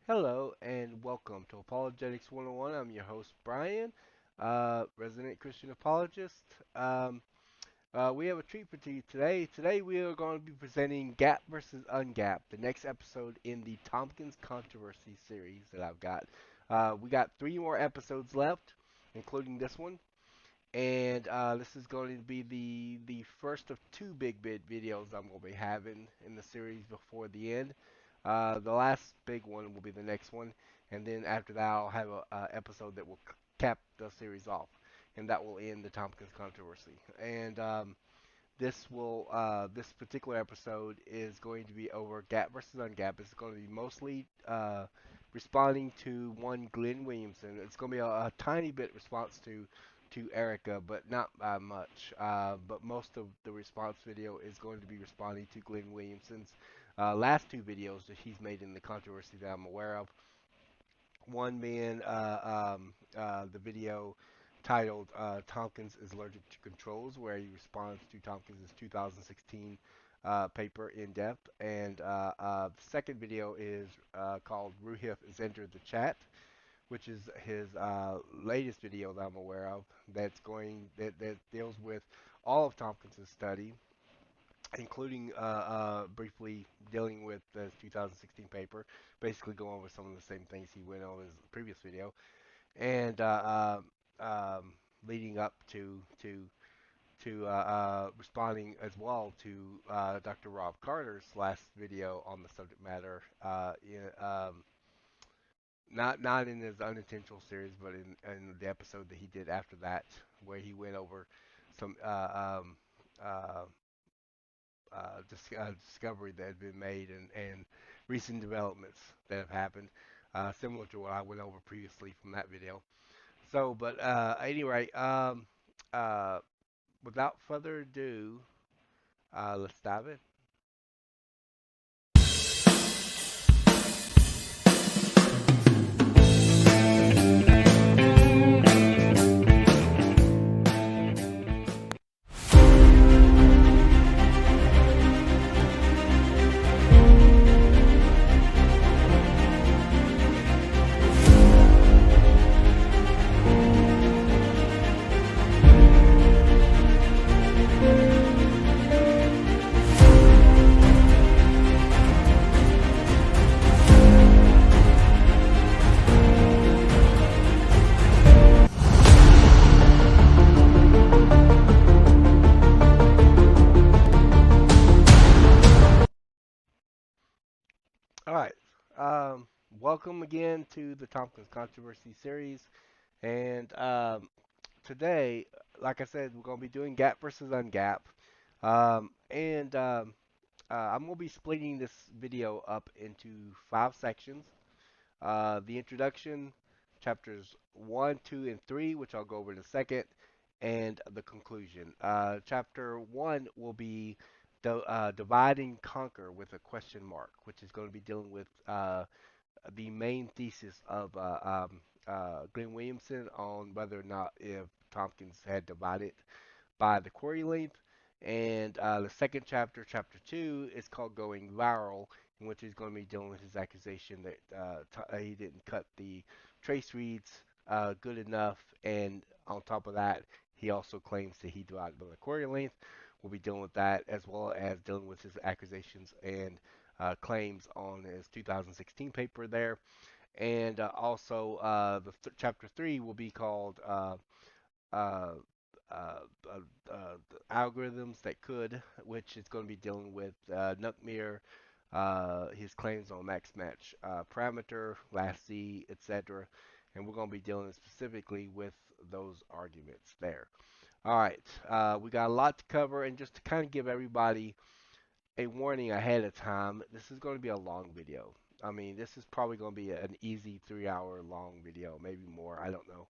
Hello and welcome to Apologetics 101. I'm your host, Brian, resident Christian apologist. Um, we have a treat for you today. Today we are going to be presenting Gap versus Ungapped, the next episode in the Tomkins controversy series that I've got. We got three more episodes left, including this one, and this is going to be the first of two big bid videos I'm going to be having in the series before the end. The last big one will be the next one, and then after that I'll have a episode that will cap the series off, and that will end the Tompkins controversy. And this particular episode is going to be over Gap versus Ungap. It's going to be mostly responding to one Glenn Williamson. It's going to be a tiny bit response to Erica, but not much. But most of the response video is going to be responding to Glenn Williamson's last two videos that he's made in the controversy that I'm aware of. One being the video titled Tompkins is Allergic to Controls, where he responds to Tompkins' 2016 paper in depth. And the second video is called Ruhif has entered the chat, which is his latest video that I'm aware of that deals with all of Tompkins' study, including briefly dealing with the 2016 paper, basically going over some of the same things he went over in his previous video, and leading up to responding as well to Dr. Rob Carter's last video on the subject matter, not in his unintentional series, but in the episode that he did after that, where he went over some uh, discovery that had been made and recent developments that have happened, similar to what I went over previously from that video. So, but anyway, uh, without further ado, let's dive in. All right. Welcome again to the Tompkins Controversy series. And today, like I said, we're going to be doing Gap versus Ungap. I'm going to be splitting this video up into five sections. The introduction, chapters 1, 2, and 3, which I'll go over in a second, and the conclusion. Chapter 1 will be divide and conquer with a question mark, which is going to be dealing with the main thesis of Glenn Williamson on whether or not if Tompkins had divided by the query length. And the second chapter, chapter 2, is called Going Viral, in which he's going to be dealing with his accusation that he didn't cut the trace reads good enough. And on top of that, he also claims that he divided by the query length. We'll be dealing with that as well as dealing with his accusations and claims on his 2016 paper there. And also, chapter 3 will be called uh, uh, algorithms that could, which is going to be dealing with Nuckmere, his claims on max match parameter, last Z, etc. And we're going to be dealing specifically with those arguments there. All right, we got a lot to cover, and just to kind of give everybody a warning ahead of time, this is going to be a long video. I mean, this is probably going to be an easy 3 hour long video, maybe more. I don't know.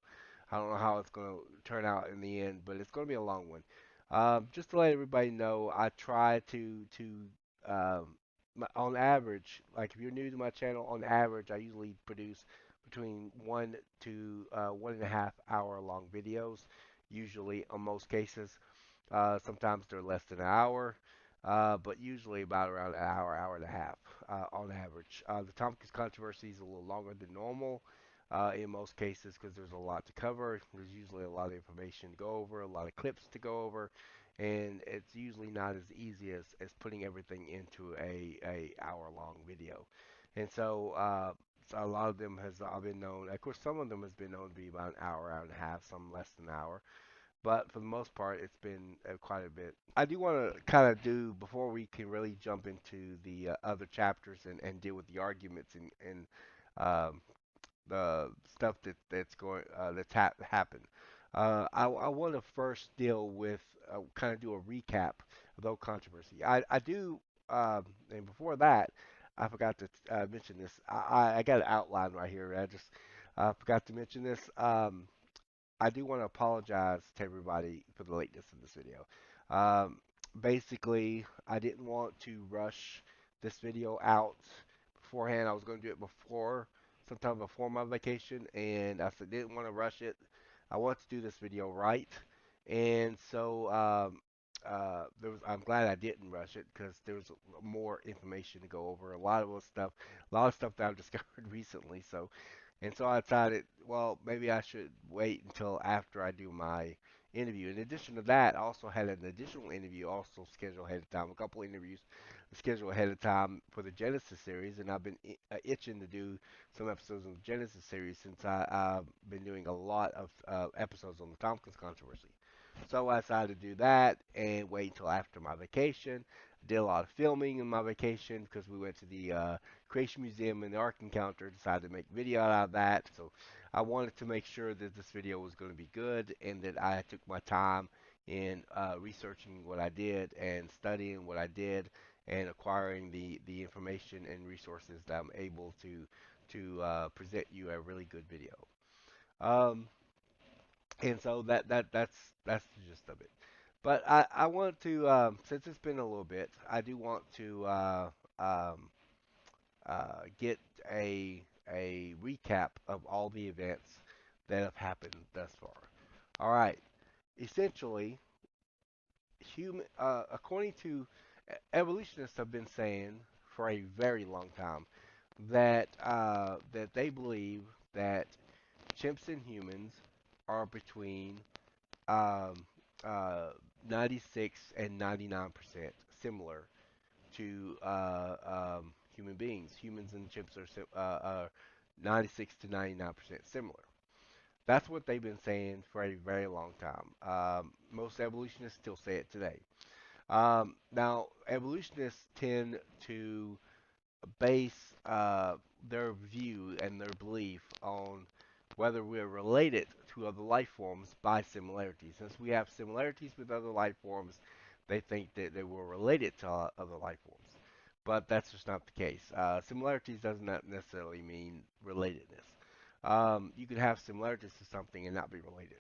I don't know how it's going to turn out in the end, but it's going to be a long one. Just to let everybody know, I try on average, like if you're new to my channel, on average, I usually produce between 1 to 1.5 hour long videos, usually on most cases. Sometimes they're less than an hour. but usually about around an hour, hour and a half on average. The Tompkins controversy is a little longer than normal in most cases because there's a lot to cover. There's usually a lot of information to go over, a lot of clips to go over, and it's usually not as easy as putting everything into a hour long video. And so a lot of them has been known. Of course, some of them has been known to be about an hour, hour and a half, some less than an hour, but for the most part, it's been quite a bit. I do want to kind of do before we can really jump into the other chapters and deal with the arguments and um, the stuff that's going happened. I want to first deal with kind of do a recap of the whole controversy. I do, and before that, I forgot to mention this. I got an outline right here. I just forgot to mention this. I do want to apologize to everybody for the lateness of this video. Um, Basically, I didn't want to rush this video out beforehand. I was going to do it before, sometime before my vacation, and I said didn't want to rush it. I want to do this video right, and so I'm glad I didn't rush it because there was more information to go over. A lot of stuff that I've discovered recently. So I decided, well, maybe I should wait until after I do my interview. In addition to that, I also had an additional interview also scheduled ahead of time, a couple interviews scheduled ahead of time for the Genesis series, and I've been itching to do some episodes of the Genesis series since I've been doing a lot of episodes on the Tompkins controversy. So I decided to do that and wait until after my vacation. I did a lot of filming in my vacation because we went to the Creation Museum and the Ark Encounter. Decided to make a video out of that. So I wanted to make sure that this video was going to be good and that I took my time in researching what I did and studying what I did and acquiring the information and resources that I'm able to present you a really good video. Um, and so that's the gist of it. But I want to since it's been a little bit, I do want to um, get a recap of all the events that have happened thus far. All right. Essentially, according to evolutionists, have been saying for a very long time that they believe that chimps and humans are between um, uh, 96 and 99% similar to human beings. Humans and chimps are 96 to 99% similar. That's what they've been saying for a very long time. Most evolutionists still say it today. Now, evolutionists tend to base their view and their belief on whether we're related to other life forms by similarities. Since we have similarities with other life forms, they think that they were related to other life forms. But that's just not the case. Similarities does not necessarily mean relatedness. You could have similarities to something and not be related.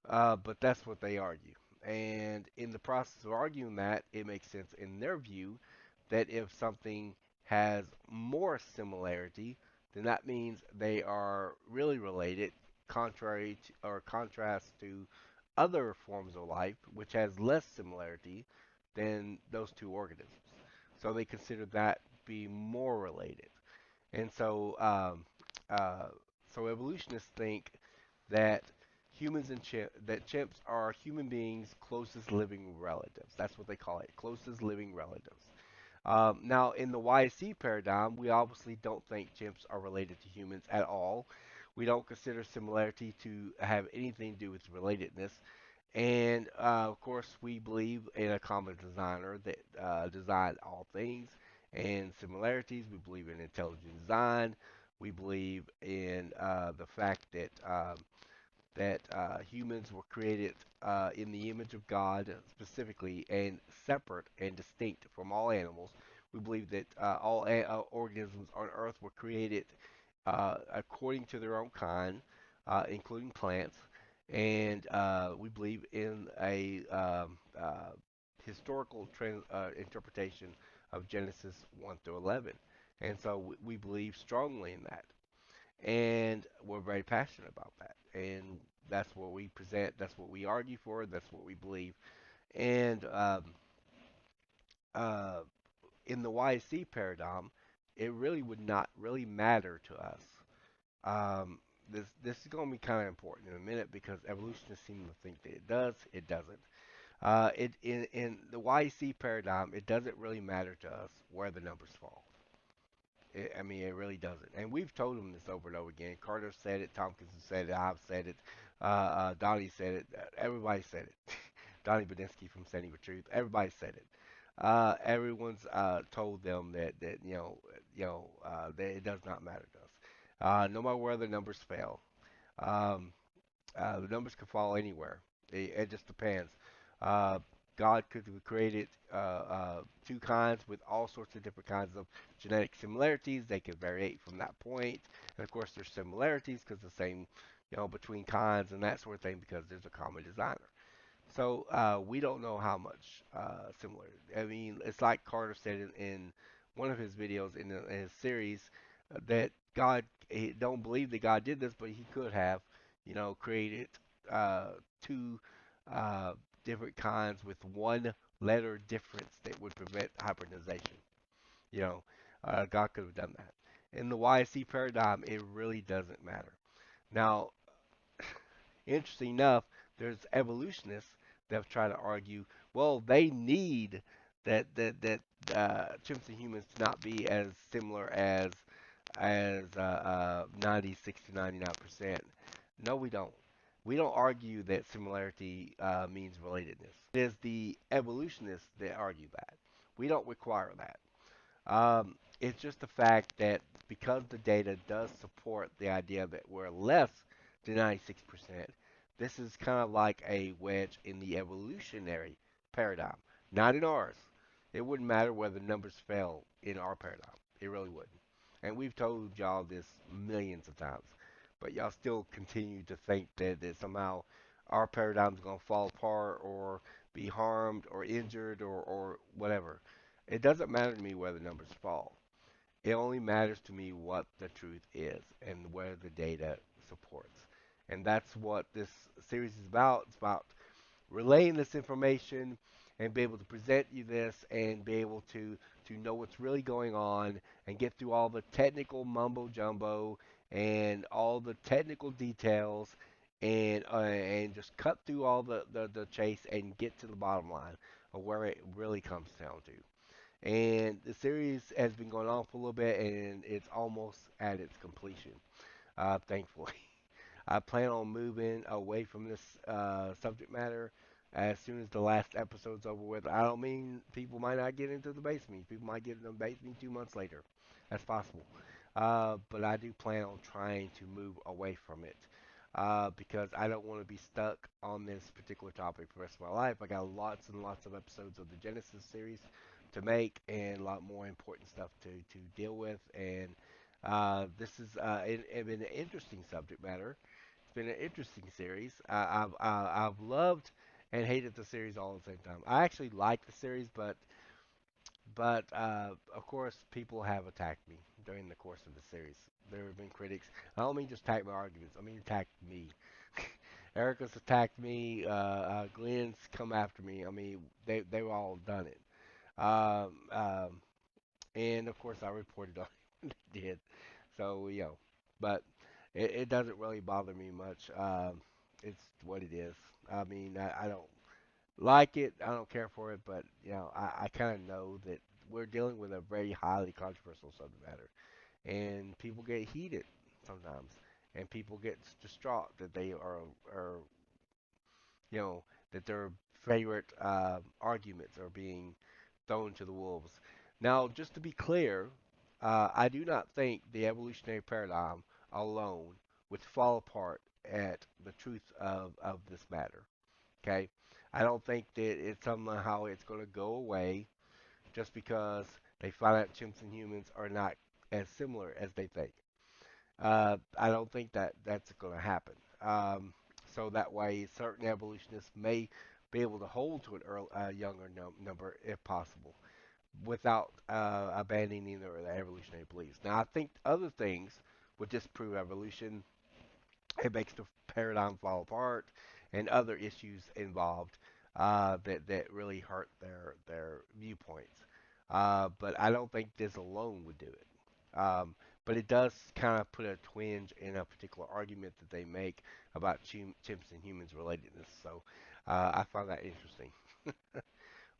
But that's what they argue. And in the process of arguing that, it makes sense in their view that if something has more similarity, then that means they are really related, contrary to, or contrast to other forms of life, which has less similarity than those two organisms. So they consider that be more related. And uh, so evolutionists think that that chimps are human beings' closest living relatives. That's what they call it, closest living relatives. Now, in the YC paradigm, we obviously don't think chimps are related to humans at all. We don't consider similarity to have anything to do with relatedness. And of course, we believe in a common designer that designed all things and similarities. We believe in intelligent design. We believe in the fact that humans were created in the image of God specifically and separate and distinct from all animals. We believe that all organisms on Earth were created according to their own kind, including plants. And we believe in a historical interpretation of Genesis 1 through 11. And so we believe strongly in that and we're very passionate about that. And that's what we present. That's what we argue for. That's what we believe. And uh, in the YC paradigm, it really would not really matter to us. Um, this is going to be kind of important in a minute because evolutionists seem to think that it does. It doesn't. It in the YC paradigm, it doesn't really matter to us where the numbers fall. I mean, it really doesn't. And we've told them this over and over again. Carter said it. Tomkins said it. I've said it. Donnie said it. Everybody said it. Donnie Badinsky from Standing with Truth. Everybody said it. Everyone's told them that that it does not matter to us. No matter where the numbers fail. Um, the numbers could fall anywhere. It just depends. Uh, God could have created two kinds with all sorts of different kinds of genetic similarities. They could vary from that point. And of course, there's similarities because the same, between kinds and that sort of thing because there's a common designer. So we don't know how much similar. I mean, it's like Carter said in one of his videos in his series that God, he don't believe that God did this, but he could have, created uh, two uh, different kinds with one letter difference that would prevent hybridization. You know, God could have done that. In the YC paradigm, it really doesn't matter. Now, interesting enough, there's evolutionists that have tried to argue, well, they need that chimps and humans to not be as similar as 96 to 99%. No, we don't. We don't argue that similarity means relatedness. It is the evolutionists that argue that. We don't require that. It's just the fact that because the data does support the idea that we're less than 96%, this is kind of like a wedge in the evolutionary paradigm, not in ours. It wouldn't matter whether numbers fell in our paradigm. It really wouldn't. And we've told y'all this millions of times, but y'all still continue to think that somehow our paradigm's going to fall apart or be harmed or injured or whatever. It doesn't matter to me where the numbers fall. It only matters to me what the truth is and where the data supports. And that's what this series is about. It's about relaying this information and be able to present you this and be able to know what's really going on and get through all the technical mumbo jumbo and all the technical details and just cut through all the chase and get to the bottom line of where it really comes down to. And the series has been going on for a little bit, and it's almost at its completion, thankfully. I plan on moving away from this subject matter as soon as the last episode's over with. I don't mean people might not get into the basement. People might get into the basement 2 months later. That's possible. But I do plan on trying to move away from it because I don't want to be stuck on this particular topic for the rest of my life. I got lots and lots of episodes of the Genesis series to make and a lot more important stuff to deal with. And this is been an interesting subject matter. It's been an interesting series. I've loved and hated the series all at the same time. I actually like the series, but of course people have attacked me during the course of the series. There have been critics. I don't mean just attack my arguments. I mean attack me. Erica's attacked me. Glenn's come after me. I mean they've all done it. Um, um, and of course I reported on it. They did. So but it doesn't really bother me much. It's what it is. I mean, I don't like it. I don't care for it, but I kind of know that we're dealing with a very highly controversial subject matter, and people get heated sometimes, and people get distraught that they are you know, that their favorite arguments are being thrown to the wolves. Now, just to be clear, I do not think the evolutionary paradigm alone would fall apart at the truth of this matter. Okay? I don't think that it's somehow it's going to go away just because they find out chimps and humans are not as similar as they think. I don't think that that's going to happen. So that way, certain evolutionists may be able to hold to an younger number if possible, without abandoning their evolutionary beliefs. Now, I think other things would disprove evolution. It makes the paradigm fall apart, and other issues involved that really hurt their viewpoints. But I don't think this alone would do it. But it does kind of put a twinge in a particular argument that they make about chimps and humans relatedness. So I found that interesting.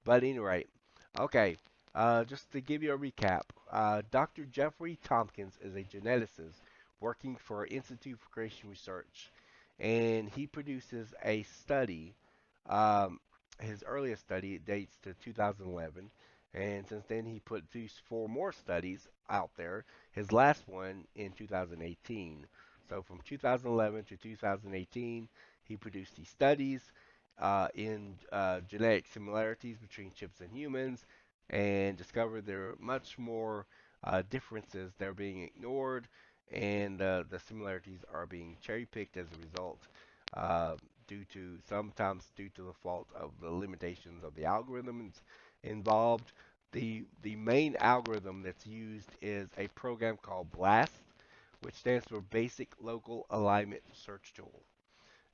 But anyway, okay, just to give you a recap, Dr. Jeffrey Tompkins is a geneticist working for Institute for Creation Research, and he produces a study. Um, his earliest study dates to 2011, and since then he produced four more studies out there. His last one in 2018. So from 2011 to 2018, he produced these studies in genetic similarities between chimps and humans and discovered there are much more differences that are being ignored and the similarities are being cherry picked as a result uh, due to sometimes due to the fault of the limitations of the algorithms involved. The main algorithm that's used is a program called BLAST, which stands for Basic Local Alignment Search Tool.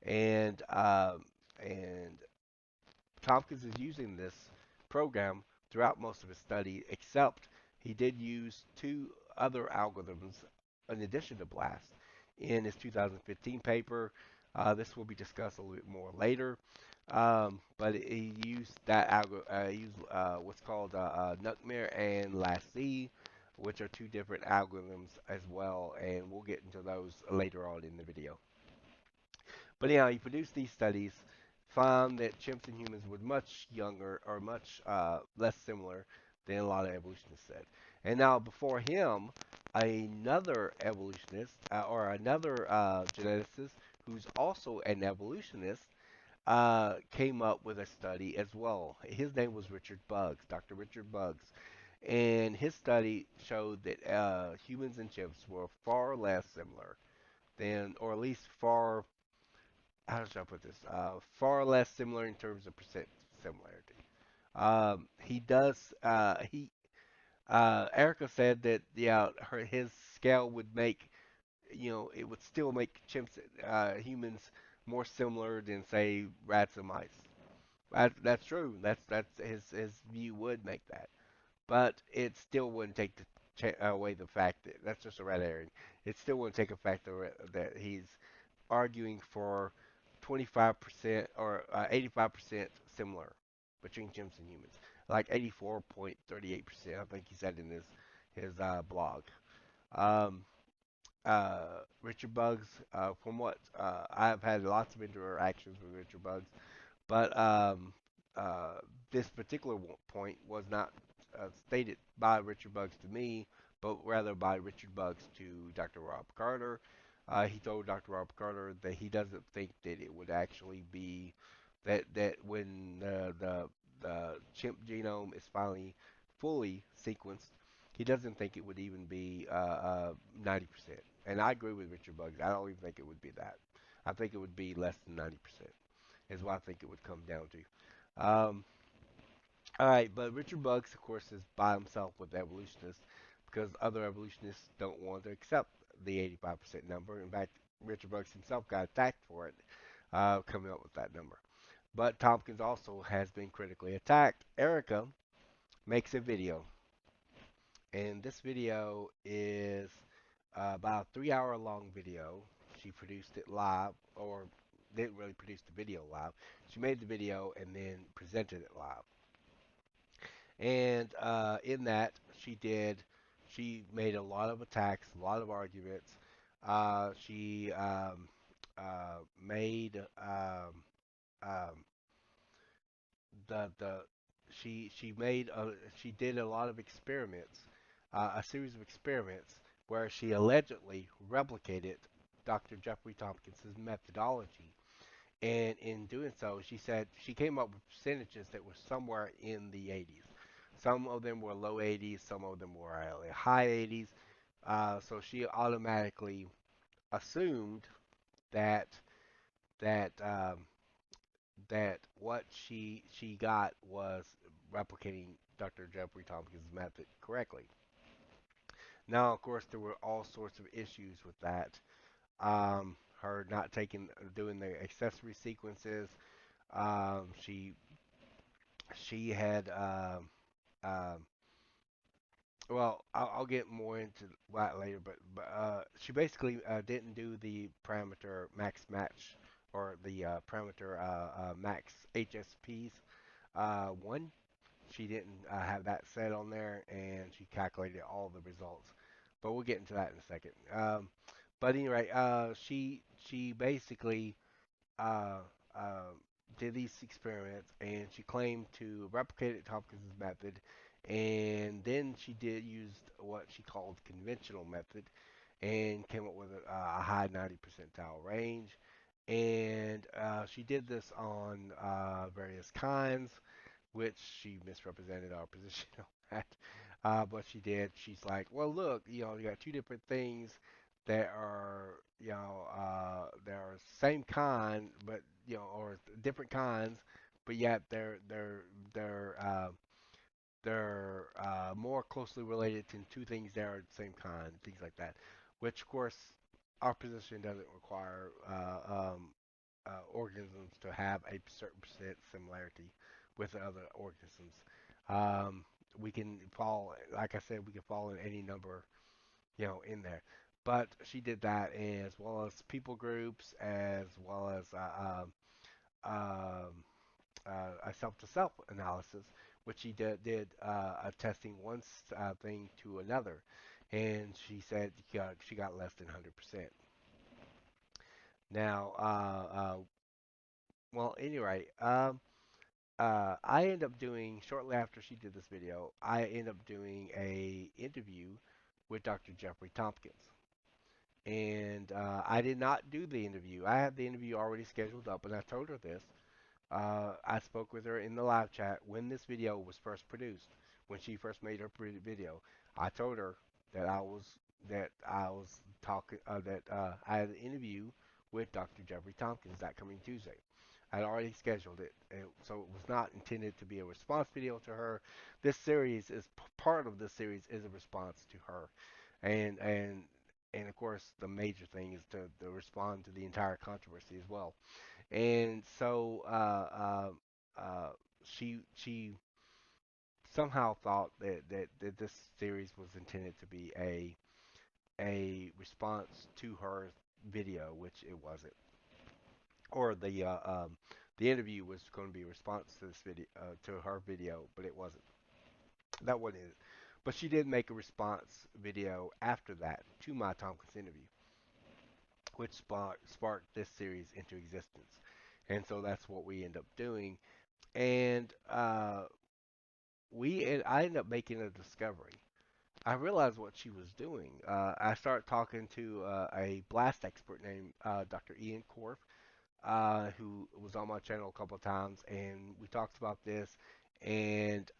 And Tomkins is using this program throughout most of his study, except he did use two other algorithms in addition to BLAST in his 2015 paper. This will be discussed a little bit more later. But he used that what's called NUCMER and LAST, which are two different algorithms as well, and we'll get into those later on in the video. But anyhow, he produced these studies, found that chimps and humans were much younger or much less similar than a lot of evolutionists said. And now, before him, another evolutionist or another geneticist who's also an evolutionist came up with a study as well. His name was Richard Buggs, Dr. Richard Buggs. And his study showed that humans and chimps were far less similar than, or at least far how should I put this? Far less similar in terms of percent similarity. He does. Erica said that yeah, his scale would make it would still make chimps, humans more similar than say rats and mice. That's true. That's his view would make that, but it still wouldn't take away the fact that that's just a red herring. It still wouldn't take a fact that he's arguing for 25% or 85% similar between chimps and humans, like 84.38%. I think he said in his blog. Um, Richard Buggs, from what I've had lots of interactions with Richard Buggs, but uh, this particular point was not stated by Richard Buggs to me, but rather by Richard Buggs to Dr. Rob Carter. He told Dr. Rob Carter that he doesn't think that it would actually be that when the chimp genome is finally fully sequenced, he doesn't think it would even be 90%. And I agree with Richard Buggs. I don't even think it would be that. I think it would be less than 90% is what I think it would come down to. All right, but Richard Buggs, of course, is by himself with evolutionists because other evolutionists don't want to accept the 85% number. In fact, Richard Buggs himself got attacked for it, coming up with that number. But Tompkins also has been critically attacked. Erica makes a video, and this video is about a 3 hour long video. She produced it live, or didn't really produce the video live. She made the video and then presented it live. And in that, she made a lot of attacks, a lot of arguments. She made um, the she did a lot of experiments, a series of experiments where she allegedly replicated Dr. Jeffrey Tompkins' methodology. And in doing so, she said she came up with percentages that were somewhere in the 80s. Some of them were low 80s, some of them were high 80s. So she automatically assumed that that that what she got was replicating Dr. Jeffrey Tompkins' method correctly. Now, of course, there were all sorts of issues with that. Her not doing the accessory sequences. Um, she she had Well, I'll get more into that later, but she basically didn't do the parameter max match or the parameter max HSPs one. She didn't have that set on there, and she calculated all the results. But we'll get into that in a second. But anyway, she basically uh, uh, did these experiments, and she claimed to replicate Tomkins' method, and then she did use what she called conventional method, and came up with a high 90 percentile range. And she did this on various kinds, which she misrepresented our position on that. But she did. She's like, well, look, you got two different things that are, that are same kind, but or different kinds, but yet they're more closely related to two things that are the same kind, things like that. Which, of course, our position doesn't require organisms to have a certain percent similarity with other organisms. Um, we can fall, like I said, we can fall in any number, in there. But she did that as well as people groups, as well as um, a self-to-self analysis, which she did a testing one thing to another, and she said she got less than 100%. Now, well, anyway, I end up doing shortly after she did this video, I end up doing a interview with Dr. Jeffrey Tompkins. And I did not do the interview. I had the interview already scheduled up, and I told her this. I spoke with her in the live chat when this video was first produced, when she first made her video. I told her that I was talking that I had an interview with Dr. Jeffrey Tompkins that coming Tuesday. I had already scheduled it, so it was not intended to be a response video to her. This series is part of this series is a response to her, and and and of course the major thing is to respond to the entire controversy as well. And so she somehow thought that this series was intended to be a response to her video, which it wasn't, or the interview was going to be a response to this video to her video, but it wasn't. That wasn't it. But she did make a response video after that to my Tompkins interview, which sparked this series into existence. And so that's what we end up doing. And I ended up making a discovery. I realized what she was doing. I started talking to a blast expert named Dr. Ian Korf, who was on my channel a couple of times, and we talked about this. And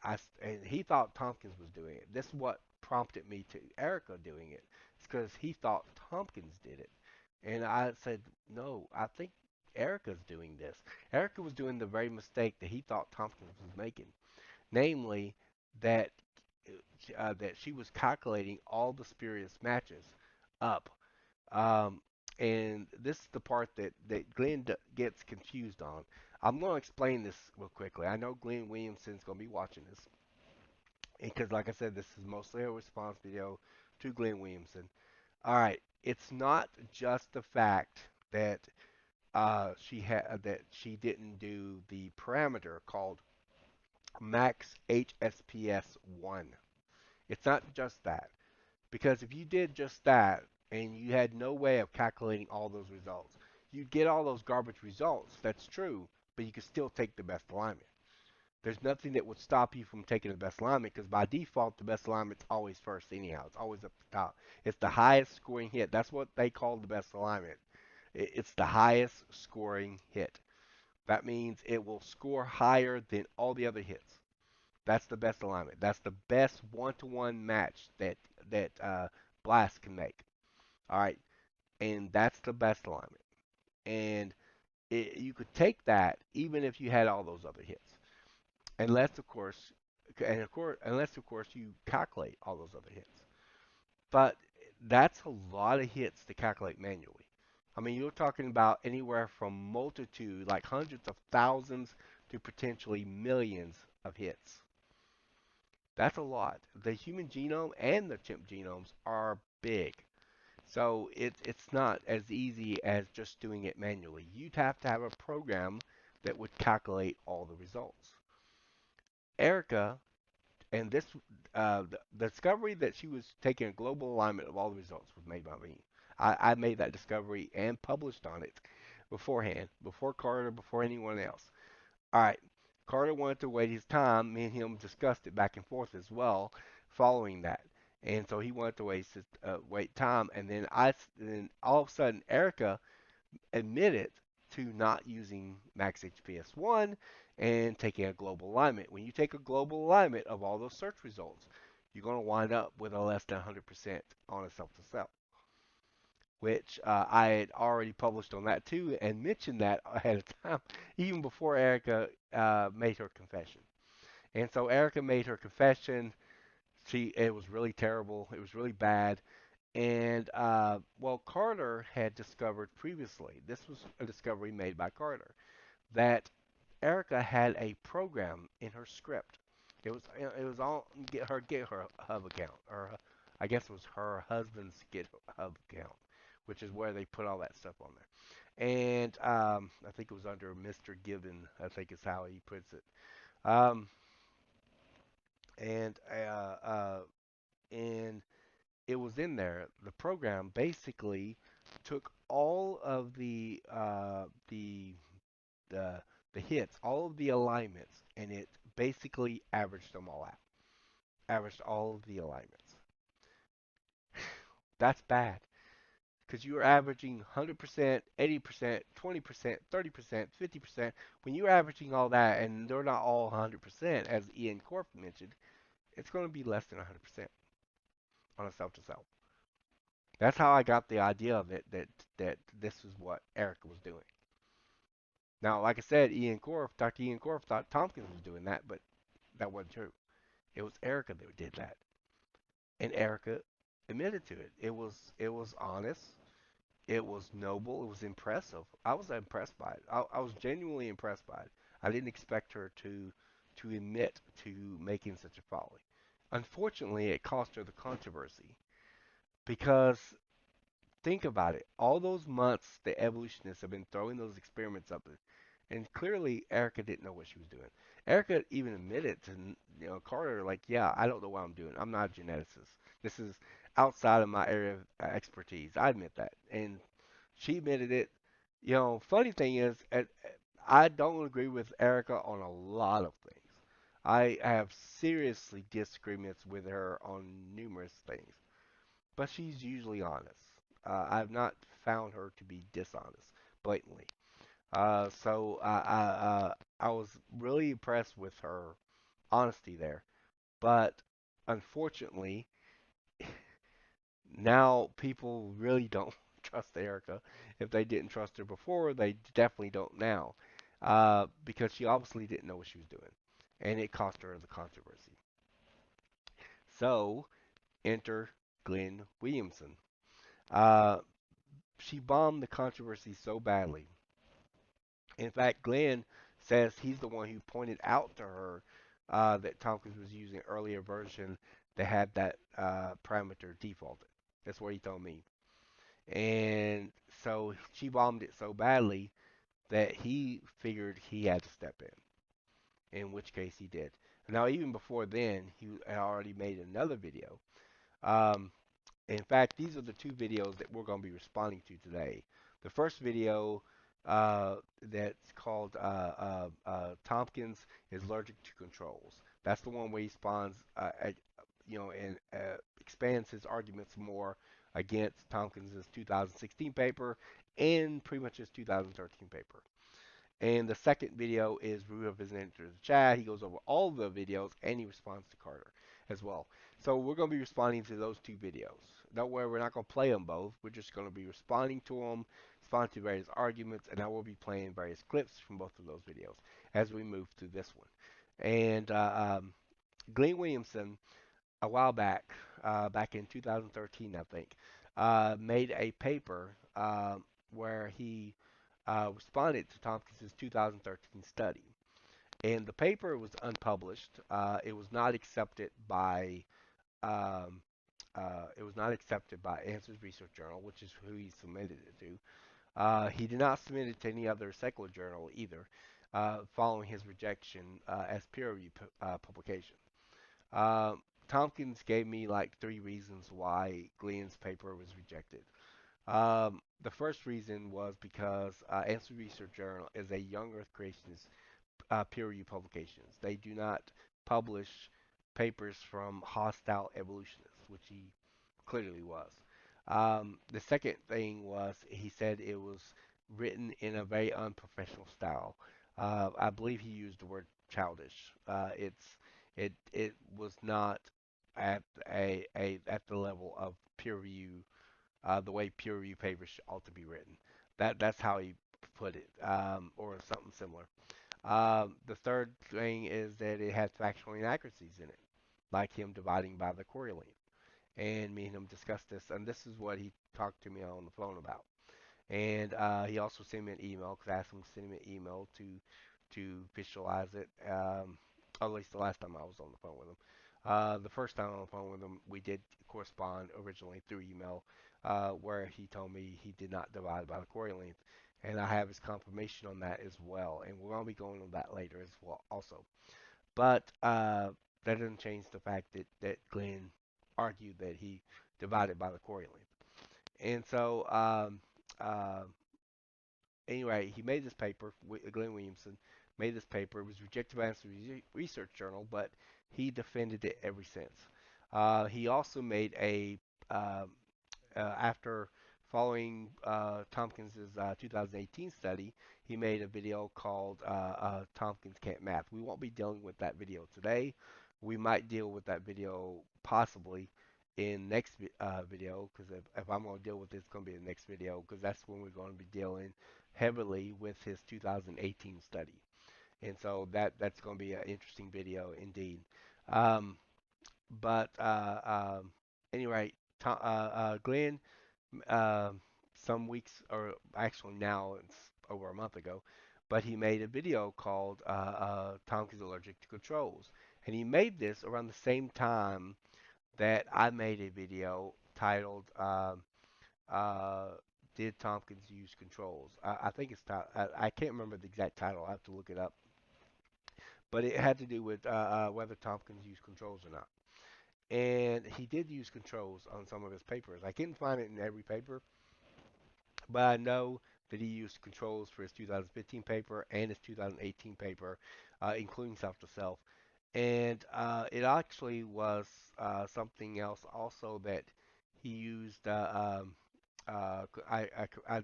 he thought Tompkins was doing it. This is what prompted me to Erica doing it. It's because he thought Tompkins did it, and I said, no, I think Erica's doing this. Erica was doing the very mistake that he thought Tompkins was making, namely that that she was calculating all the spurious matches up. Um, and this is the part that Glenn gets confused on. I'm going to explain this real quickly. I know Glenn Williamson's going to be watching this, because like I said, this is mostly a response video to Glenn Williamson. All right, it's not just the fact that she didn't do the parameter called max HSPS 1. It's not just that. Because if you did just that and you had no way of calculating all those results, you'd get all those garbage results. That's true, but you could still take the best alignment. There's nothing that would stop you from taking the best alignment because by default, the best alignment's always first anyhow. It's always up the top. It's the highest scoring hit. That's what they call the best alignment. It's the highest scoring hit. That means it will score higher than all the other hits. That's the best alignment. That's the best one-to-one match that Blast can make. All right, and that's the best alignment. And you could take that even if you had all those other hits, unless of course, unless of course you calculate all those other hits. But that's a lot of hits to calculate manually. I mean, you're talking about anywhere from multitude, like hundreds of thousands, to potentially millions of hits. That's a lot. The human genome and the chimp genomes are big. So it's not as easy as just doing it manually. You'd have to have a program that would calculate all the results. Erica, and this the discovery that she was taking a global alignment of all the results was made by me. I made that discovery and published on it beforehand, before Carter, before anyone else. All right, Carter wanted to wait his time. Me and him discussed it back and forth as well, following that. And so he wanted to wait time, and then all of a sudden Erica admitted to not using Max HPS1 and taking a global alignment. When you take a global alignment of all those search results, you're going to wind up with a less than 100% on a self-to-self, which I had already published on that too and mentioned that ahead of time, even before Erica made her confession. And so Erica made her confession. It was really terrible. It was really bad. And well, Carter had discovered previously, this was a discovery made by Carter, that Erica had a program in her script. It was on GitHub account, or I guess it was her husband's GitHub account, which is where they put all that stuff on there. And I think it was under Mr. Gibbon, I think is how he puts it. Um, and and it was in there. The program basically took all of the the hits, all of the alignments, and it basically averaged them all out. Averaged all of the alignments. That's bad because you are averaging 100%, 80%, 20%, 30%, 50%. When you're averaging all that, and they're not all 100%, as Ian Corp mentioned, it's going to be less than 100% on a self-to-self. That's how I got the idea of it that this is what Erica was doing. Now, like I said, Dr. Ian Corf thought Tomkins was doing that, but that wasn't true. It was Erica that did that, and Erica admitted to it. It was honest. It was noble. It was impressive. I was impressed by it. I was genuinely impressed by it. I didn't expect her to admit to making such a folly. Unfortunately, it cost her the controversy because think about it. All those months, the evolutionists have been throwing those experiments up, and clearly Erica didn't know what she was doing. Erica even admitted to Carter, like, yeah, I don't know what I'm doing. I'm not a geneticist. This is outside of my area of expertise. I admit that, and she admitted it. Funny thing is, I don't agree with Erica on a lot of things. I have seriously disagreements with her on numerous things, but she's usually honest. I've not found her to be dishonest blatantly. So I was really impressed with her honesty there. But unfortunately, now people really don't trust Erica. If they didn't trust her before, they definitely don't now. Because she obviously didn't know what she was doing. And it cost her the controversy. So, enter Glenn Williamson. Uh, she bombed the controversy so badly. In fact, Glenn says he's the one who pointed out to her that Tompkins was using an earlier version that had that parameter defaulted. That's what he told me. And so she bombed it so badly that he figured he had to step in which case he did. Now, even before then, he had already made another video. Um, In fact, these are the two videos that we're going to be responding to today. The first video that's called Tompkins is allergic to controls. That's the one where he spawns, and expands his arguments more against Tompkins' 2016 paper and pretty much his 2013 paper. And the second video is Rua visiting the chat. He goes over all the videos and he responds to Carter as well. So we're going to be responding to those two videos. Don't worry, we're not going to play them both. We're just going to be responding to them, responding to various arguments, and I will be playing various clips from both of those videos as we move through this one. And Glenn Williamson, a while back in 2013, I think, made a paper where he responded to Tompkins' 2013 study. and the paper was unpublished. It was not accepted by um, Answers Research Journal, which is who he submitted it to. He did not submit it to any other secular journal either, following his rejection as peer review publication. Um, Tomkins gave me like three reasons why Glenn's paper was rejected. The first reason was because Answer Research Journal is a young Earth creationist peer review publications. They do not publish papers from hostile evolutionists, which he clearly was. The second thing was he said it was written in a very unprofessional style. I believe he used the word childish. It was not at at the level of peer review, the way peer review papers ought to be written. That's how he put it, or something similar. The third thing is that it had factual inaccuracies in it, like him dividing by the correlate. And me and him discussed this, and this is what he talked to me on the phone about. And he also sent me an email because I asked him to send me an email to visualize it. Or at least the last time I was on the phone with him. The first time on the phone with him, we did correspond originally through email, where he told me he did not divide by the query length, and I have his confirmation on that as well. And we're going to be going on that later as well, also. But that doesn't change the fact that Glenn argued that he divided by the query length. And so, anyway, he made this paper. Glenn Williamson made this paper. It was rejected by the Research Journal, but he defended it ever since. He also made um after following Tompkins' 2018 study, he made a video called Tompkins Can't Math. We won't be dealing with that video today. We might deal with that video possibly in next video, because if I'm going to deal with this, it's going to be the next video, because that's when we're going to be dealing heavily with his 2018 study. And so that's going to be an interesting video indeed. Um, but anyway, Glenn, um, some weeks, or actually now it's over a month ago, but he made a video called Tompkins Allergic to Controls. And he made this around the same time that I made a video titled uh, Did Tompkins Use Controls? I think it's I can't remember the exact title. I have to look it up. But it had to do with whether Tompkins used controls or not. And he did use controls on some of his papers. I couldn't find it in every paper, but I know that he used controls for his 2015 paper and his 2018 paper, including self to self. And it actually was something else also that he used. I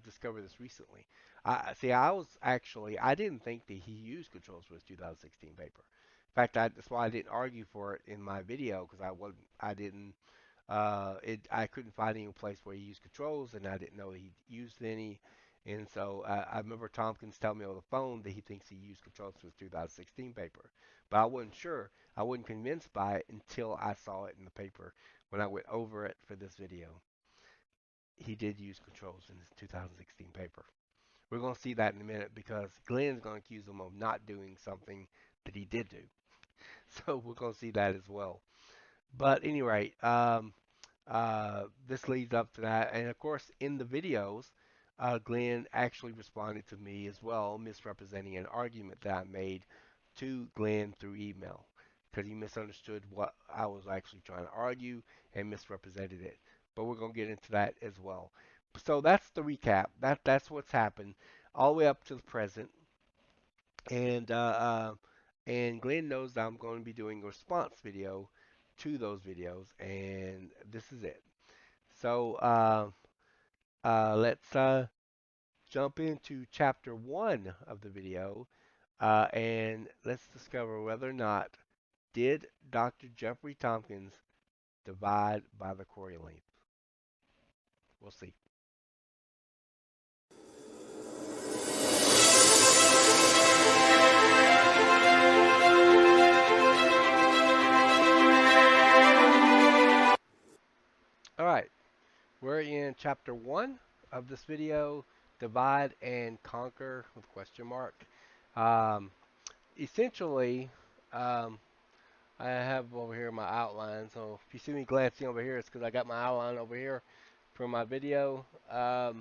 discovered this recently. I see. I didn't think that he used controls for his 2016 paper. In fact, that's why I didn't argue for it in my video because I didn't I couldn't find any place where he used controls, and I didn't know he used any. And so I remember Tompkins telling me on the phone that he thinks he used controls for his 2016 paper, but I wasn't sure. I wasn't convinced by it until I saw it in the paper when I went over it for this video. He did use controls in his 2016 paper. We're going to see that in a minute because Glenn's going to accuse him of not doing something that he did do. So we're going to see that as well. But anyway, this leads up to that. And of course, in the videos, Glenn actually responded to me as well, misrepresenting an argument that I made to Glenn through email because he misunderstood what I was actually trying to argue and misrepresented it. But we're going to get into that as well. So that's the recap. That's what's happened all the way up to the present. And and Glenn knows that I'm going to be doing a response video to those videos, and this is it. So let's jump into chapter one of the video, and let's discover whether or not did Dr. Jeffrey Tompkins divide by the Corey length. We'll see. All right, we're in chapter one of this video, divide and conquer with question mark. Um, essentially, um, I have over here my outline. So if you see me glancing over here, it's because I got my outline over here for my video. All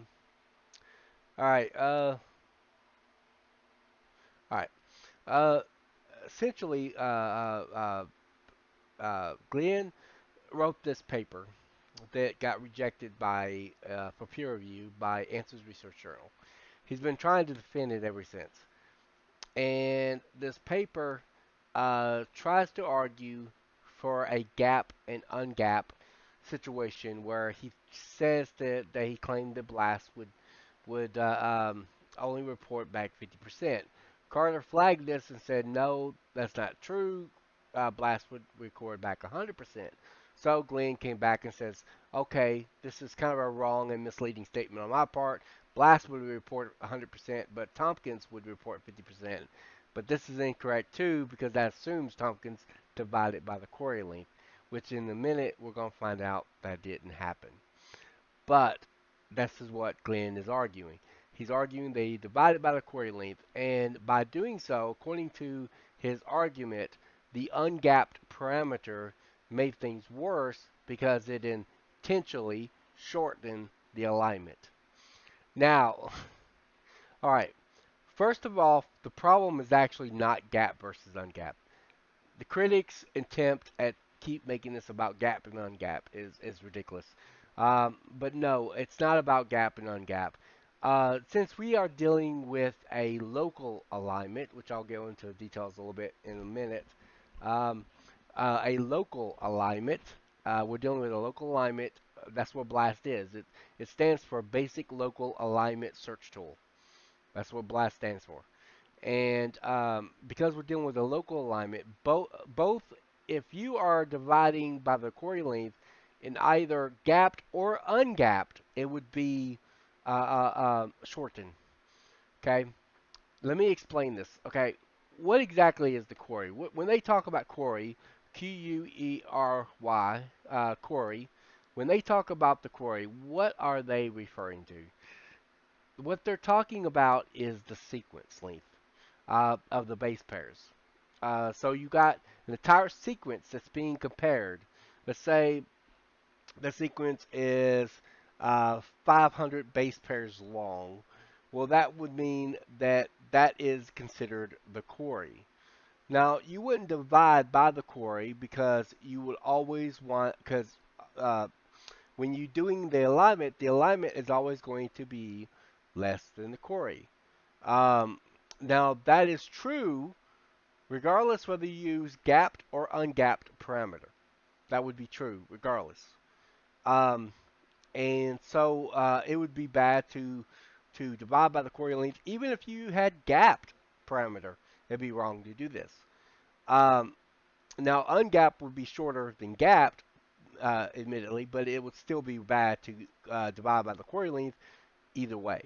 right. All right. Uh, essentially, Glenn wrote this paper that got rejected by for peer review by Answers Research Journal. He's been trying to defend it ever since. And this paper tries to argue for a gap and ungap situation where he says that he claimed that Blast would only report back 50%. Carter flagged this and said, no, that's not true. Blast would record back 100%. So Glenn came back and says, okay, this is kind of a wrong and misleading statement on my part. Blast would report 100%, but Tomkins would report 50%. But this is incorrect too because that assumes Tomkins divided by the query length, which in a minute we're going to find out that didn't happen. But this is what Glenn is arguing. He's arguing that he divided by the query length, and by doing so, according to his argument, the ungapped parameter made things worse because it intentionally shortened the alignment. Now, all right, first of all, the problem is actually not gap versus ungap. The critics' attempt at keep making this about gap and ungap is ridiculous. But no, it's not about gap and ungap. Since we are dealing with a local alignment, which I'll go into details a little bit in a minute, um, a local alignment, we're dealing with a local alignment. That's what BLAST is. It stands for Basic Local Alignment Search Tool. That's what BLAST stands for. And because we're dealing with a local alignment, both if you are dividing by the query length in either gapped or ungapped, it would be shortened. Okay, let me explain this. Okay, what exactly is the query? When they talk about query, Query, query, when they talk about the query, what are they referring to? What they're talking about is the sequence length of the base pairs. So you got an entire sequence that's being compared. Let's say the sequence is 500 base pairs long. Well, that would mean that that is considered the query. Now, you wouldn't divide by the query because you would always want, because uh, when you're doing the alignment is always going to be less than the query. Um, Now, that is true regardless whether you use gapped or ungapped parameter. That would be true regardless. Um, and so it would be bad to divide by the query length, even if you had gapped parameter. It'd be wrong to do this. Um, Now, ungapped would be shorter than gapped, admittedly, but it would still be bad to divide by the query length either way.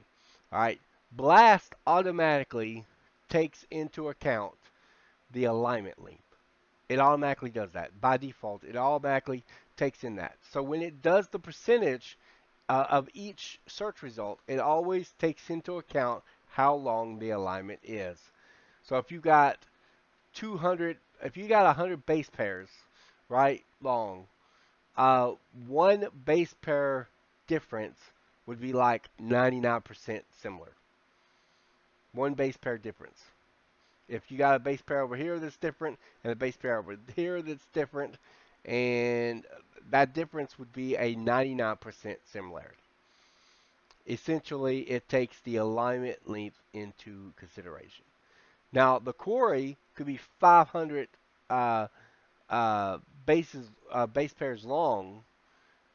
All right. Blast automatically takes into account the alignment length. It automatically does that. By default, it automatically takes in that. So when it does the percentage of each search result, it always takes into account how long the alignment is. So if you got 200, if you got 100 base pairs, right, long, uh, one base pair difference would be like 99% similar. One base pair difference. If you got a base pair over here that's different and a base pair over here that's different, and that difference would be a 99% similarity. Essentially, it takes the alignment length into consideration. Now, the query could be 500 uh, base pairs long,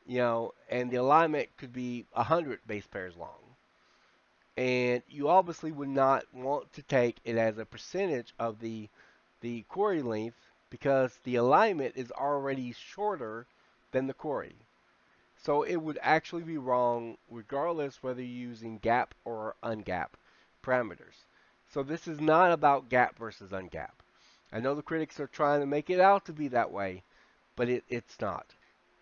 and the alignment could be 100 base pairs long. And you obviously would not want to take it as a percentage of the query length because the alignment is already shorter than the query. So it would actually be wrong regardless whether you're using gap or ungap parameters. So this is not about gap versus ungap. I know the critics are trying to make it out to be that way, but it's not.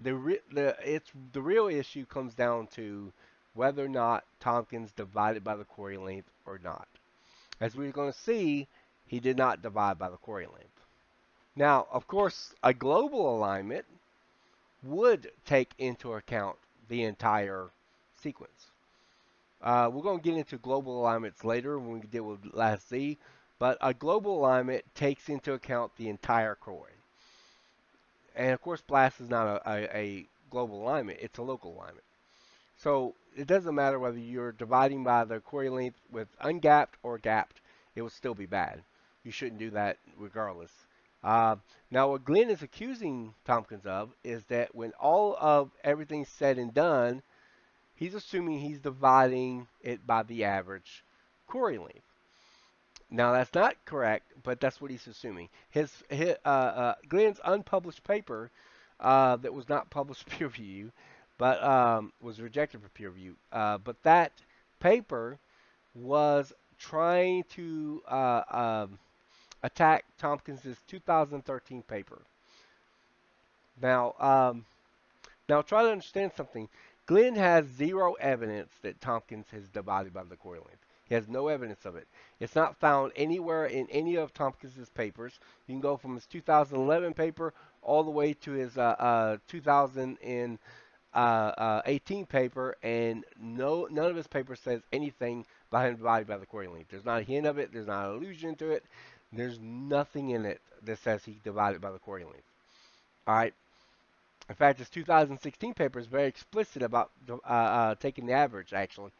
The real issue comes down to whether or not Tompkins divided by the query length or not. As we're going to see, he did not divide by the query length. Now, of course, a global alignment would take into account the entire sequence. We're going to get into global alignments later when we deal with last Z, but a global alignment takes into account the entire query. And of course, BLAST is not a global alignment, it's a local alignment. So it doesn't matter whether you're dividing by the query length with ungapped or gapped, it will still be bad. You shouldn't do that regardless. Now, what Glenn is accusing Tomkins of is that when all of everything's said and done, he's assuming he's dividing it by the average query length. Now, that's not correct, but that's what he's assuming. Glenn's unpublished paper that was not published peer review, but was rejected for peer review. But that paper was trying to attack Tompkins' 2013 paper. Now, try to understand something. Glenn has zero evidence that Tomkins has divided by the query length. He has no evidence of it. It's not found anywhere in any of Tompkins' papers. You can go from his 2011 paper all the way to his 2018 paper, and none of his papers says anything about him divided by the query length. There's not a hint of it. There's not an allusion to it. There's nothing in it that says he divided by the query length. All right. In fact, his 2016 paper is very explicit about taking the average, actually,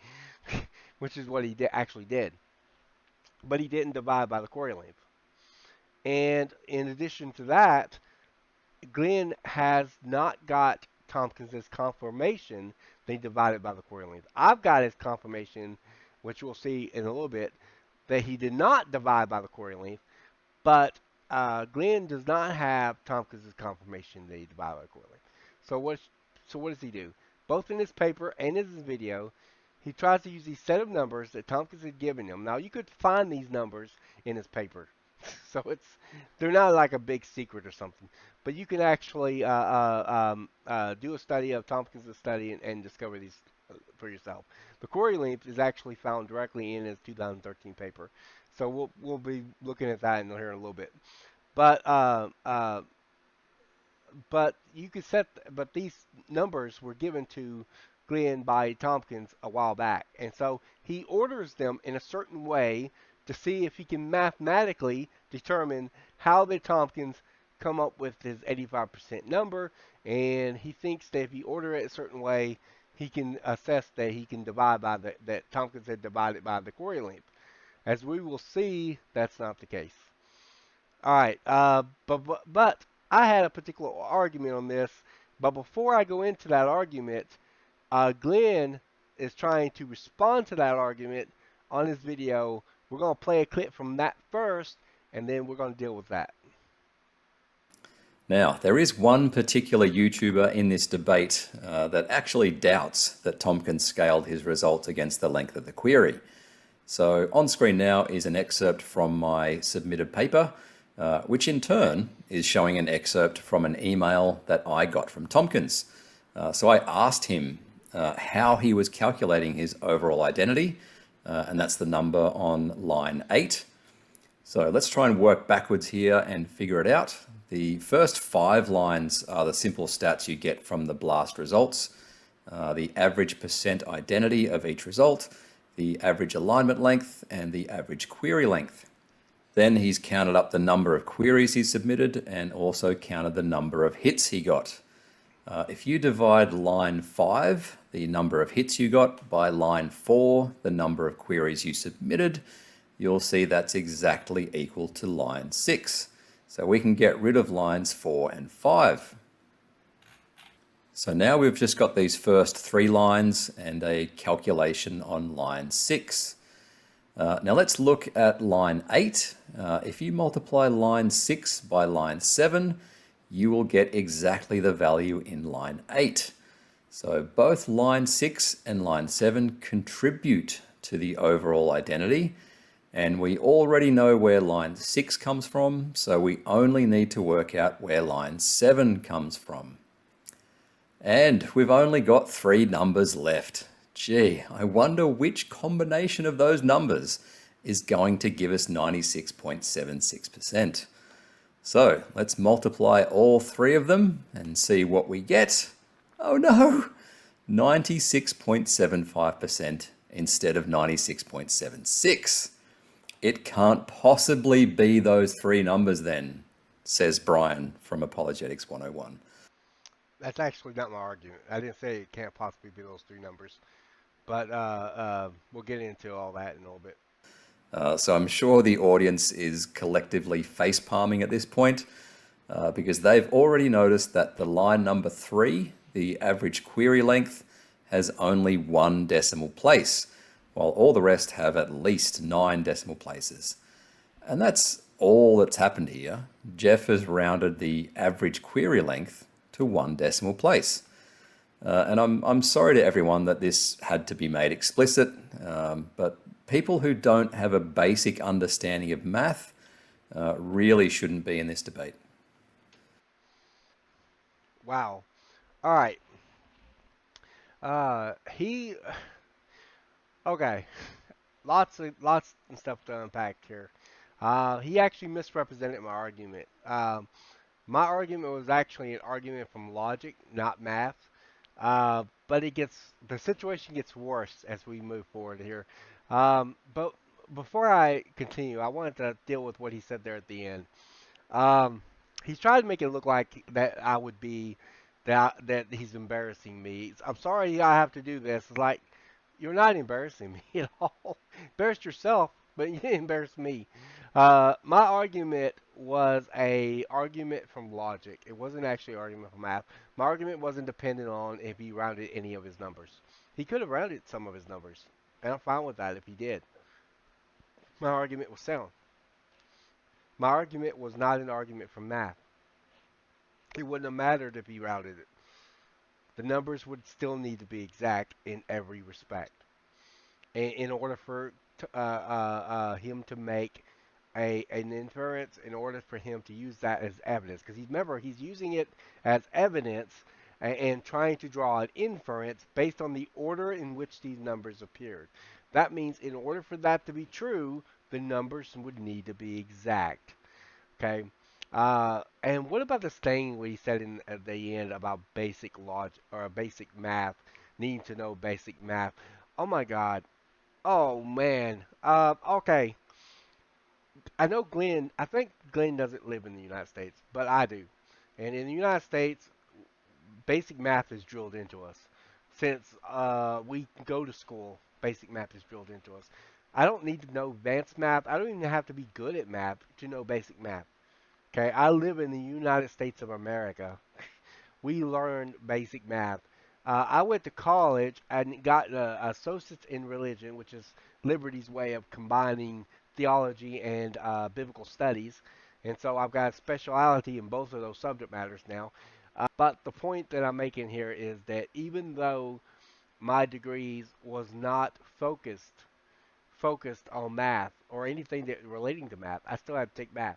which is what he actually did. But he didn't divide by the query length. And in addition to that, Glenn has not got Tompkins' confirmation they divided by the query length. I've got his confirmation, which we'll see in a little bit, that he did not divide by the query length, but Glenn does not have Tompkins' confirmation that he divided by the query length. So what does he do? Both in his paper and in his video, he tries to use these set of numbers that Tompkins had given him. Now, you could find these numbers in his paper. So they're not like a big secret or something. But you can actually do a study of Tompkins' study and discover these for yourself. The query length is actually found directly in his 2013 paper. So we'll be looking at that in here in a little bit. But you could but these numbers were given to Glenn by Tomkins a while back, and so he orders them in a certain way to see if he can mathematically determine how the Tomkins come up with his 85% number, and he thinks that if he order it a certain way, he can assess that he can divide by that Tomkins had divided by the query length. As we will see, that's not the case. All right, but I had a particular argument on this, but before I go into that argument, Glenn is trying to respond to that argument on his video. We're going to play a clip from that first, and then we're going to deal with that. Now, there is one particular YouTuber in this debate that actually doubts that Tomkins scaled his results against the length of the query. So on screen now is an excerpt from my submitted paper, which in turn is showing an excerpt from an email that I got from Tomkins. So I asked him how he was calculating his overall identity, and that's the number on line 8. So let's try and work backwards here and figure it out. The first 5 lines are the simple stats you get from the BLAST results, the average percent identity of each result, the average alignment length, and the average query length. Then he's counted up the number of queries he submitted and also counted the number of hits he got. If you divide line 5, the number of hits you got, by line 4, the number of queries you submitted, you'll see that's exactly equal to line 6. So we can get rid of lines 4 and 5. So now we've just got these first 3 lines and a calculation on line 6. Now let's look at line 8. If you multiply line 6 by line 7, you will get exactly the value in line 8. So both line 6 and line 7 contribute to the overall identity, and we already know where line 6 comes from, so we only need to work out where line 7 comes from. And we've only got 3 numbers left. Gee, I wonder which combination of those numbers is going to give us 96.76%. So let's multiply all three of them and see what we get. Oh no, 96.75% instead of 96.76. It can't possibly be those three numbers then, says Brian from Apologetics 101. That's actually not my argument. I didn't say it can't possibly be those three numbers, but we'll get into all that in a little bit. So I'm sure the audience is collectively face palming at this point because they've already noticed that the line number 3, the average query length, has only one decimal place, while all the rest have at least 9 decimal places. And that's all that's happened here. Jeff has rounded the average query length to one decimal place. And I'm sorry to everyone that this had to be made explicit, but people who don't have a basic understanding of math really shouldn't be in this debate. Wow. All right. He. Okay. Lots of stuff to unpack here. He actually misrepresented my argument. My argument was actually an argument from logic, not math. But the situation gets worse as we move forward here. But before I continue, I wanted to deal with what he said there at the end. Um, he's trying to make it look like that I would be that he's embarrassing me. I'm sorry I have to do this. It's like you're not embarrassing me at all. Embarrassed yourself, but you didn't embarrass me. My argument was a argument from logic. It wasn't actually an argument from math. My argument wasn't dependent on if he rounded any of his numbers. He could have rounded some of his numbers, and I'm fine with that if he did. My argument was sound. My argument was not an argument from math. It wouldn't have mattered if he rounded it. The numbers would still need to be exact in every respect. In order for him to make an inference, in order for him to use that as evidence, because remember he's using it as evidence and trying to draw an inference based on the order in which these numbers appeared. That means in order for that to be true, the numbers would need to be exact. Okay. And what about this thing where he said in at the end about basic logic or basic math, needing to know basic math? Oh my God. Oh man. Okay. I know Glenn. I think Glenn doesn't live in the United States, but I do. And in the United States, basic math is drilled into us. Since we go to school, basic math is drilled into us. I don't need to know advanced math. I don't even have to be good at math to know basic math. Okay, I live in the United States of America. We learn basic math. I went to college and got an associate's in religion, which is Liberty's way of combining theology and biblical studies. And so I've got a specialty in both of those subject matters now. But the point that I'm making here is that even though my degrees was not focused on math or anything that relating to math, I still had to take math.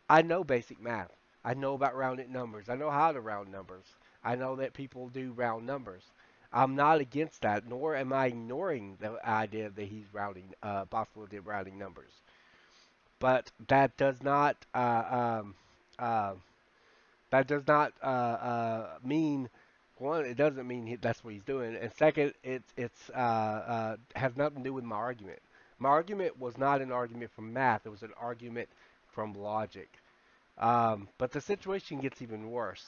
I know basic math. I know about rounded numbers. I know how to round numbers. I know that people do round numbers. I'm not against that, nor am I ignoring the idea that he's rounding, possibility of rounding numbers. But uh, that does not mean one. It doesn't mean that's what he's doing, and second, it's has nothing to do with my argument. My argument was not an argument from math. It was an argument from logic. But the situation gets even worse.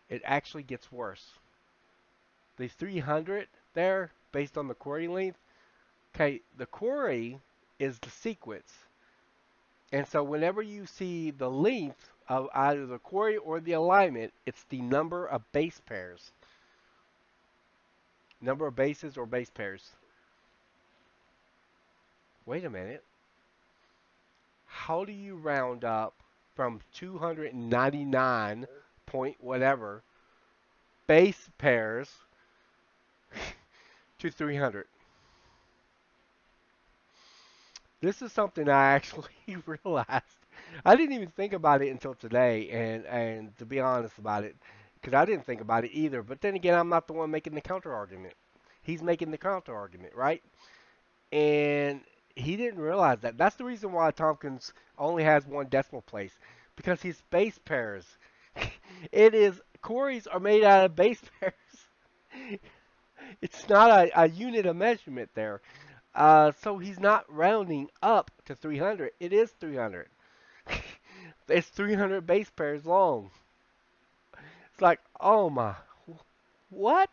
It actually gets worse. The 300 there, based on the query length, okay, the query is the sequence. And so whenever you see the length of either the query or the alignment, it's the number of base pairs. Number of bases or base pairs. Wait a minute. How do you round up from 299 point whatever base pairs to 300? This is something I actually realized. I didn't even think about it until today, and to be honest about it, because I didn't think about it either. But then again, I'm not the one making the counter argument. He's making the counter argument, right? And he didn't realize that. That's the reason why Tompkins only has one decimal place, because his base pairs. It is Corey's are made out of base pairs. It's not a unit of measurement there. So he's not rounding up to 300. It is 300. It's 300 base pairs long. It's like, oh my, what?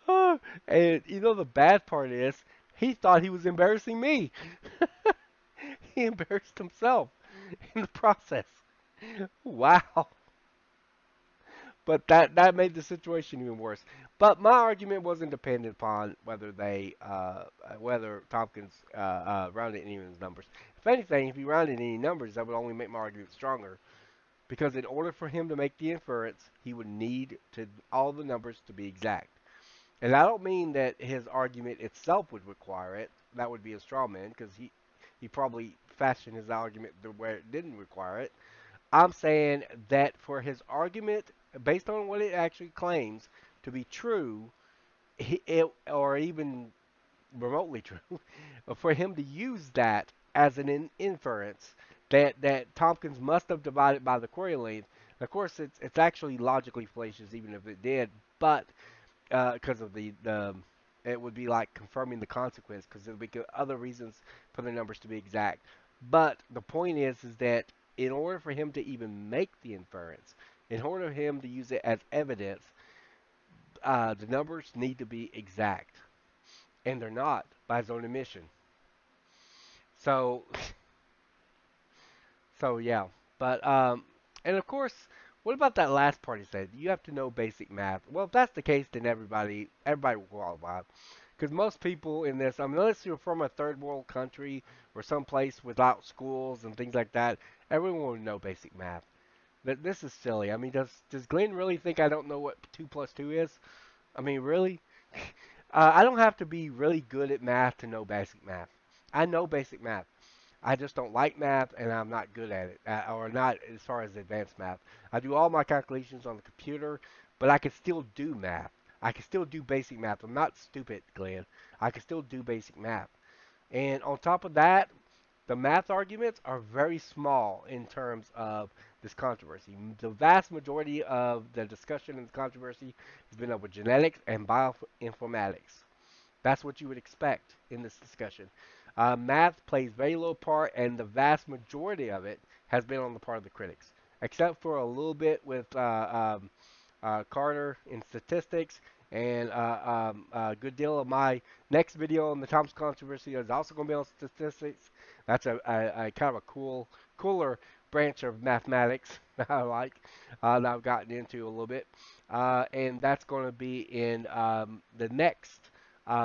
Oh, and you know the bad part is he thought he was embarrassing me. He embarrassed himself in the process. Wow. But that made the situation even worse. But my argument wasn't dependent upon whether Tompkins rounded any of his numbers. If anything, if he rounded any numbers, that would only make my argument stronger. Because in order for him to make the inference, he would need to all the numbers to be exact. And I don't mean that his argument itself would require it. That would be a straw man because he probably fashioned his argument to where it didn't require it. I'm saying that for his argument, based on what it actually claims to be true, or even remotely true, for him to use that as an inference that Tompkins must have divided by the query length. Of course, it's actually logically fallacious, even if it did, but because of the it would be like confirming the consequence because there would be other reasons for the numbers to be exact. But the point is that in order for him to even make the inference, in order for him to use it as evidence, the numbers need to be exact, and they're not by his own admission. So, so yeah, but and of course, what about that last part he said? You have to know basic math. Well, if that's the case, then everybody will qualify. Because most people in this, I mean, unless you're from a third world country or someplace without schools and things like that, everyone will know basic math. This is silly. I mean, does Glenn really think I don't know what 2 plus 2 is? I mean, really? I don't have to be really good at math to know basic math. I know basic math. I just don't like math and I'm not good at it, or not as far as advanced math. I do all my calculations on the computer, but I can still do math. I can still do basic math. I'm not stupid, Glenn. I can still do basic math. And on top of that, the math arguments are very small in terms of this controversy. The vast majority of the discussion in the controversy has been over genetics and bioinformatics. That's what you would expect in this discussion. Math plays very little part, and the vast majority of it has been on the part of the critics, except for a little bit with Carter in statistics, and a good deal of my next video on the Thompson controversy is also going to be on statistics. That's a kind of a cooler branch of mathematics that I like, that I've gotten into a little bit, and that's going to be in the next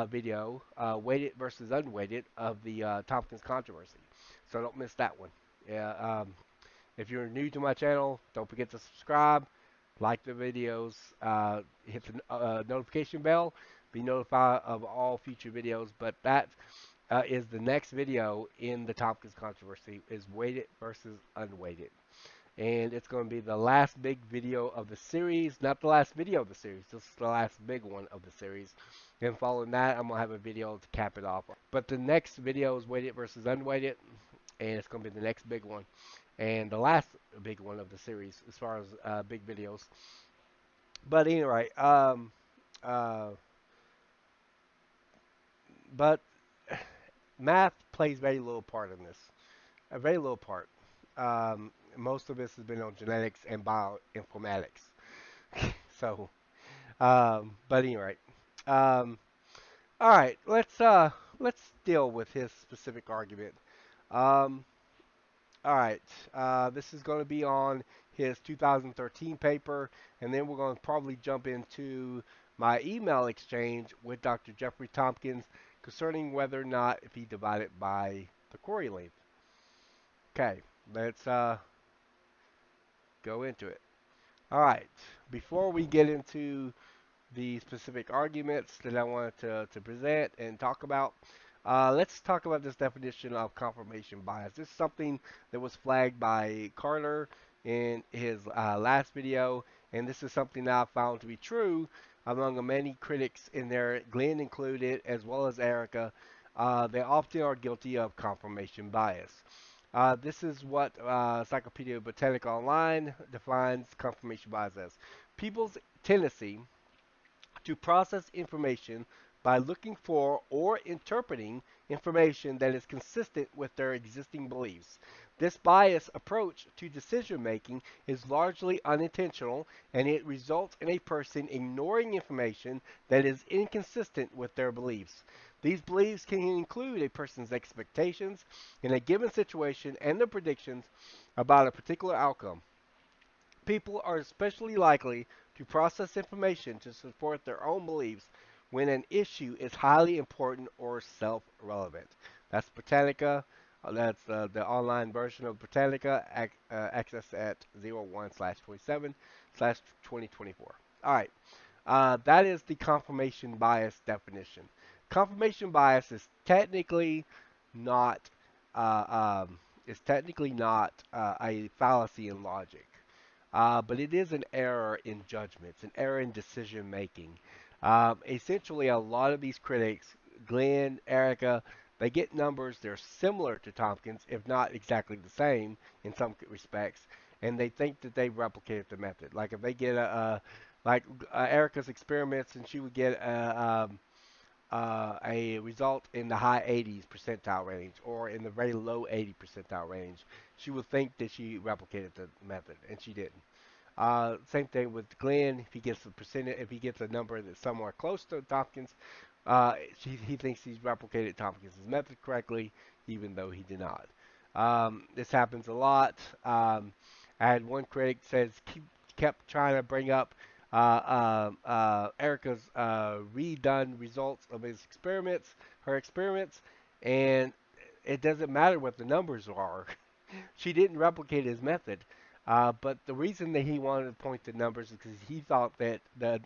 video, weighted versus unweighted, of the Tompkins controversy. So don't miss that one. Yeah, if you're new to my channel, don't forget to subscribe, like the videos, hit the notification bell, be notified of all future videos. But that is the next video in the Tompkins controversy, is weighted versus unweighted. And it's going to be the last big video of the series. Not the last video of the series, just the last big one of the series. And following that, I'm going to have a video to cap it off. But the next video is weighted versus unweighted, and it's going to be the next big one. And the last big one of the series as far as big videos. But anyway, uh, but math plays very little part in this. A very little part. Most of this has been on genetics and bioinformatics. So, but anyway, um, all right. Let's deal with his specific argument. Um, all right. This is going to be on his 2013 paper, and then we're going to probably jump into my email exchange with Dr. Jeffrey Tompkins concerning whether or not if he divided by the query length. Okay, let's go into it. All right. Before we get into the specific arguments that I wanted to present and talk about, let's talk about this definition of confirmation bias. This is something that was flagged by Carter in his last video, and this is something that I found to be true among many critics in there, Glenn included, as well as Erica. They often are guilty of confirmation bias. This is what Encyclopedia Britannica Online defines confirmation bias as: people's tendency to process information by looking for or interpreting information that is consistent with their existing beliefs. This biased approach to decision making is largely unintentional, and it results in a person ignoring information that is inconsistent with their beliefs. These beliefs can include a person's expectations in a given situation and their predictions about a particular outcome. People are especially likely to process information to support their own beliefs when an issue is highly important or self relevant. That's Britannica. That's the online version of Britannica, access at 01/27/2024. All right, that is the confirmation bias definition. Confirmation bias not uh, um, is technically not a fallacy in logic. But it is an error in judgment. It's an error in decision making. Essentially, a lot of these critics, Glenn, Erica, they get numbers. They're similar to Tompkins, if not exactly the same in some respects, and they think that they've replicated the method. Like if they get like Erica's experiments, and she would get a result in the high 80s percentile range or in the very low 80 percentile range, she would think that she replicated the method, and she didn't. Same thing with Glenn. If he gets a percentage, if he gets a number that's somewhere close to Tompkins, he thinks he's replicated Tompkins' method correctly, even though he did not. This happens a lot. I had one critic says kept trying to bring up Erica's redone results of her experiments, and it doesn't matter what the numbers are. She didn't replicate his method. But the reason that he wanted to point to numbers is because he thought that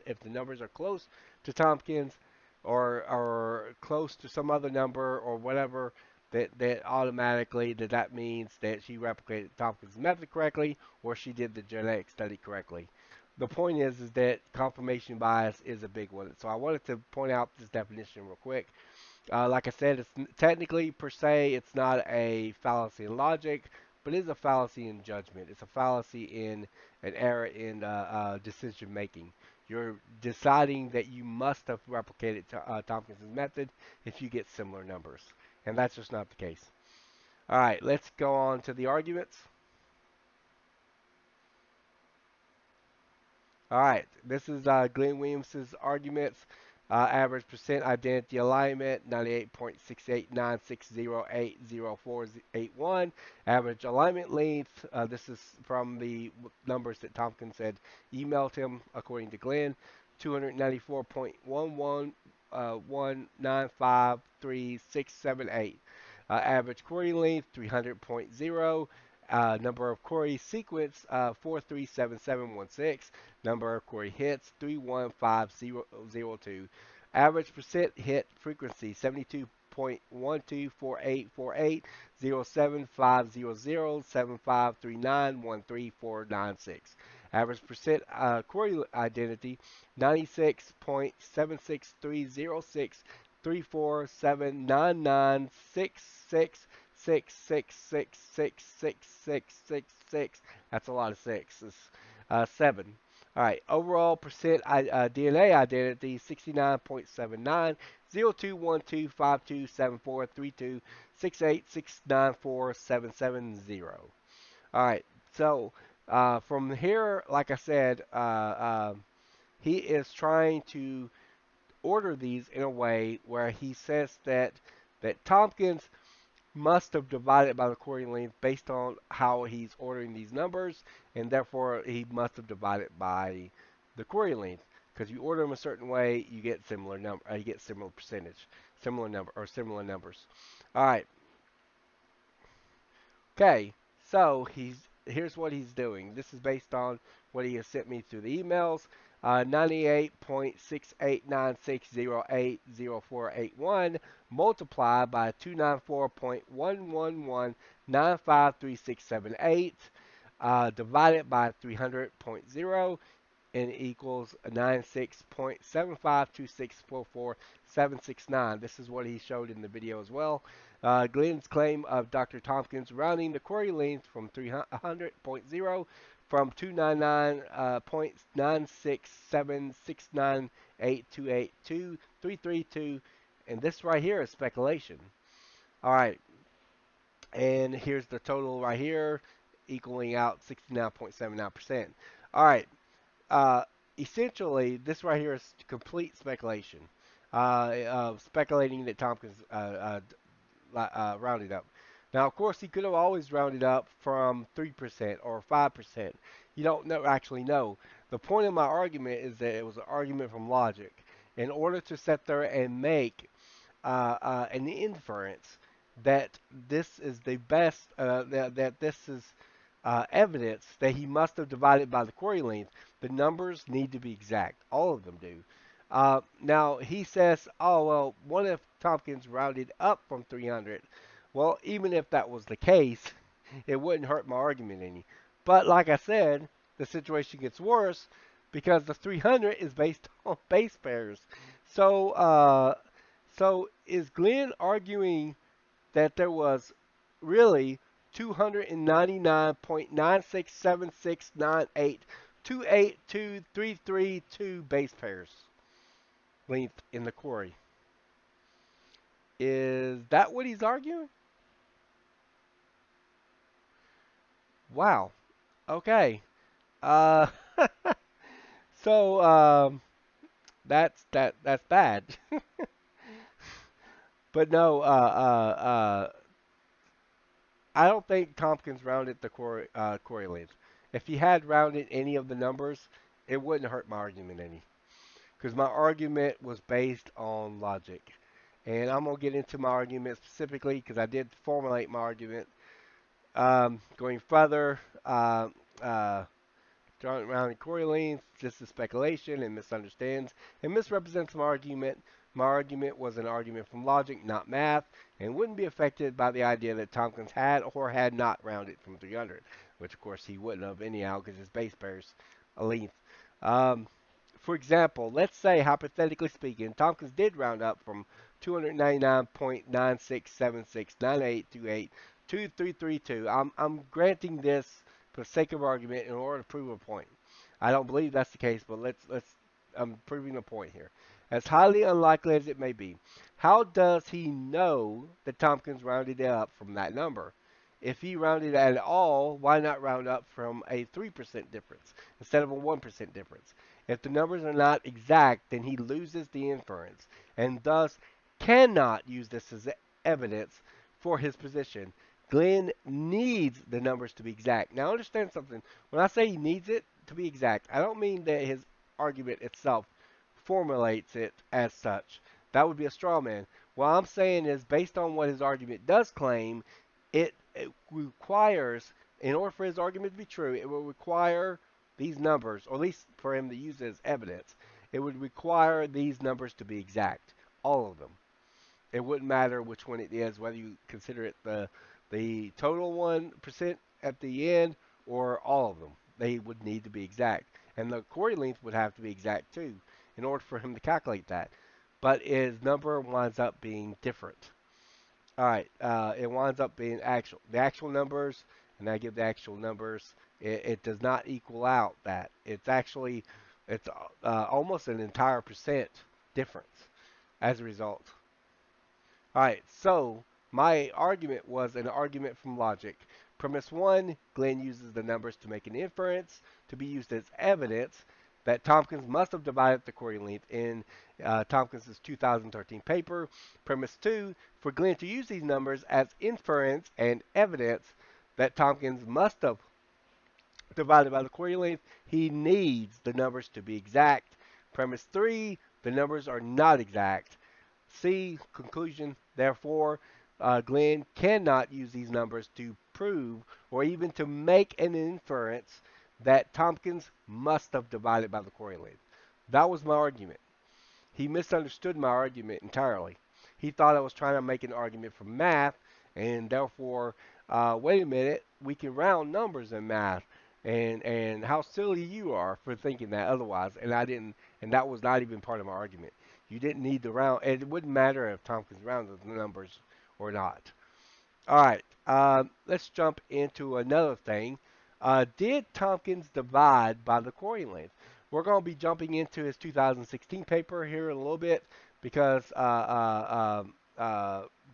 if the numbers are close to Tompkins or close to some other number or whatever, that automatically that means that she replicated Tompkins' method correctly or she did the genetic study correctly. The point is that confirmation bias is a big one. So I wanted to point out this definition real quick. Like I said, it's technically per se, it's not a fallacy in logic, but it is a fallacy in judgment. It's a fallacy in an error in decision making. You're deciding that you must have replicated Tompkins' method if you get similar numbers, and that's just not the case. All right, let's go on to the arguments. All right, this is Glenn Williams's arguments. Average percent identity alignment 98.68960800481. Average alignment length. This is from the numbers that Tompkins had emailed him, according to Glenn. 294.111953678. Average query length 300.0. Number of query sequence 437716. Number of query hits 31502. Average percent hit frequency 72.124848. 0750075391346. Average percent query identity 96.763063479966666666666. That's a lot of sixes. 7. All right. Overall percent DNA identity 69.790221252743268696947770. All right. So from here, like I said, he is trying to order these in a way where he says that Tompkins must have divided by the query length based on how he's ordering these numbers, and therefore he must have divided by the query length. Because you order them a certain way, you get similar number, you get similar percentage, similar number or similar numbers. All right. Okay. So here's what he's doing. This is based on what he has sent me through the emails. 98.6896080481 multiplied by 294.111953678 divided by 300.0 and equals 96.752644,769. This is what he showed in the video as well. Glenn's claim of Dr. Tomkins rounding the query length from 300.0 from 299.967698282 and this right here is speculation. All right, and here's the total right here, equaling out 69.79%. All right, uh, essentially, this right here is complete speculation. Speculating that Tompkins rounded up. Now, of course, he could have always rounded up from 3% or 5%. You don't actually know. The point of my argument is that it was an argument from logic. In order to sit there and make an inference that this is the best, that this is evidence that he must have divided by the query length, the numbers need to be exact. All of them do. Now, he says, oh, well, what if Tompkins rounded up from 300? Well, even if that was the case, it wouldn't hurt my argument any. But like I said, the situation gets worse because the 300 is based on base pairs. So, so is Glenn arguing that there was really 299.967698282332 base pairs length in the query? Is that what he's arguing? Wow. Okay. Uh, so that's bad. But no, I don't think Tompkins rounded the query length. If he had rounded any of the numbers, it wouldn't hurt my argument any. Because my argument was based on logic. And I'm going to get into my argument specifically because I did formulate my argument. Going further, drawing around the query length, this is speculation and misunderstands and misrepresents my argument. My argument was an argument from logic, not math, and wouldn't be affected by the idea that Tompkins had or had not rounded from 300, which of course he wouldn't have anyhow because his base pairs a length. Um, for example, let's say hypothetically speaking, Tompkins did round up from 299.967698282332. I'm granting this for the sake of argument in order to prove a point. I don't believe that's the case, but let's I'm proving a point here. As highly unlikely as it may be, how does he know that Tompkins rounded it up from that number? If he rounded at all, why not round up from a 3% difference instead of a 1% difference? If the numbers are not exact, then he loses the inference and thus cannot use this as evidence for his position. Glenn needs the numbers to be exact. Now, understand something. When I say he needs it to be exact, I don't mean that his argument itself formulates it as such. That would be a straw man. What I'm saying is, based on what his argument does claim, it requires, in order for his argument to be true, it will require these numbers, or at least for him to use it as evidence, it would require these numbers to be exact. All of them. It wouldn't matter which one it is, whether you consider it the total 1% at the end or all of them. They would need to be exact. And the query length would have to be exact too in order for him to calculate that. But his number winds up being different. All right, it winds up being the actual numbers, and I give the actual numbers. It does not equal out that. It's almost an entire percent difference as a result. All right, so my argument was an argument from logic. Premise one, Glenn uses the numbers to make an inference to be used as evidence that Tomkins must have divided the query length in Tomkins' 2013 paper. Premise two, for Glenn to use these numbers as inference and evidence that Tomkins must have divided by the query length, he needs the numbers to be exact. Premise three, the numbers are not exact. C, conclusion, therefore, Glenn cannot use these numbers to prove or even to make an inference that Tomkins must have divided by the query length. That was my argument. He misunderstood my argument entirely. He thought I was trying to make an argument from math, and therefore, wait a minute, we can round numbers in math. and how silly you are for thinking that otherwise. And I didn't, and that was not even part of my argument. You didn't need the round, and it wouldn't matter if Tompkins rounded the numbers or not. All right, let's jump into another thing. Did Tompkins divide by the quarry length? We're going to be jumping into his 2016 paper here in a little bit because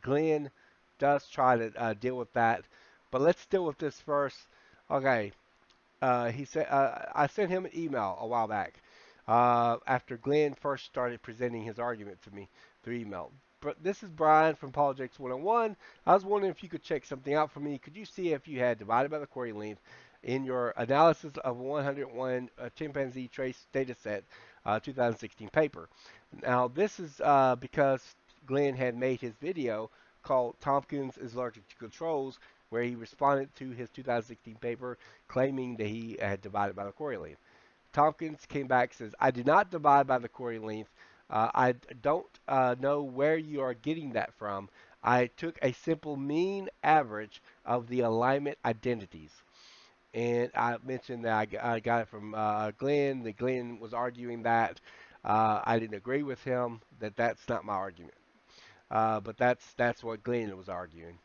Glenn does try to deal with that. But let's deal with this first. Okay, he said I sent him an email a while back after Glenn first started presenting his argument to me through email. But this is Brian from Apologetics 101. I was wondering if you could check something out for me. Could you see if you had divided by the query length in your analysis of 101 chimpanzee trace data set 2016 paper? Now, this is because Glenn had made his video called Tompkins is Allergic to Controls, where he responded to his 2016 paper claiming that he had divided by the query length. Tomkins came back and says, I did not divide by the query length. I don't know where you are getting that from. I took a simple mean average of the alignment identities. And I mentioned that I got it from Glenn. That Glenn was arguing that I didn't agree with him. That's not my argument. But that's what Glenn was arguing.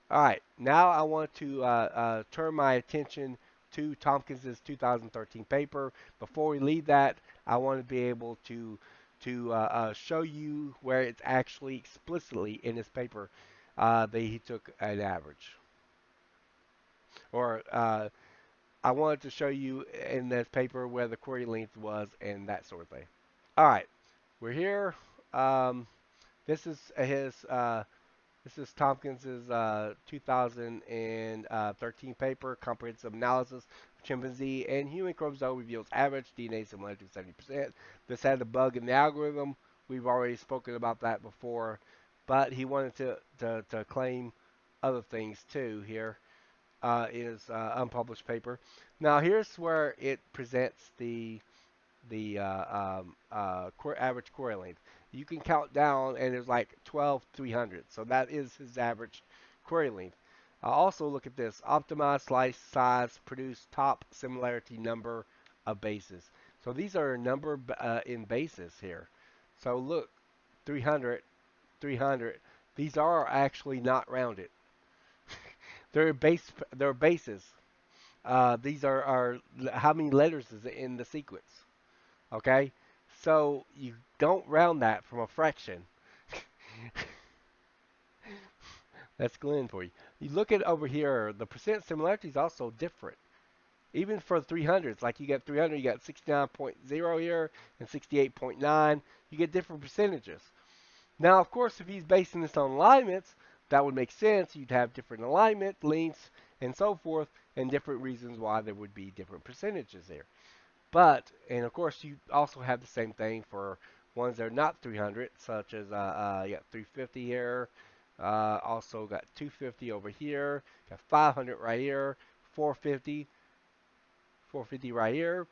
All right, now I want to turn my attention to Tompkins's 2013 paper. Before we leave that, I want to be able to show you where it's actually explicitly in his paper that he took an average. Or I wanted to show you in this paper where the query length was and that sort of thing. All right, we're here. Um, this is his This is Tompkins's 2013 paper, Comprehensive Analysis of Chimpanzee and Human Chromosome Reveals Average DNA Similarity 70%. This had a bug in the algorithm. We've already spoken about that before, but he wanted to claim other things too here in his unpublished paper. Now here's where it presents the average query length. You can count down, and there's like 12 300. So that is his average query length. Also, look at this: optimized slice size, produce top similarity number of bases. So these are a number in bases here. So look, 300, 300. These are actually not rounded. They're bases. These are how many letters is in the sequence. Okay? So you don't round that from a fraction. That's Glenn for you. You look at over here, the percent similarity is also different. Even for 300s, like you get 300, you got 69.0 here and 68.9. You get different percentages. Now, of course, if he's basing this on alignments, that would make sense. You'd have different alignment, lengths, and so forth, and different reasons why there would be different percentages there. But, and of course, you also have the same thing for ones that are not 300, such as you got 350 here. Also got 250 over here. Got 500 right here. 450, 450 right here,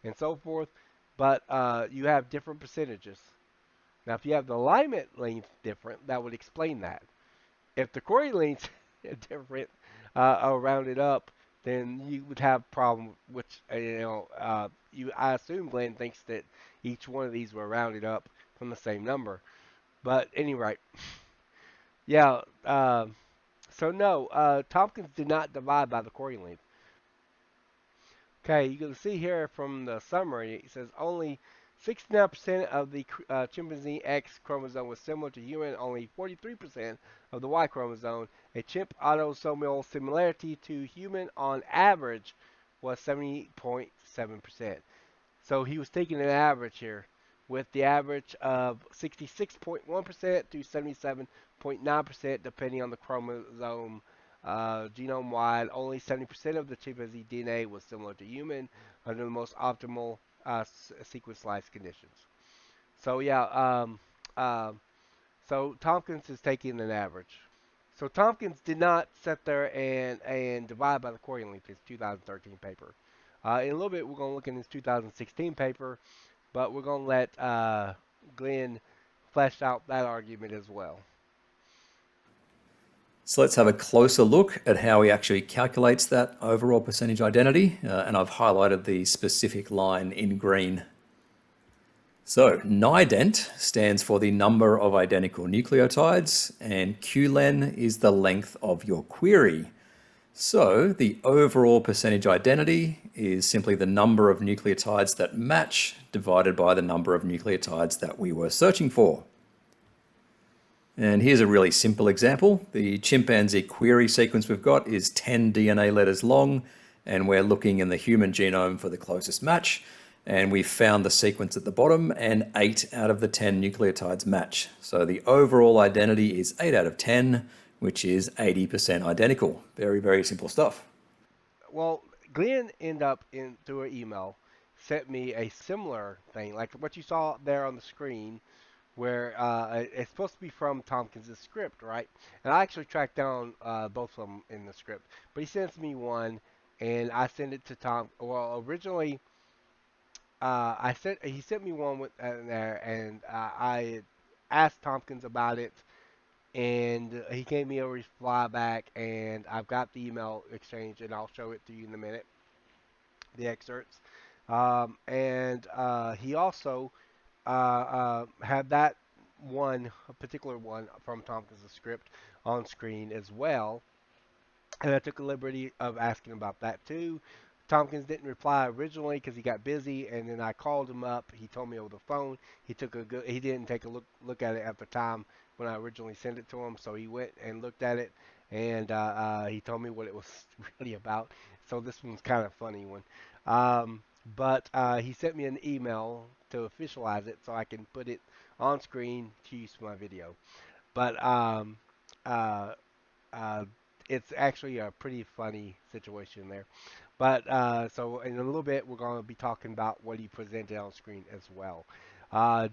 and so forth. But you have different percentages. Now, if you have the alignment length different, that would explain that. If the query lengths are different, or rounded up, then you would have problem. Which I assume Glenn thinks that each one of these were rounded up from the same number. But anyway, yeah. So no, Tompkins did not divide by the query length. Okay, you can see here from the summary, it says only 69% of the chimpanzee X chromosome was similar to human, only 43% of the Y chromosome. A chimp autosomal similarity to human on average was 70.7%. So he was taking an average here with the average of 66.1% to 77.9% depending on the chromosome genome wide. Only 70% of the chimpanzee DNA was similar to human under the most optimal sequence slice conditions. So yeah, so Tompkins is taking an average. So Tompkins did not sit there and divide by the query length his 2013 paper. In a little bit, we're going to look in his 2016 paper, but we're going to let Glenn flesh out that argument as well. So let's have a closer look at how he actually calculates that overall percentage identity. And I've highlighted the specific line in green. So nident stands for the number of identical nucleotides, and qlen is the length of your query. So the overall percentage identity is simply the number of nucleotides that match divided by the number of nucleotides that we were searching for. And here's a really simple example. The chimpanzee query sequence we've got is 10 DNA letters long, and we're looking in the human genome for the closest match. And we found the sequence at the bottom, and 8 out of the 10 nucleotides match. So the overall identity is 8 out of 10, which is 80% identical. Very, very simple stuff. Well, Glenn ended up in through an email sent me a similar thing, like what you saw there on the screen, where it's supposed to be from Tompkins' script, right? And I actually tracked down both of them in the script, but he sends me one, and I send it to Tom. Well, originally, he sent me one with there, and I asked Tompkins about it, and he gave me a reply back, and I've got the email exchange, and I'll show it to you in a minute, the excerpts. And he also had that one, a particular one from Tompkins' script on screen as well. And I took the liberty of asking about that too. Tompkins didn't reply originally because he got busy, and then I called him up. He told me over the phone. He didn't take a look at it at the time when I originally sent it to him. So he went and looked at it, and he told me what it was really about. So this one's kind of funny one. But he sent me an email to officialize it so I can put it on screen to use for my video. But uh, uh, it's actually a pretty funny situation there. But so in a little bit, we're going to be talking about what he presented on screen as well.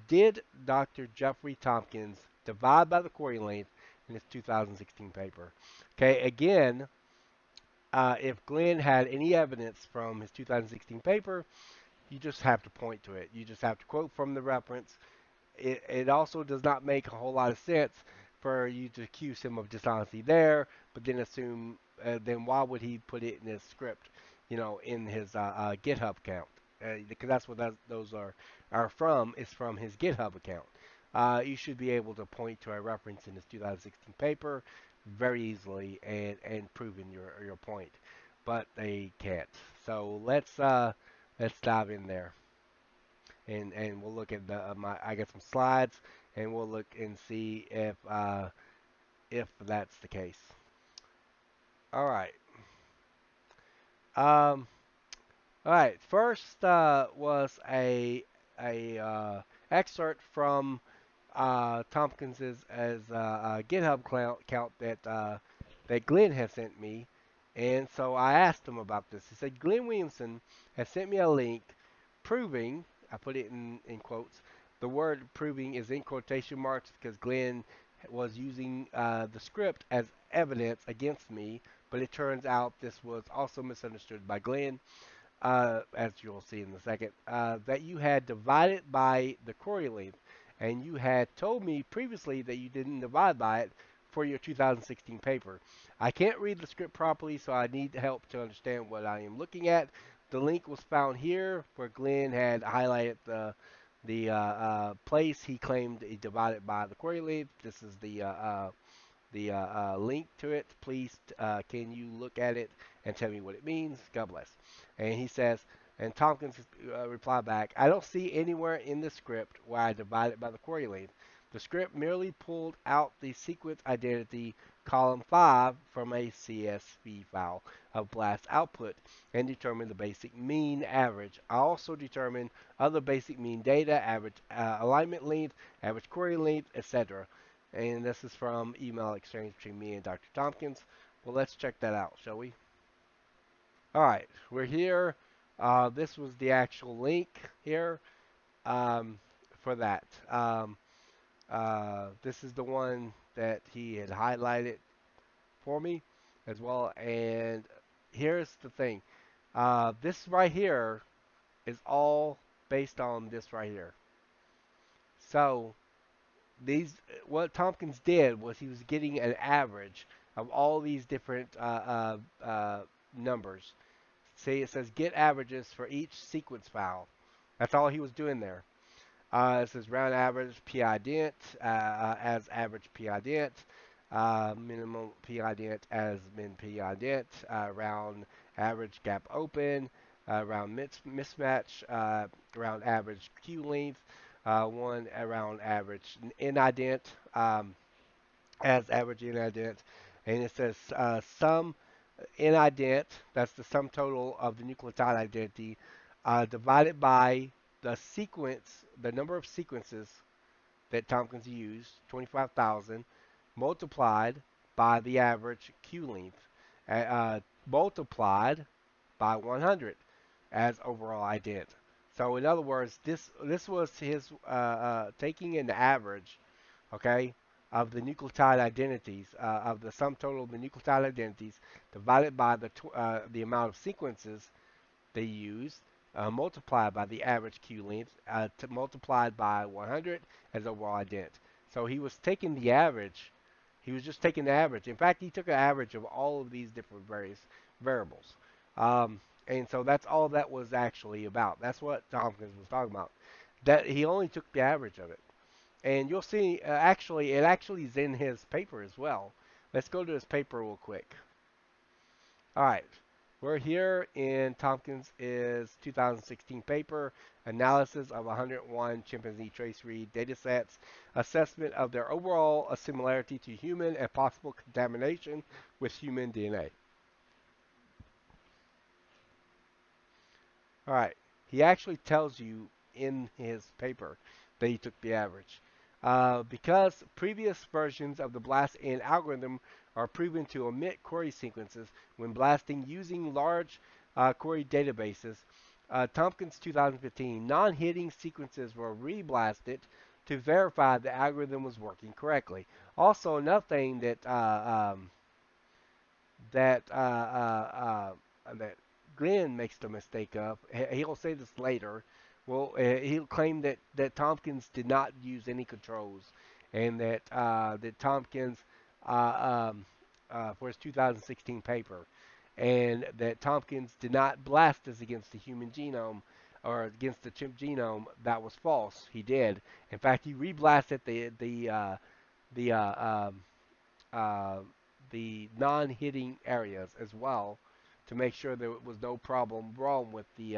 Did Dr. Jeffrey Tompkins divide by the query length in his 2016 paper? Okay, again, if Glenn had any evidence from his 2016 paper, you just have to point to it. You just have to quote from the reference. It also does not make a whole lot of sense for you to accuse him of dishonesty there, but then assume, then why would he put it in his script, in his GitHub account? Because that's what those are from, is from his GitHub account. You should be able to point to a reference in his 2016 paper very easily and proving your point, but they can't. So let's dive in there and we'll look at I got some slides and we'll look and see if that's the case. All right. Um, all right. First was a excerpt from Tompkins's as GitHub account that Glenn has sent me, and so I asked him about this. He said Glenn Williamson has sent me a link proving. I put it in quotes. The word proving is in quotation marks because Glenn was using the script as evidence against me, but it turns out this was also misunderstood by Glenn, as you'll see in a second, that you had divided by the query length, and you had told me previously that you didn't divide by it for your 2016 paper. I can't read the script properly, so I need help to understand what I am looking at. The link was found here, where Glenn had highlighted the place he claimed he divided by the query length. This is the link to it. Please, can you look at it and tell me what it means? God bless. And he says, and Tompkins replied back, I don't see anywhere in the script where I divided by the query length. The script merely pulled out the sequence identity column 5 from a CSV file of blast output and determined the basic mean average. I also determined other basic mean data, average alignment length, average query length, etc. And this is from email exchange between me and Dr. Tompkins. Well, let's check that out, shall we? All right, we're here. This was the actual link here um, for that. This is the one that he had highlighted for me as well. And here's the thing. This right here is all based on this right here. So these what Tompkins did was he was getting an average of all these different numbers. See, it says get averages for each sequence file. That's all he was doing there. It says round average pi dent as average pi dent, minimum pi dent as min pi dent, round average gap open, round mismatch, round average queue length, one around average ni dent as average ni dent, and it says sum ni dent, that's the sum total of the nucleotide identity, divided by the sequence, the number of sequences that Tomkins used, 25,000, multiplied by the average Q length, multiplied by 100 as overall ident. So in other words, this was his taking an average, okay, of the nucleotide identities, of the sum total of the nucleotide identities divided by the amount of sequences they used, multiplied by the average Q length, multiplied by 100 as overall ident. So he was taking the average. He was just taking the average. In fact, he took an average of all of these different various variables. And so that's all that was actually about. That's what Tompkins was talking about. That he only took the average of it. And you'll see, actually, it actually is in his paper as well. Let's go to his paper real quick. All right. We're here in Tompkins' 2016 paper, analysis of 101 chimpanzee trace read datasets, assessment of their overall similarity to human and possible contamination with human DNA. All right. He actually tells you in his paper that he took the average. Because previous versions of the BLAST-N algorithm are proven to omit query sequences when blasting using large query databases, Tompkins 2015 non-hitting sequences were reblasted to verify the algorithm was working correctly. Also, another thing that Glenn makes the mistake of. He'll say this later. Well, he'll claim that Tompkins did not use any controls, and that Tompkins for his 2016 paper, and that Tompkins did not blast us against the human genome or against the chimp genome. That was false. He did. In fact, he reblasted the uh, the non-hitting areas as well to make sure there was no problem wrong with the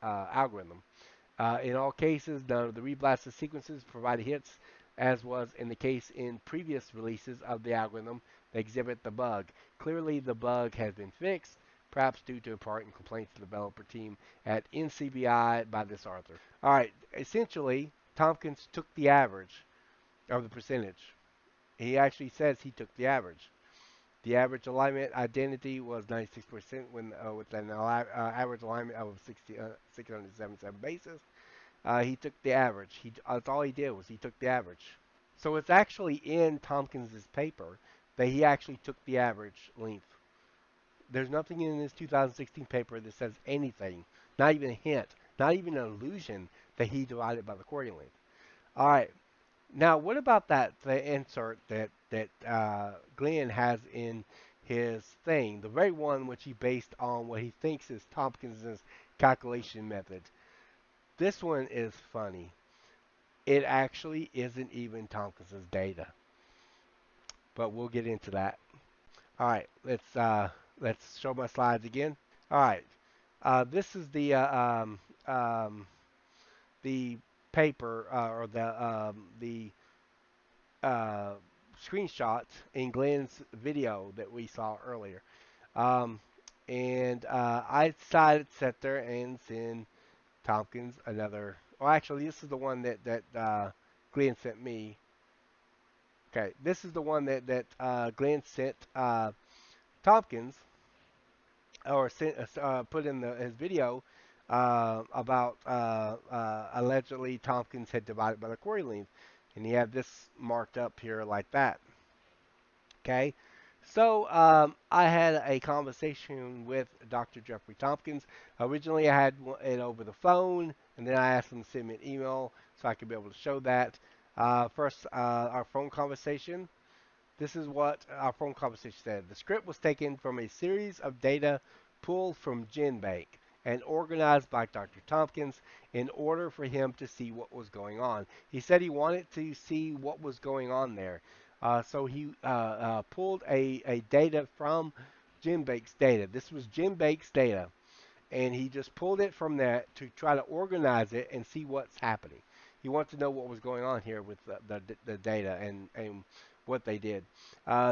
algorithm. In all cases, none of the reblasted sequences provided hits, as was in the case in previous releases of the algorithm that exhibit the bug. Clearly, the bug has been fixed, perhaps due to important complaints to the developer team at NCBI by this author. All right, essentially, Tompkins took the average of the percentage. He actually says he took the average. The average alignment identity was 96% with an average alignment of 677 bases. He took the average. That's all he did was he took the average. So it's actually in Tompkins' paper that he actually took the average length. There's nothing in this 2016 paper that says anything, not even a hint, not even an illusion that he divided by the query length. All right. Now, what about the insert that Glenn has in his thing, the very one which he based on what he thinks is Tompkins's calculation method? This one is funny. It actually isn't even Tompkins's data, but we'll get into that. All right, let's show my slides again. All right, this is the paper or the uh, screenshots in Glenn's video that we saw earlier. Um, and I decided to sit there and send Tompkins another. Well, actually, this is the one that Glenn sent me. Okay, this is the one that Glenn sent Tompkins, or put in his video about allegedly Tompkins had divided by the query length, and he had this marked up here like that. Okay, so I had a conversation with Dr. Jeffrey Tompkins. Originally, I had it over the phone, and then I asked him to send me an email so I could be able to show that. First, our phone conversation. This is what our phone conversation said. The script was taken from a series of data pulled from GenBank and organized by Dr. Tompkins in order for him to see what was going on. He said he wanted to see what was going on there. So he pulled a data from GenBank's data. This was GenBank's data, and he just pulled it from that to try to organize it and see what's happening. He wanted to know what was going on here with the data and what they did.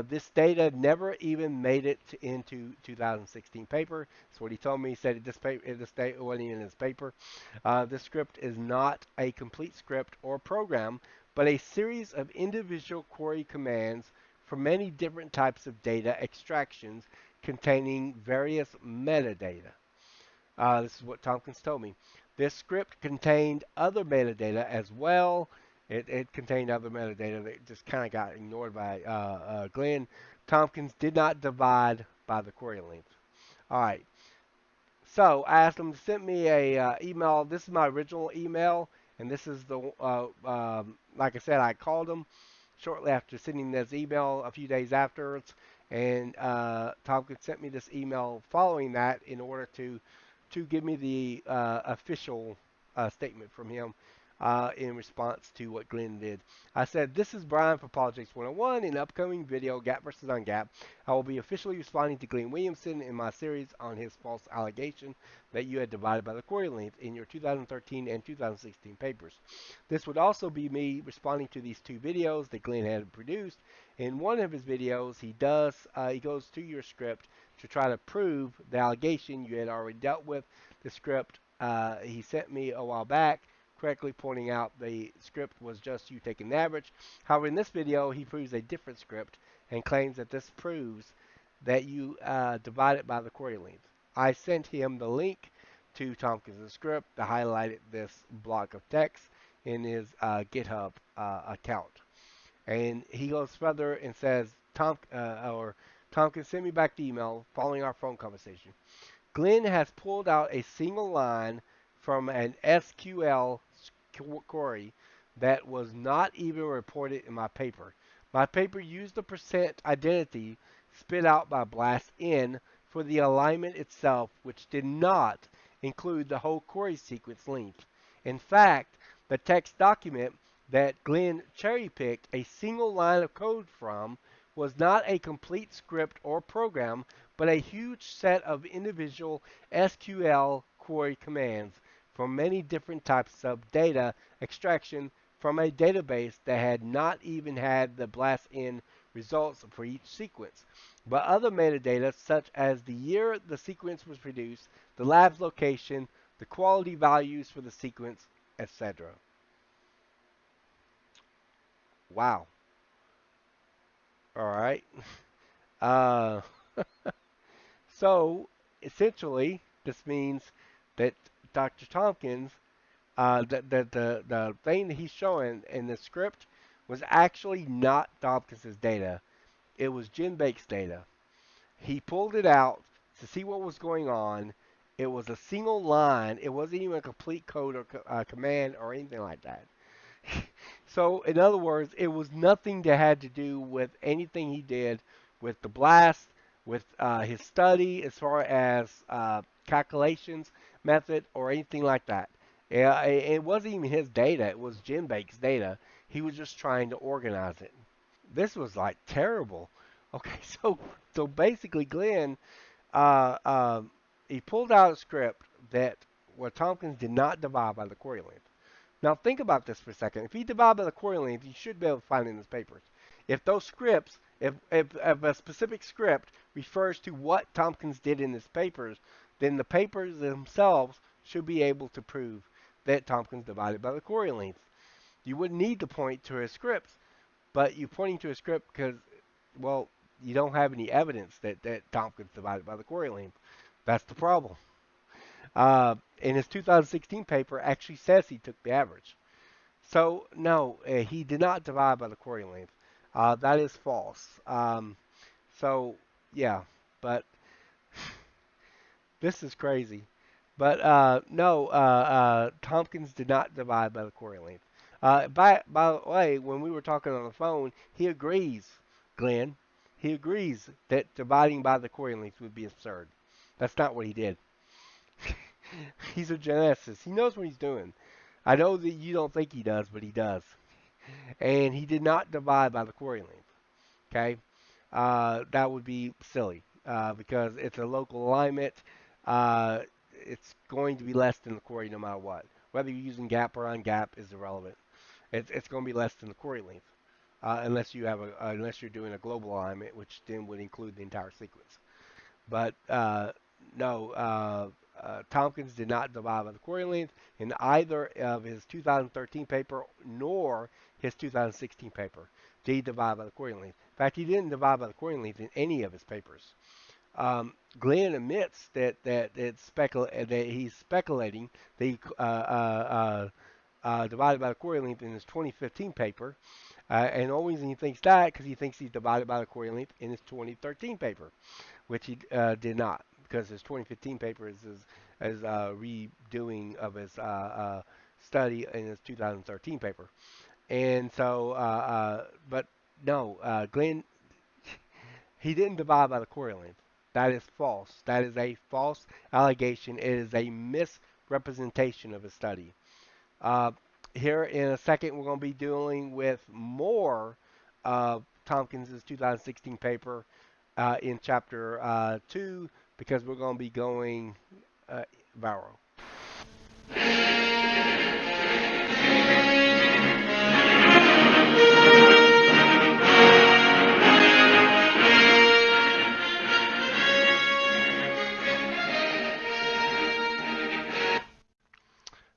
This data never even made it into 2016 paper. That's what he told me. He said this data wasn't even in his paper. This script is not a complete script or program, but a series of individual query commands for many different types of data extractions containing various metadata. This is what Tomkins told me. This script contained other metadata as well. It contained other metadata that just kind of got ignored by Glenn. Tomkins did not divide by the query length. All right. So I asked him to send me a email. This is my original email, and this is the like I said, I called him shortly after sending this email a few days afterwards, and Tompkins sent me this email following that in order to give me the official statement from him in response to what Glenn did. I said, "This is Brian for Apologetics 101. In the upcoming video, Gap versus Ungap, I will be officially responding to Glenn Williamson in my series on his false allegation that you had divided by the query length in your 2013 and 2016 papers. This would also be me responding to these two videos that Glenn had produced. In one of his videos, he goes to your script to try to prove the allegation you had already dealt with. The script he sent me a while back, correctly pointing out the script was just you taking the average. However, in this video, he proves a different script and claims that this proves that you divided by the query length. I sent him the link to Tompkins' script that highlighted this block of text in his GitHub account. And he goes further and says, Tompkins sent me back the email following our phone conversation. Glenn has pulled out a single line from an SQL query that was not even reported in my paper. My paper used the percent identity spit out by blast in for the alignment itself, which did not include the whole query sequence length. In fact, the text document that Glenn cherry picked a single line of code from was not a complete script or program, but a huge set of individual SQL query commands for many different types of data extraction from a database that had not even had the blast in results for each sequence, but other metadata such as the year the sequence was produced, the lab's location, the quality values for the sequence, etc. Wow. All right. Uh, so essentially, this means that Dr. Tompkins, the thing that he's showing in the script was actually not Tompkins' data. It was Jim Bake's data. He pulled it out to see what was going on. It was a single line. It wasn't even a complete code or command or anything like that. So, in other words, it was nothing that had to do with anything he did with the blast, with his study, as far as calculations method or anything like that. It wasn't even his data. It was Jim Bake's data. He was just trying to organize it. This was like terrible. Okay, so basically, Glenn, uh, uh, he pulled out a script that where Tompkins did not divide by the query length. Now think about this for a second. If he divided by the query length, you should be able to find it in his papers. If those scripts, if a specific script refers to what Tompkins did in his papers, then the papers themselves should be able to prove that Tompkins divided by the query length. You wouldn't need to point to his scripts, but you're pointing to a script because, well, you don't have any evidence that Tompkins divided by the query length. That's the problem. In his 2016 paper, actually says he took the average. So no, he did not divide by the query length. That is false. So yeah, but this is crazy. But no, Tompkins did not divide by the query length. By the way, when we were talking on the phone, he agrees Glenn. He agrees that dividing by the Corey length would be absurd. That's not what he did. He's a geneticist. He knows what he's doing. I know that you don't think he does, but he does. And he did not divide by the Corey length. Okay, that would be silly because it's a local alignment. Uh, it's going to be less than the Corey no matter what. Whether you're using gap or ungap is irrelevant. It's going to be less than the Corey length unless you have unless you're doing a global alignment, which then would include the entire sequence. But no, Tomkins did not divide by the Corey length in either of his 2013 paper nor his 2016 paper. Did he divide by the Corey length? In fact, he didn't divide by the Corey length in any of his papers. Glenn admits that he's speculating that he divided by the Corey length in his 2015 paper, and the only reason he thinks that because he thinks he's divided by the Corey length in his 2013 paper, which he did not, because his 2015 paper is redoing of his study in his 2013 paper. And so, but no, Glenn, he didn't divide by the Corey length. That is false. That is a false allegation. It is a misrepresentation of his study. Uh, Here in a second, we're going to be dealing with more of Tompkins' 2016 paper in chapter 2 because we're going to be going viral.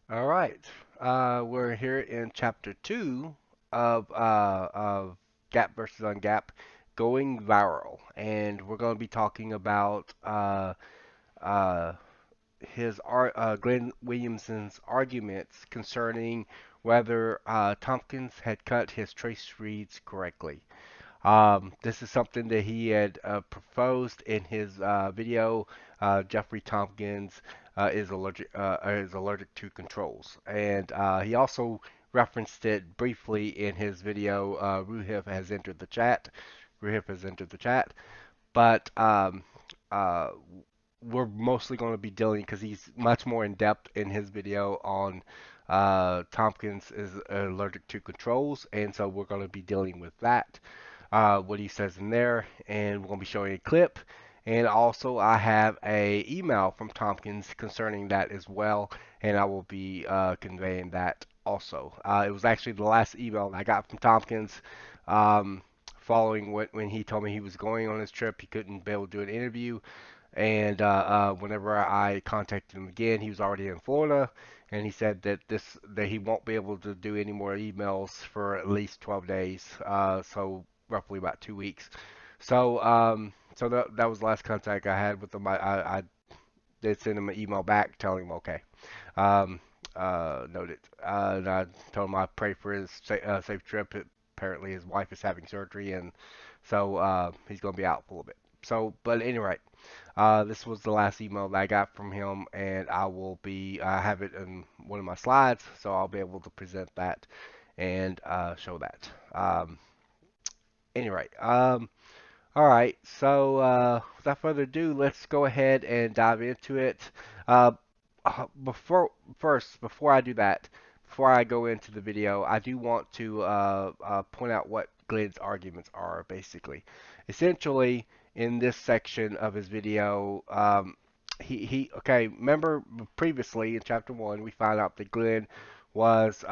All right. We're here in chapter 2 of Gap versus Ungap going viral. And we're going to be talking about uh, Glenn Williamson's arguments concerning whether Tompkins had cut his trace reads correctly. This is something that he had proposed in his video. Jeffrey Tompkins is allergic to controls, and he also referenced it briefly in his video. Ruhif has entered the chat. Ruhif has entered the chat, but uh, we're mostly going to be dealing because he's much more in depth in his video on Tompkins is allergic to controls, and so we're going to be dealing with that, what he says in there, and we're going to be showing a clip. And also, I have a email from Tompkins concerning that as well, and I will be conveying that also. It was actually the last email I got from Tompkins um, following when he told me he was going on his trip. He couldn't be able to do an interview, and whenever I contacted him again, he was already in Florida, and he said that he won't be able to do any more emails for at least 12 days, so roughly about 2 weeks. So that was the last contact I had with him. I did send him an email back telling him okay. Um, Noted. And I told him I pray for his safe trip. Apparently his wife is having surgery, and so he's going to be out for a little bit. So, but anyway, this was the last email that I got from him, and I will be have it in one of my slides, so I'll be able to present that and show that. Anyway, all right. So without further ado, let's go ahead and dive into it. Uh, before I do that, before I go into the video, I do want to point out what Glenn's arguments are, basically. Essentially, in this section of his video, okay, remember previously in chapter 1, we found out that Glenn was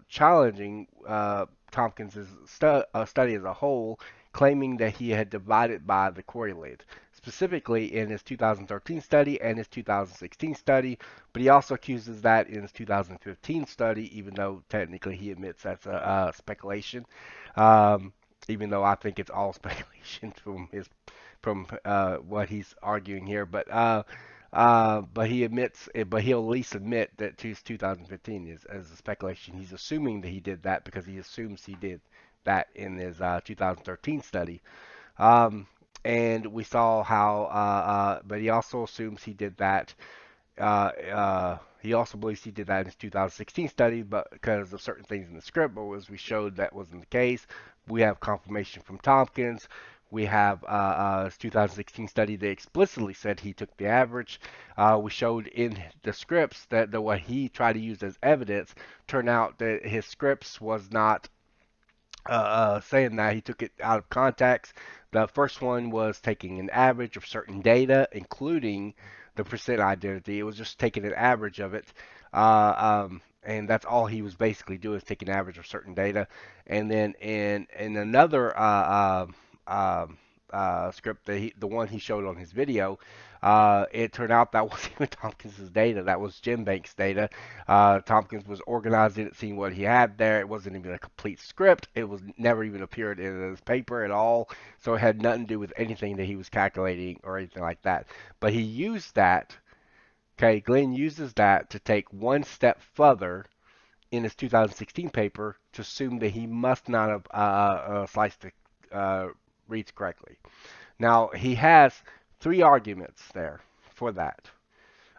challenging Tompkins' study as a whole, claiming that he had divided by the correlate, specifically in his 2013 study and his 2016 study, but he also accuses that in his 2015 study, even though technically he admits that's a speculation, um, even though I think it's all speculation from what he's arguing here, but he admits, but he'll at least admit that his 2015 is as a speculation. He's assuming that he did that because he assumes he did that in his 2013 study. Um, and we saw how, but he also assumes he did that. He also believes he did that in his 2016 study, but because of certain things in the script, but as we showed that wasn't the case. We have confirmation from Tomkins. We have his 2016 study that explicitly said he took the average. We showed in the scripts that what he tried to use as evidence turned out that his scripts was not saying that he took it out of context. The first one was taking an average of certain data, including the percent identity. It was just taking an average of it. And that's all he was basically doing is taking an average of certain data. And then in another script, the one he showed on his video, it turned out that wasn't even Tompkins' data. That was GenBank's data. Tomkins was organizing it, seeing what he had there. It wasn't even a complete script. It was never even appeared in his paper at all. So it had nothing to do with anything that he was calculating or anything like that. But he used that. Okay, Glenn uses that to take one step further in his 2016 paper to assume that he must not have sliced the reads correctly. Now he has three arguments there for that.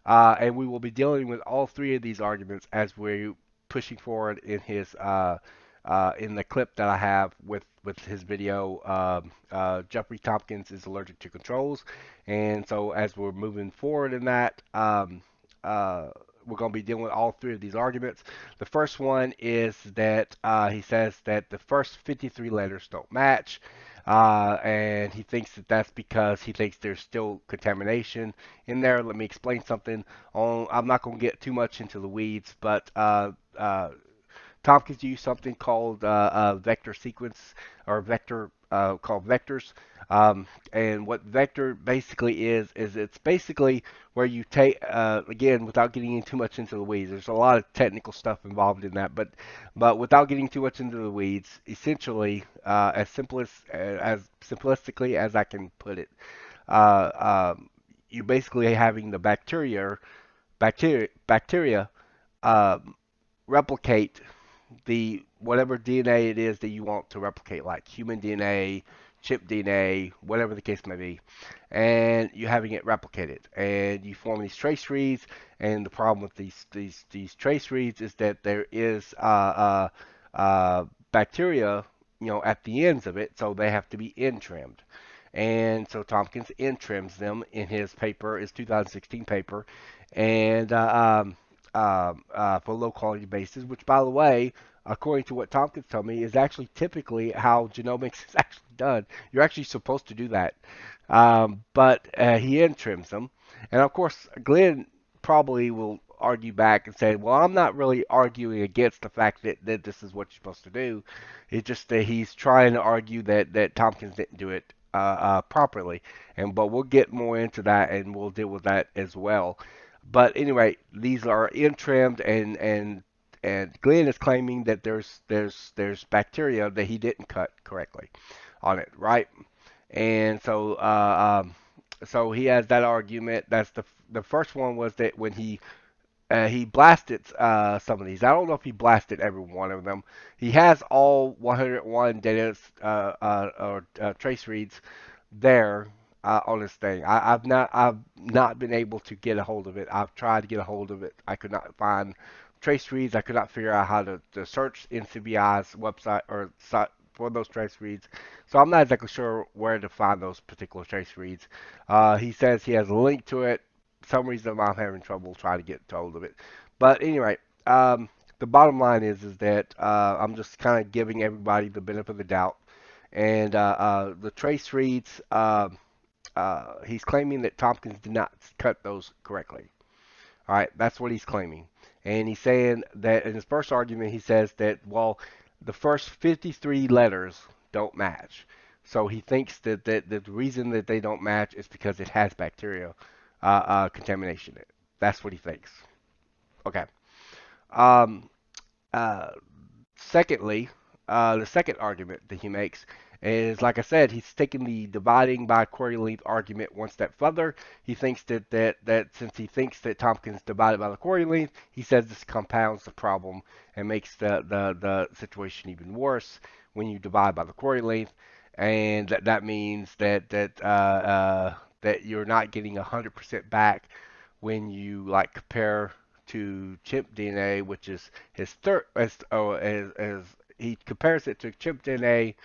And we will be dealing with all three of these arguments as we're pushing forward in the clip that I have with his video. Jeffrey Tompkins is allergic to controls, and so as we're moving forward in that, we're going to be dealing with all three of these arguments. The first one is that he says that the first 53 letters don't match. And he thinks that that's because he thinks there's still contamination in there. Let me explain something. I'm not going to get too much into the weeds, but Tompkins used something called vector sequence or vector called vectors. And what vector basically is it's basically where you take, again, without getting too much into the weeds, there's a lot of technical stuff involved in that, but without getting too much into the weeds, essentially, as simplistically as I can put it, you're basically having the bacteria um, replicate the whatever DNA it is that you want to replicate, like human DNA, chip DNA, whatever the case may be, and you're having it replicated, and you form these trace reads. And the problem with these trace reads is that there is bacteria, at the ends of it, so they have to be end trimmed. And so Tompkins end trims them in his paper, his 2016 paper, and for low quality bases, which, by the way, according to what Tompkins told me, is actually typically how genomics is actually done. You're actually supposed to do that. But he end trims them. And of course, Glenn probably will argue back and say, well, I'm not really arguing against the fact that this is what you're supposed to do. It's just that he's trying to argue that Tompkins didn't do it properly. But we'll get more into that and we'll deal with that as well. But anyway, these are in trimmed, and Glenn is claiming that there's bacteria that he didn't cut correctly on it, right? And so he has that argument. That's the first one was that when he blasted some of these. I don't know if he blasted every one of them. He has all 101 data or trace reads there on this thing. I've not been able to get a hold of it. I've tried to get a hold of it. I could not find trace reads. I could not figure out how to search NCBI's website or site for those trace reads. So I'm not exactly sure where to find those particular trace reads. He says he has a link to it. For some reason I'm having trouble trying to get hold of it. But anyway, the bottom line is that I'm just kind of giving everybody the benefit of the doubt. And the trace reads, he's claiming that Tompkins did not cut those correctly. All right, that's what he's claiming. And he's saying that in his first argument, he says that, well, the first 53 letters don't match. So he thinks that the reason that they don't match is because it has bacteria contamination in it. That's what he thinks. Okay. Um, uh, Secondly, the second argument that he makes is, like I said, he's taking the dividing by query length argument one step further. He thinks that since he thinks that Tompkins divided by the query length, he says this compounds the problem and makes the situation even worse when you divide by the query length, and that means that you're not getting 100% back when you like compare to chimp DNA, which is his third, as he compares it to chimp DNA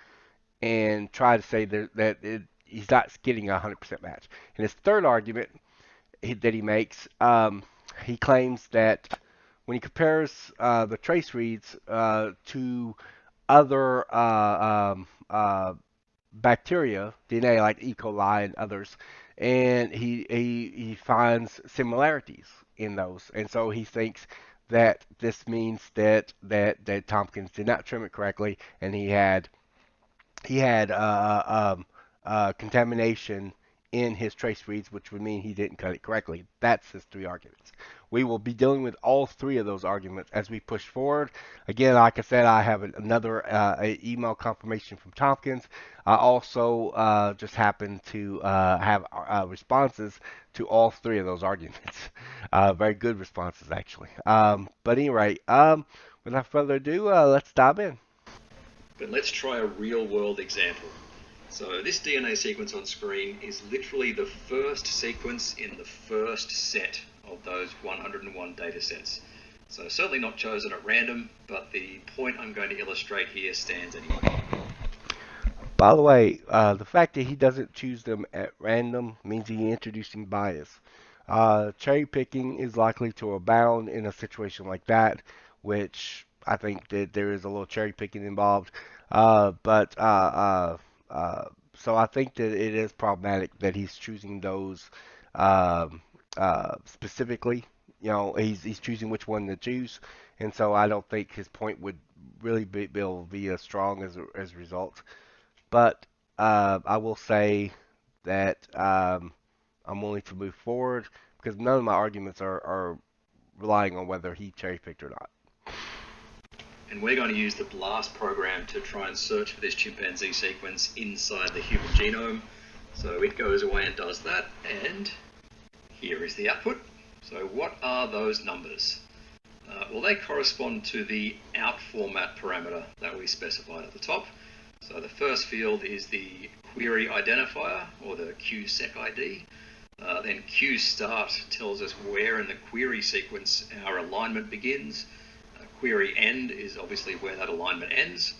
and try to say he's not getting a 100% match. And his third argument that he makes, he claims that when he compares the trace reads to other bacteria DNA like E. coli and others, and he finds similarities in those, and so he thinks that this means that Tompkins did not trim it correctly, and he had contamination in his trace reads, which would mean he didn't cut it correctly. That's his three arguments. We will be dealing with all three of those arguments as we push forward. Again, like I said, I have another email confirmation from Tomkins. I also just happen to have responses to all three of those arguments. Very good responses, actually. But anyway, without further ado, let's dive in. But let's try a real world example. So this DNA sequence on screen is literally the first sequence in the first set of those 101 data sets. So certainly not chosen at random, but the point I'm going to illustrate here stands anyway. By the way, the fact that he doesn't choose them at random means he's introducing bias. Cherry picking is likely to abound in a situation like that, which I think that there is a little cherry picking involved. But so I think that it is problematic that he's choosing those um, specifically. You know, he's choosing which one to choose, and so I don't think his point would really be able to be as strong as a result. But I will say that I'm willing to move forward because none of my arguments are relying on whether he cherry picked or not. And we're going to use the BLAST program to try and search for this chimpanzee sequence inside the human genome. So it goes away and does that, and here is the output. So what are those numbers? Well, they correspond to the out format parameter that we specified at the top. So the first field is the query identifier, or the QSEC ID. Then QStart tells us where in the query sequence our alignment begins. Query end is obviously where that alignment ends.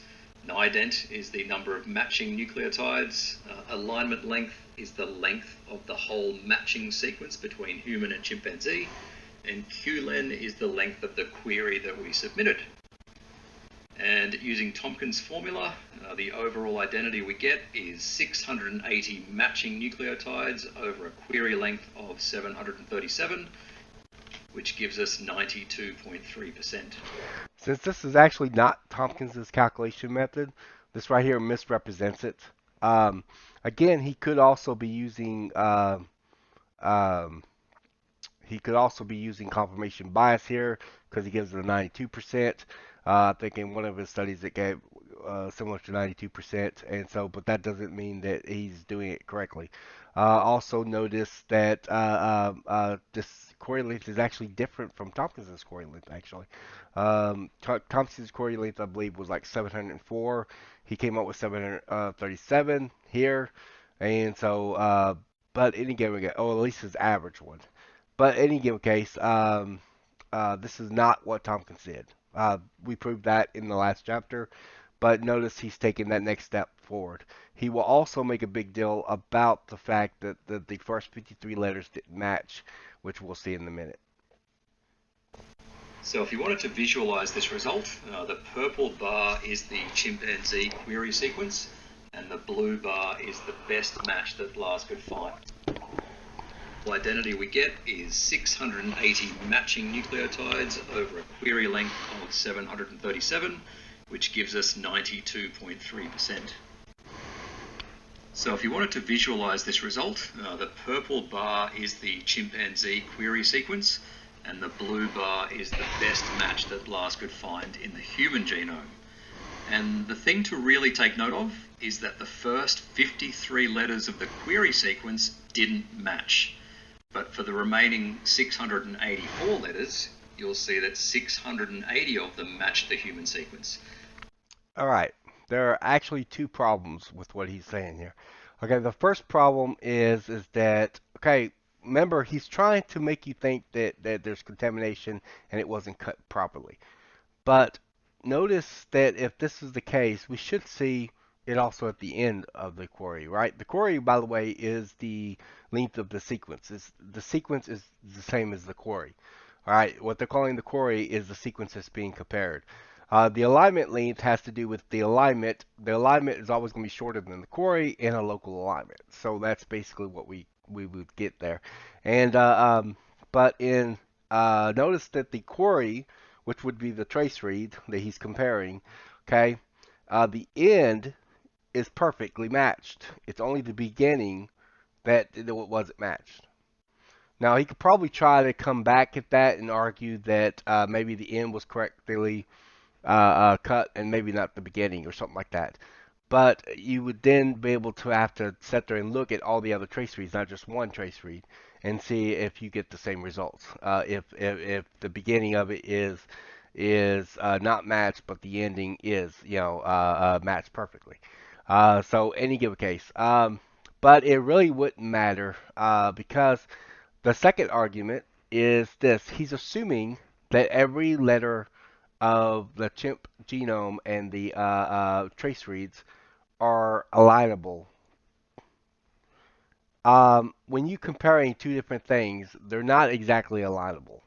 Nident is the number of matching nucleotides. Alignment length is the length of the whole matching sequence between human and chimpanzee. And QLen is the length of the query that we submitted. And using Tomkins' formula, the overall identity we get is 680 matching nucleotides over a query length of 737, which gives us 92.3%. Since this is actually not Tompkins' calculation method, this right here misrepresents it. Um, Again, um, he could also be using confirmation bias here because he gives it a 92%. I think in one of his studies it gave similar to 92%, and so, but that doesn't mean that he's doing it correctly. Also notice that this query length is actually different from Tompkins' query length, actually. Tompkins' query length, I believe, was like 704. He came up with 737 here, and so, but any given, oh, at least his average one. But in any given case, this is not what Tompkins did. We proved that in the last chapter, but notice he's taking that next step forward. He will also make a big deal about the fact that the first 53 letters didn't match, which we'll see in a minute. So if you wanted to visualize this result, the purple bar is the chimpanzee query sequence, and the blue bar is the best match that BLAST could find. The identity we get is 680 matching nucleotides over a query length of 737, which gives us 92.3%. So if you wanted to visualize this result, the purple bar is the chimpanzee query sequence, and the blue bar is the best match that BLAST could find in the human genome. And the thing to really take note of is that the first 53 letters of the query sequence didn't match. But for the remaining 684 letters, you'll see that 680 of them match the human sequence. All right, there are actually two problems with what he's saying here. Okay, the first problem is that okay, remember, he's trying to make you think that there's contamination and it wasn't cut properly. But notice that if this is the case, we should see it also at the end of the query, right? The query, by the way, is the length of the sequence. The sequence is the same as the query. All right, what they're calling the query is the sequence that's being compared. The alignment length has to do with the alignment. The alignment is always going to be shorter than the query in a local alignment. So that's basically what we would get there. And but in notice that the query, which would be the trace read that he's comparing, okay, the end is perfectly matched. It's only the beginning that it wasn't matched. Now he could probably try to come back at that and argue that maybe the end was correctly cut and maybe not the beginning or something like that. But you would then be able to have to sit there and look at all the other trace reads, not just one trace read, and see if you get the same results. If the beginning of it is not matched, but the ending is matched perfectly. So any given case, but it really wouldn't matter because the second argument is this: he's assuming that every letter of the chimp genome and the trace reads are alignable. When you comparing two different things, they're not exactly alignable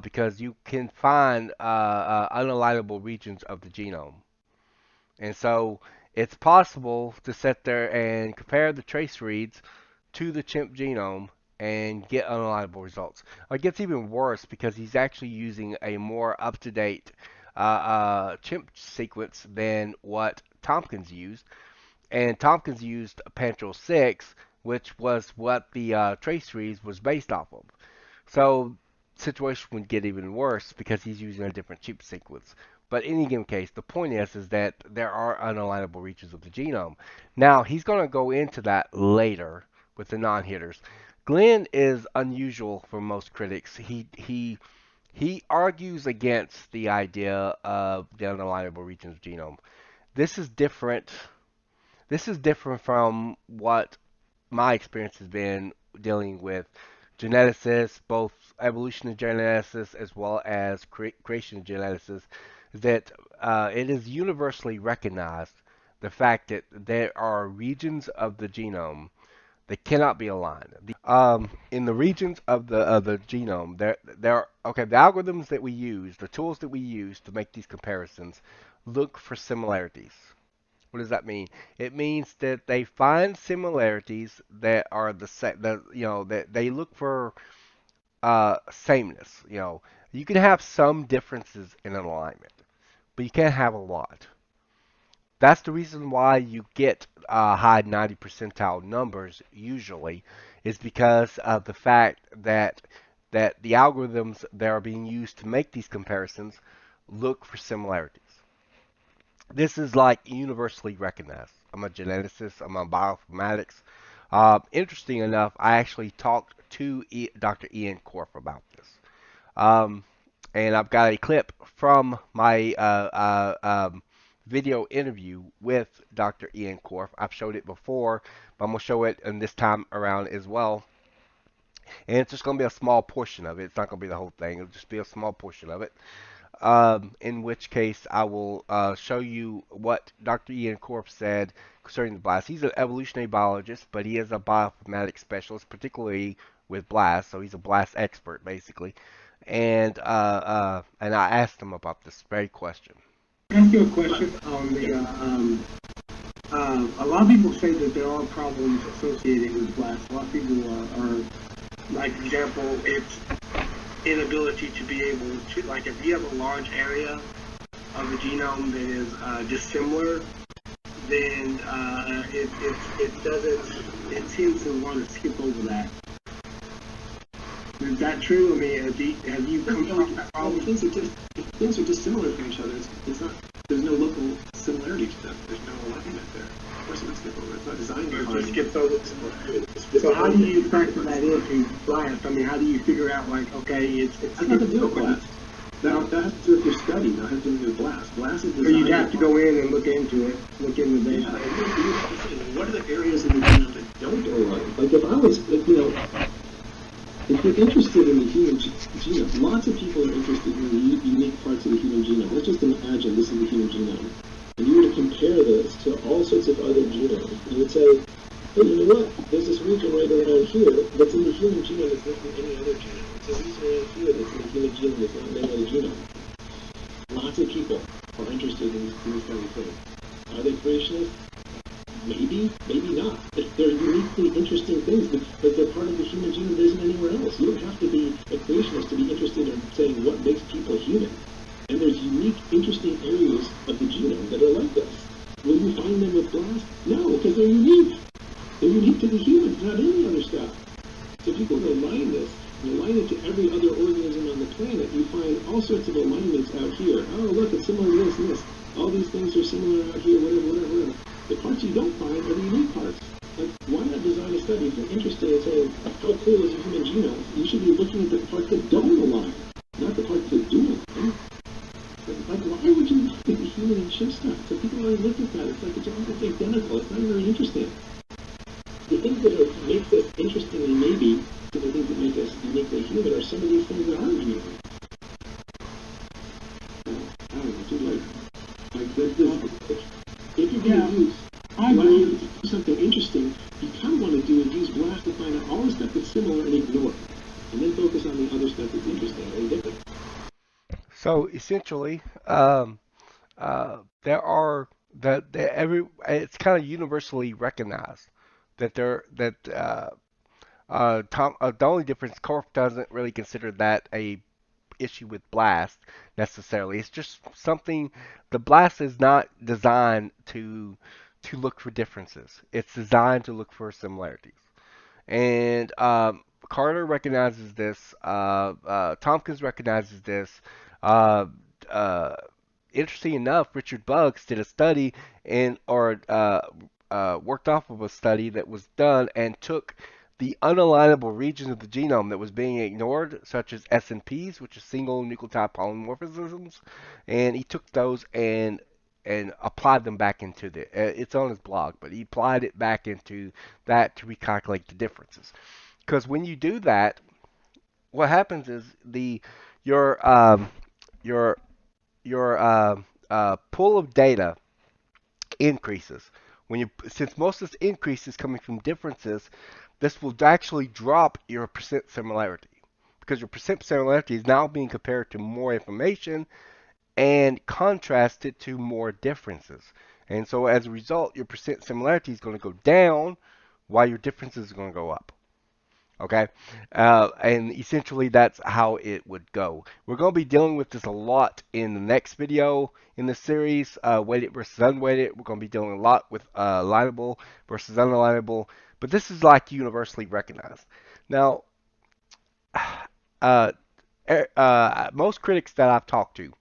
because you can find unalignable regions of the genome. And so it's possible to sit there and compare the trace reads to the chimp genome and get unreliable results. It gets even worse because he's actually using a more up-to-date chimp sequence than what Tomkins used. And Tomkins used Pantro 6, which was what the trace reads was based off of. So situation would get even worse because he's using a different chip sequence. But in any given case, the point is that there are unalignable regions of the genome. Now he's going to go into that later with the non-hitters. Glenn is unusual for most critics. He argues against the idea of the unalignable regions of the genome. This is different. This is different from what my experience has been dealing with geneticists, both evolutionary geneticists as well as creation geneticists, is that it is universally recognized the fact that there are regions of the genome that cannot be aligned. In the regions of the genome, there are, okay, the algorithms that we use, the tools that we use to make these comparisons, look for similarities. What does that mean? It means that they find similarities that are the same. That that they look for sameness. You can have some differences in an alignment, but you can't have a lot. That's the reason why you get high 90 percentile numbers usually, is because of the fact that the algorithms that are being used to make these comparisons look for similarities. This is like universally recognized. I'm a geneticist. I'm a bioinformatics. Interesting enough, I actually talked to Dr. Ian Korf about this. Um, and I've got a clip from my video interview with Dr. Ian Korf. I've showed it before, but I'm going to show it in this time around as well. And it's just going to be a small portion of it. It's not going to be the whole thing. It'll just be a small portion of it. In which case I will show you what Dr. Ian Korf said concerning the blast. He's an evolutionary biologist, but he is a bioinformatics specialist, particularly with blast, so he's a blast expert, basically. And I asked him about this very question. Can I ask you a question on the, a lot of people say that there are problems associated with blast. A lot of people are like, for example, it's inability to be able to, like, if you have a large area of the genome that is dissimilar, then it seems to want to skip over that. Is that true? I mean, have you come across that problem? Things are just similar from each other. It's not. There's no local similarity to them. There's no alignment there. Of course, it would skip over. It's not designed to just skip over. So how do you factor that into blast? I mean, how do you figure out, like, okay, it's That's nothing to do with blast. That has to do with your study, not has to do with blast. Blast is designed. So you'd have to go in and look into it, look in the data. Yeah, what are the areas of the genome that don't align? Like if I was, If you're interested in the human genome, lots of people are interested in the unique parts of the human genome. Let's just imagine this is the human genome. And you were to compare this to all sorts of other genomes. You would say, hey, you know what? There's this region right around here that's in the human genome that's not in any other genome. There's this region around here that's in the human genome that's not in any other genome. Lots of people are interested in these kind of things. Are they creationists? Maybe, maybe not. But they're uniquely interesting things because they're part of the human genome that isn't anywhere else. You don't have to be a creationist to be interested in saying what makes people human. And there's unique, interesting areas of the genome that are like this. Will you find them with BLAST? No, because they're unique. They're unique to the humans, not any other stuff. So if you go to align this, and align it to every other organism on the planet, you find all sorts of alignments out here. Oh, look, it's similar to this and this. All these things are similar out here, whatever. The parts you don't find are the unique parts. Like, why not design a study if you're interested in saying, how cool is the human genome? You should be looking at the parts that don't align, not the parts that do align. Like, why would you look at the human and chimp stuff? So people already looked at that. It's like it's almost identical. It's not very interesting. The things that make us interestingly maybe to the things that make us uniquely human are some of these things that aren't unique. I don't know, dude, like this, if you're going to use BLAST to do something interesting, you kind of want to do is use BLAST to find out all the stuff that's similar and ignore it. And then focus on the other stuff that's interesting and different. So essentially, there are it's kind of universally recognized that the only difference, Corp doesn't really consider that a issue with Blast necessarily. It's just something. The Blast is not designed to look for differences. It's designed to look for similarities. And Carter recognizes this. Tomkins recognizes this. Uh, uh, Interesting enough, Richard Buggs did a study worked off of a study that was done and took the unalignable regions of the genome that was being ignored, such as SNPs, which is single nucleotide polymorphisms, and he took those and applied them back into it's on his blog, but he applied it back into that to recalculate the differences. Because when you do that, what happens is your your your pool of data increases. Since most of this increase is coming from differences, this will actually drop your percent similarity because your percent similarity is now being compared to more information and contrasted to more differences. And so as a result, your percent similarity is going to go down while your differences are going to go up. Okay, and essentially that's how it would go. We're going to be dealing with this a lot in the next video in the series, weighted versus unweighted. We're going to be dealing a lot with alignable versus unalignable, but this is like universally recognized. Now, uh, most critics that I've talked to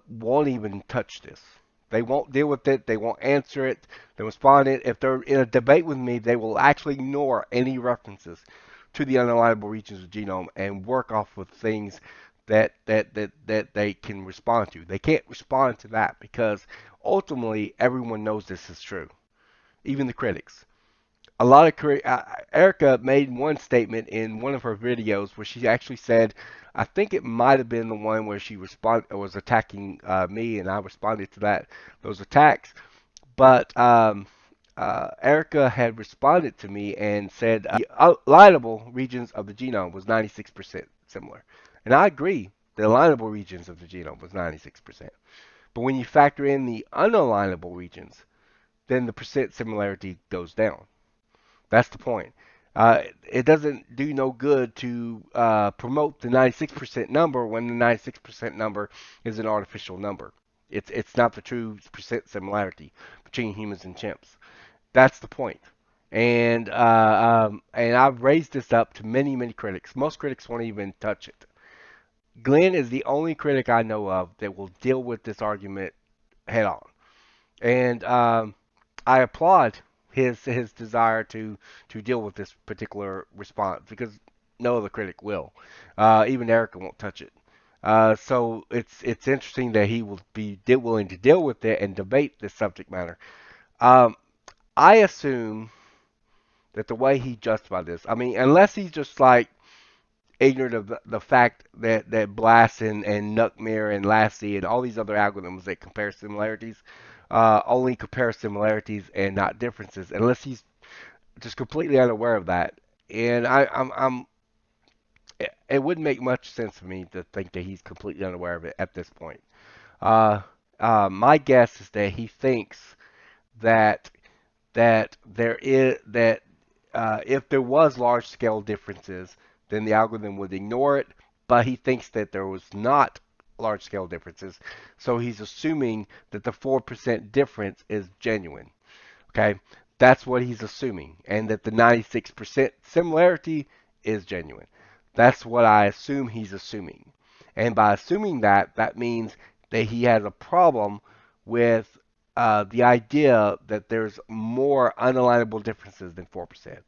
won't even touch this. They won't deal with it. They won't answer it. They respond it. If they're in a debate with me, they will actually ignore any references to the unalignable regions of the genome and work off of things that they can respond to. They can't respond to that because ultimately everyone knows this is true, even the critics. A lot of Erica made one statement in one of her videos where she actually said, I think it might have been the one where she was attacking me, and I responded to those attacks. But Erica had responded to me and said the alignable regions of the genome was 96% similar, and I agree. The alignable regions of the genome was 96%. But when you factor in the unalignable regions, then the percent similarity goes down. That's the point. It doesn't do no good to promote the 96% number when the 96% number is an artificial number. It's not the true percent similarity between humans and chimps. That's the point. And I've raised this up to many critics. Most critics won't even touch it. Glenn is the only critic I know of that will deal with this argument head on. And I applaud his desire to deal with this particular response because no other critic will. Even Erica won't touch it. So it's interesting that he will be willing to deal with it and debate this subject matter. Um, I assume that the way he justified this, I mean, unless he's just like ignorant of the fact that Blast and Nuckmere and Lassie and all these other algorithms that compare similarities only compare similarities and not differences, unless he's just completely unaware of that. And it wouldn't make much sense for me to think that he's completely unaware of it at this point. Uh, my guess is that he thinks that there is that if there was large scale differences, then the algorithm would ignore it. But he thinks that there was not large scale differences, so he's assuming that the 4% difference is genuine. Okay, that's what he's assuming, and that the 96% similarity is genuine. That's what I assume he's assuming. And by assuming that, that means that he has a problem with the idea that there's more unalignable differences than 4%.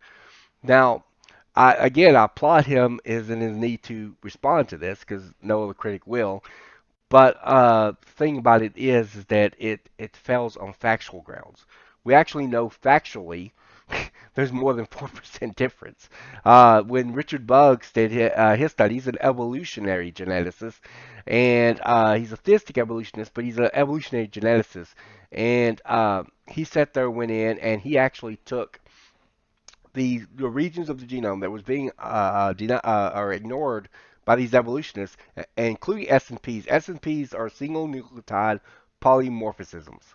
Now, I applaud him is in his need to respond to this because no other critic will. But the thing about it is that it fails on factual grounds. We actually know factually there's more than 4% difference. When Richard Buggs did his study, he's an evolutionary geneticist, and he's a theistic evolutionist, but he's an evolutionary geneticist. And he sat there, went in, and he actually took the regions of the genome that was being or ignored by these evolutionists, including S&Ps. S&Ps are single nucleotide polymorphisms.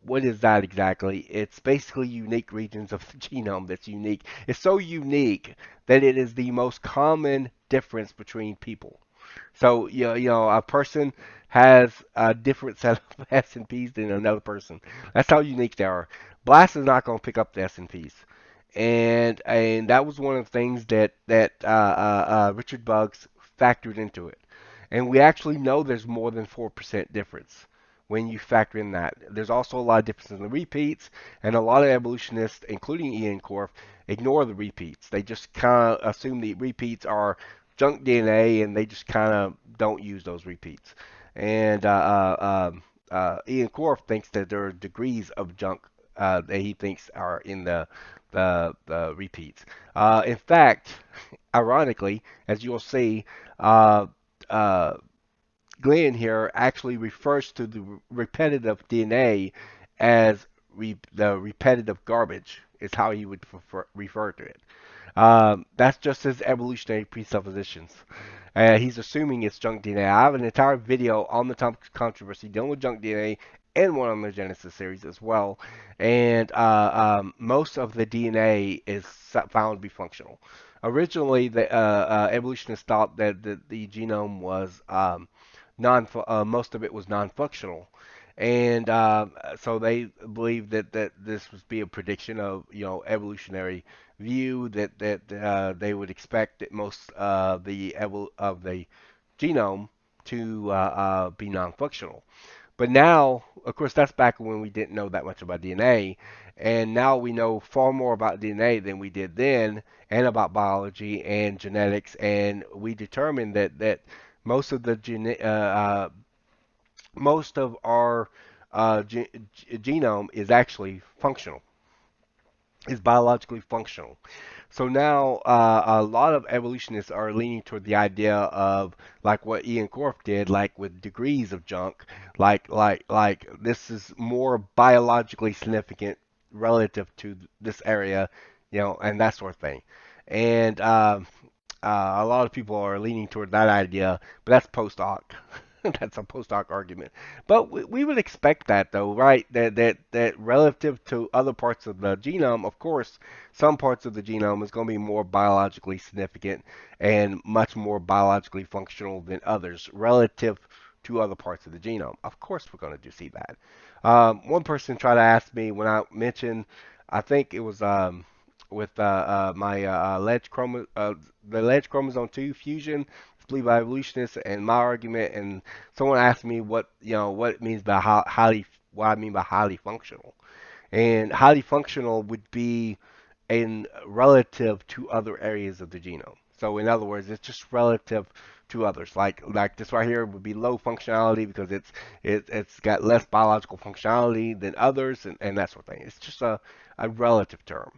What is that exactly? It's basically unique regions of the genome that's unique. It's so unique that it is the most common difference between people. So a person has a different set of S&Ps than another person. That's how unique they are. Blast is not going to pick up the S&Ps, and that was one of the things that Richard Buggs factored into it. And we actually know there's more than 4% difference when you factor in that. There's also a lot of differences in the repeats, and a lot of evolutionists, including Ian Korf, ignore the repeats. They just kind of assume the repeats are junk DNA, and they just kind of don't use those repeats. And Ian Korf thinks that there are degrees of junk that he thinks are in the repeats. In fact, ironically, as you'll see, uh, uh, Glenn here actually refers to the repetitive DNA as the repetitive garbage, is how he would refer to it. That's just his evolutionary presuppositions. He's assuming it's junk DNA. I have an entire video on the Tomkins controversy dealing with junk DNA and one on the Genesis series as well. And most of the DNA is found to be functional. Originally, the evolutionists thought that the genome was most of it was non-functional, and so they believe that this was be a prediction of evolutionary view that they would expect that most of the genome to be non-functional. But now, of course, that's back when we didn't know that much about DNA, and now we know far more about DNA than we did then, and about biology and genetics, and we determined that most of the most of our genome is actually functional, is biologically functional. So now a lot of evolutionists are leaning toward the idea of like what Ian Korf did, like with degrees of junk, like this is more biologically significant relative to this area, and that sort of thing. And a lot of people are leaning toward that idea, but that's post hoc. That's a post hoc argument. But we would expect that, though, right? That relative to other parts of the genome, of course, some parts of the genome is going to be more biologically significant and much more biologically functional than others relative to other parts of the genome. Of course, we're going to do see that. One person tried to ask me when I mentioned, I think it was with my the ledge chromosome 2 fusion, believed by evolutionists, and my argument. And someone asked me what it means by highly, what I mean by highly functional. And highly functional would be in relative to other areas of the genome. So in other words, it's just relative to others. Like this right here would be low functionality because it's got less biological functionality than others, and that sort of thing. It's just a relative term.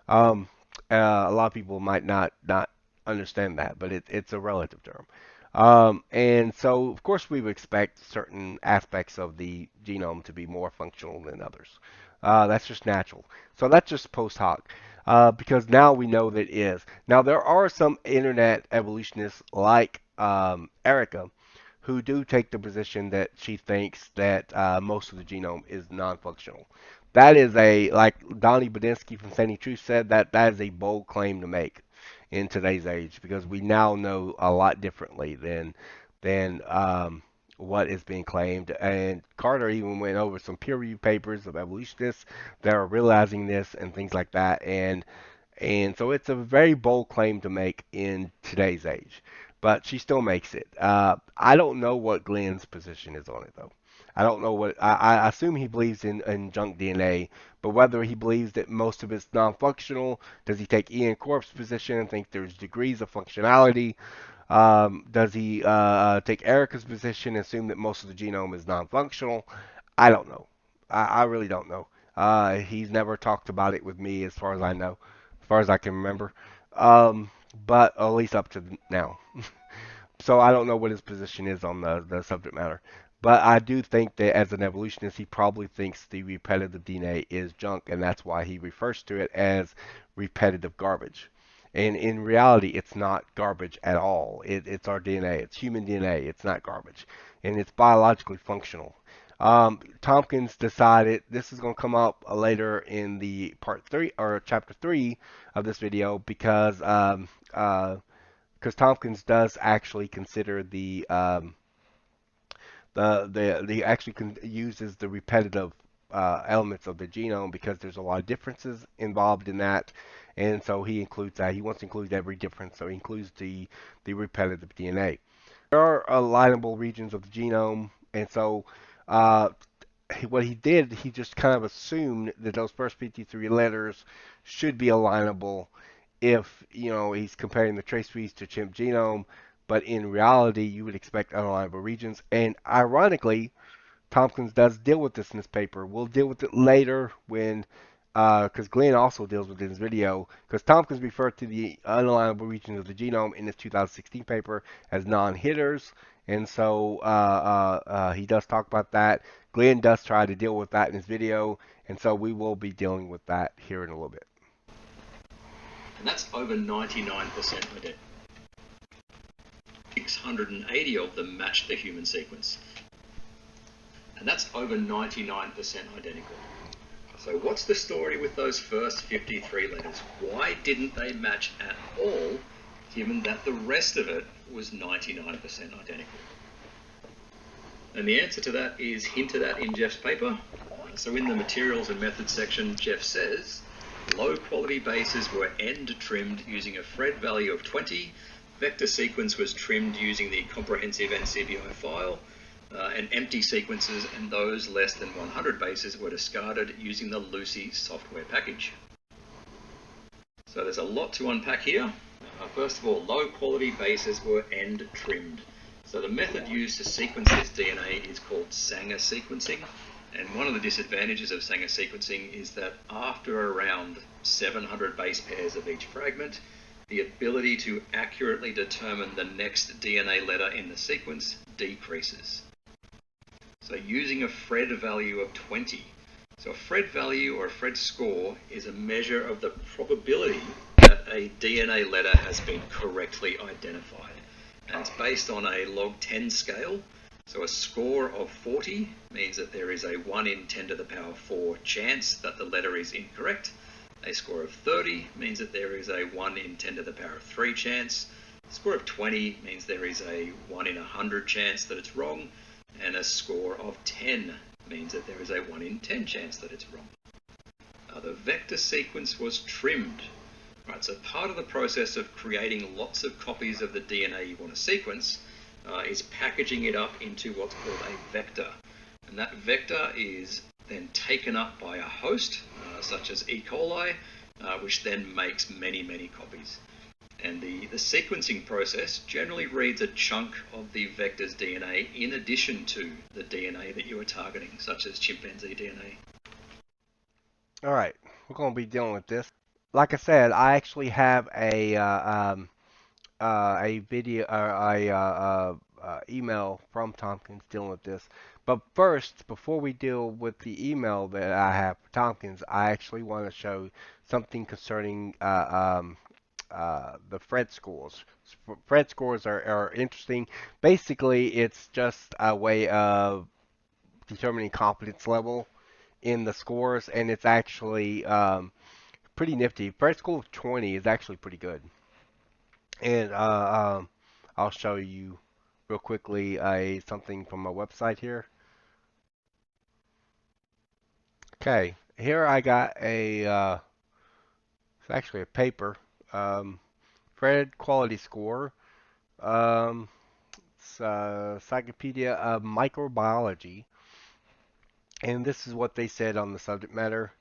Um, a lot of people might not understand that, but it's a relative term. And so, of course, we would expect certain aspects of the genome to be more functional than others. That's just natural. So that's just post hoc, because now we know that it is. Now, there are some internet evolutionists like Erica who do take the position that she thinks that most of the genome is non-functional. That is a, like Donnie Badinsky from Sandy Truth said, that is a bold claim to make in today's age because we now know a lot differently than what is being claimed. And Carter even went over some peer-reviewed papers of evolutionists that are realizing this and things like that. And so it's a very bold claim to make in today's age, but she still makes it. I don't know what Glenn's position is on it though. I don't know what I assume he believes in junk DNA, but whether he believes that most of it's non-functional, does he take Ian Corp's position and think there's degrees of functionality? Does he take Erica's position and assume that most of the genome is non-functional? I don't know. I really don't know. He's never talked about it with me, as far as I know, as far as I can remember. Um, but at least up to now. So I don't know what his position is on the subject matter. But I do think that as an evolutionist, he probably thinks the repetitive DNA is junk, and that's why he refers to it as repetitive garbage. And in reality, it's not garbage at all. It's our DNA. It's human DNA. It's not garbage. And it's biologically functional. Tomkins decided this is going to come up later in the part 3 or chapter 3 of this video because Tompkins does actually consider the actually uses the repetitive elements of the genome because there's a lot of differences involved in that, and so he includes that. He wants to include every difference, so he includes the repetitive DNA. There are alignable regions of the genome, and so uh, what he did, he just kind of assumed that those first 53 letters should be alignable if, he's comparing the trace reads to chimp genome, but in reality, you would expect unalignable regions. And ironically, Tompkins does deal with this in his paper. We'll deal with it later when, because Glenn also deals with it in his video, because Tompkins referred to the unalignable regions of the genome in his 2016 paper as non-hitters, and so he does talk about that. Glenn does try to deal with that in his video, and so we will be dealing with that here in a little bit. And that's over 99% identical. 680 of them match the human sequence. And that's over 99% identical. So what's the story with those first 53 letters? Why didn't they match at all, given that the rest of it was 99% identical? And the answer to that is hinted at in Jeff's paper. So in the materials and methods section, Jeff says, low quality bases were end trimmed using a Fred value of 20, vector sequence was trimmed using the comprehensive NCBI file, and empty sequences and those less than 100 bases were discarded using the Lucy software package. So there's a lot to unpack here. First of all, low quality bases were end trimmed. So the method used to sequence this DNA is called Sanger sequencing. And one of the disadvantages of Sanger sequencing is that after around 700 base pairs of each fragment, the ability to accurately determine the next DNA letter in the sequence decreases. So using a Fred value of 20. So a Fred value or a Fred score is a measure of the probability that a DNA letter has been correctly identified. And it's based on a log 10 scale. So a score of 40 means that there is a 1 in 10 to the power 4 chance that the letter is incorrect. A score of 30 means that there is a 1 in 10 to the power 3 chance. A score of 20 means there is a 1 in 100 chance that it's wrong. And a score of 10 means that there is a 1 in 10 chance that it's wrong. The vector sequence was trimmed. Right, so part of the process of creating lots of copies of the DNA you want to sequence is packaging it up into what's called a vector. And that vector is then taken up by a host, such as E. coli, which then makes many, many copies. And the sequencing process generally reads a chunk of the vector's DNA in addition to the DNA that you are targeting, such as chimpanzee DNA. All right, we're going to be dealing with this. like I said, I actually have a video or email from Tomkins dealing with this. But first, before we deal with the email that I have for Tomkins, I actually want to show something concerning the Fred scores. Fred scores are interesting. Basically, it's just a way of determining confidence level in the scores, and it's actually pretty nifty. Fred score of 20 is actually pretty good. And I'll show you real quickly something from my website here. Okay, here I got it's actually a paper, um, Fred quality score. Um, it's Encyclopedia of Microbiology, and this is what they said on the subject matter.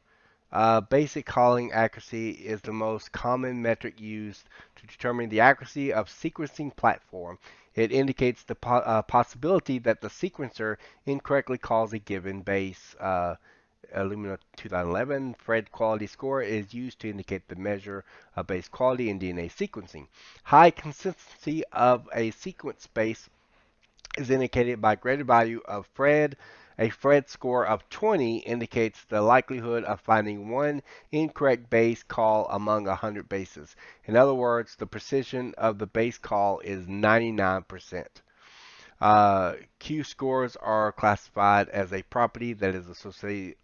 Basic calling accuracy is the most common metric used to determine the accuracy of sequencing platform. It indicates the possibility that the sequencer incorrectly calls a given base. Illumina 2011 Fred quality score is used to indicate the measure of base quality in DNA sequencing. High consistency of a sequence base is indicated by greater value of Fred. A Fred score of 20 indicates the likelihood of finding one incorrect base call among 100 bases. In other words, the precision of the base call is 99%. Q scores are classified as a property that is associated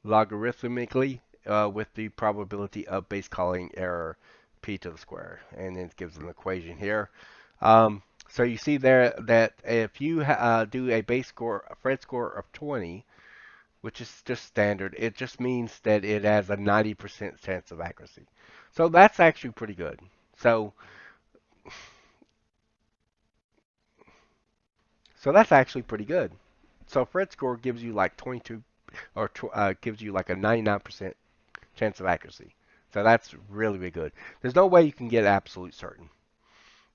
logarithmically with the probability of base calling error p to the square. And it gives an equation here. So you see there that if you do a base score, a Fred score of 20, which is just standard, it just means that it has a 90% chance of accuracy. So that's actually pretty good. So that's actually pretty good. So Fred score gives you like 22 or gives you like a 99% chance of accuracy. So that's really, really good. There's no way you can get absolute certain.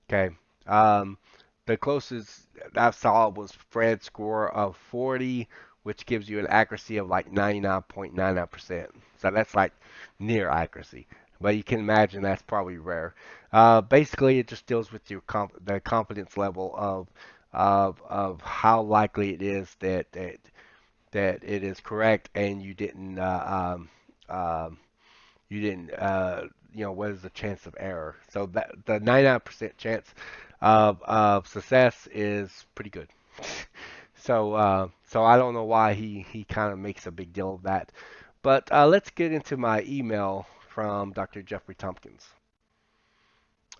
Okay. Um, the closest I saw was Fred score of 40, which gives you an accuracy of like 99.99%. So that's like near accuracy. But you can imagine that's probably rare. Basically, it just deals with your the confidence level of how likely it is that it is correct, and you didn't what is the chance of error. So that the 99% chance of success is pretty good. So I don't know why he kind of makes a big deal of that. But let's get into my email from Dr. Jeffrey Tompkins.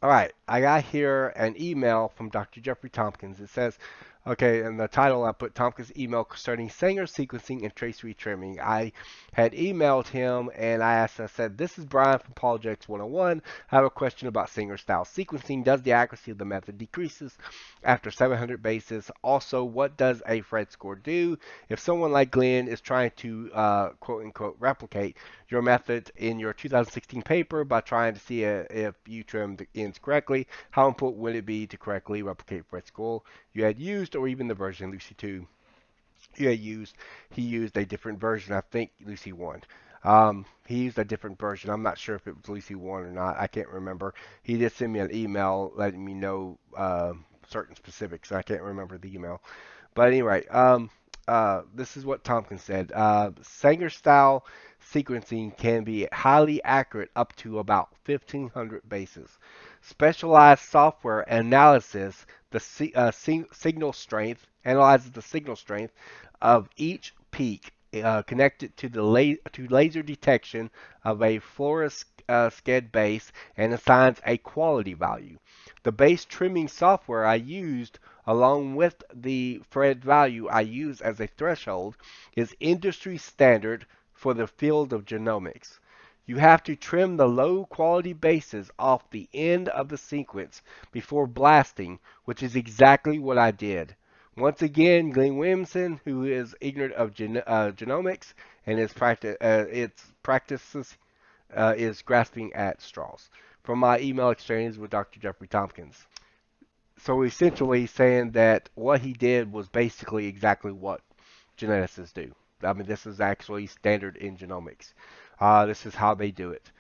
All right, I got here an email from Dr. Jeffrey Tomkins. It says, okay, in the title I put Tompkins' email concerning Sanger sequencing and trace retrimming. I had emailed him and I said, this is Brian from Apologetics 101. I have a question about Sanger style sequencing. Does the accuracy of the method decreases after 700 bases? Also, what does a Fred score do? If someone like Glenn is trying to quote unquote replicate your method in your 2016 paper by trying to see if you trimmed the ends correctly, how important would it be to correctly replicate Fred score you had used, or even the version Lucy 2 you had used? He used a different version, I think Lucy 1. He used a different version. I'm not sure if it was Lucy 1 or not. I can't remember. He did send me an email letting me know certain specifics. I can't remember the email. But anyway, this is what Tompkins said. Sanger style sequencing can be highly accurate up to about 1,500 bases. Specialized software analysis signal strength analyzes the signal strength of each peak connected to to laser detection of a fluorosced base and assigns a quality value. The base trimming software I used, along with the Fred value I use as a threshold, is industry standard for the field of genomics. You have to trim the low quality bases off the end of the sequence before blasting, which is exactly what I did. Once again, Glenn Williamson, who is ignorant of genomics and its practices, is grasping at straws. From my email exchange with Dr. Jeffrey Tompkins. So essentially saying that what he did was basically exactly what geneticists do. I mean, this is actually standard in genomics. This is how they do it.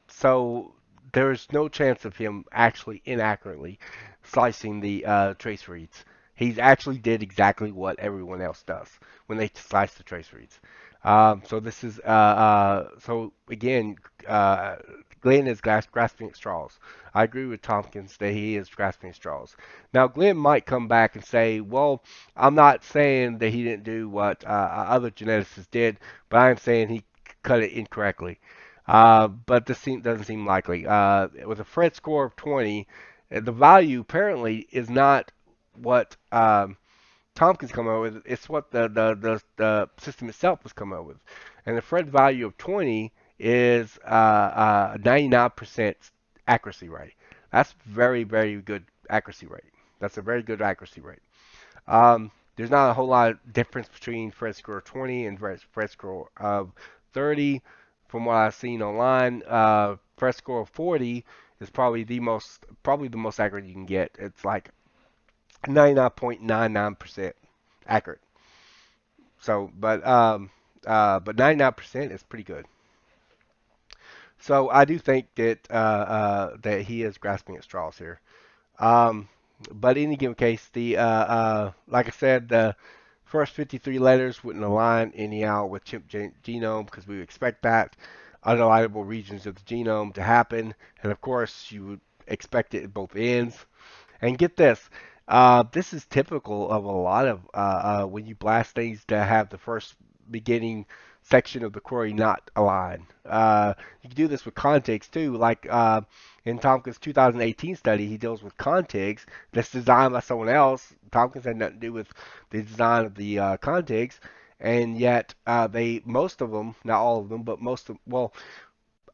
So there's no chance of him actually inaccurately slicing the trace reads. He actually did exactly what everyone else does when they slice the trace reads. So this is so again, uh, Glenn is grasping at straws. I agree with Tomkins that he is grasping at straws. Now Glenn might come back and say, "Well, I'm not saying that he didn't do what other geneticists did, but I'm saying he cut it incorrectly." But doesn't seem likely. With a Fred score of 20, the value apparently is not what Tompkins come up with. It's what the system itself was come up with. And the Fred value of 20 is 99% accuracy rate. That's very good accuracy rate. That's a very good accuracy rate. There's not a whole lot of difference between Fred score 20 and Fred score of 30. From what I've seen online, Fred score of 40 is probably the most accurate you can get. It's like 99.99% accurate. So, but 99% is pretty good. So I do think that that he is grasping at straws here. Um, but in any given case, like I said, the first 53 letters wouldn't align anyhow with chimp genome because we would expect that unalignable regions of the genome to happen, and of course you would expect it at both ends. And get this, this is typical of a lot of when you blast things to have the first beginning section of the query not align. You can do this with contigs too, like in Tompkins' 2018 study, he deals with contigs that's designed by someone else. Tompkins had nothing to do with the design of the contigs, and yet most of them, not all of them, but well,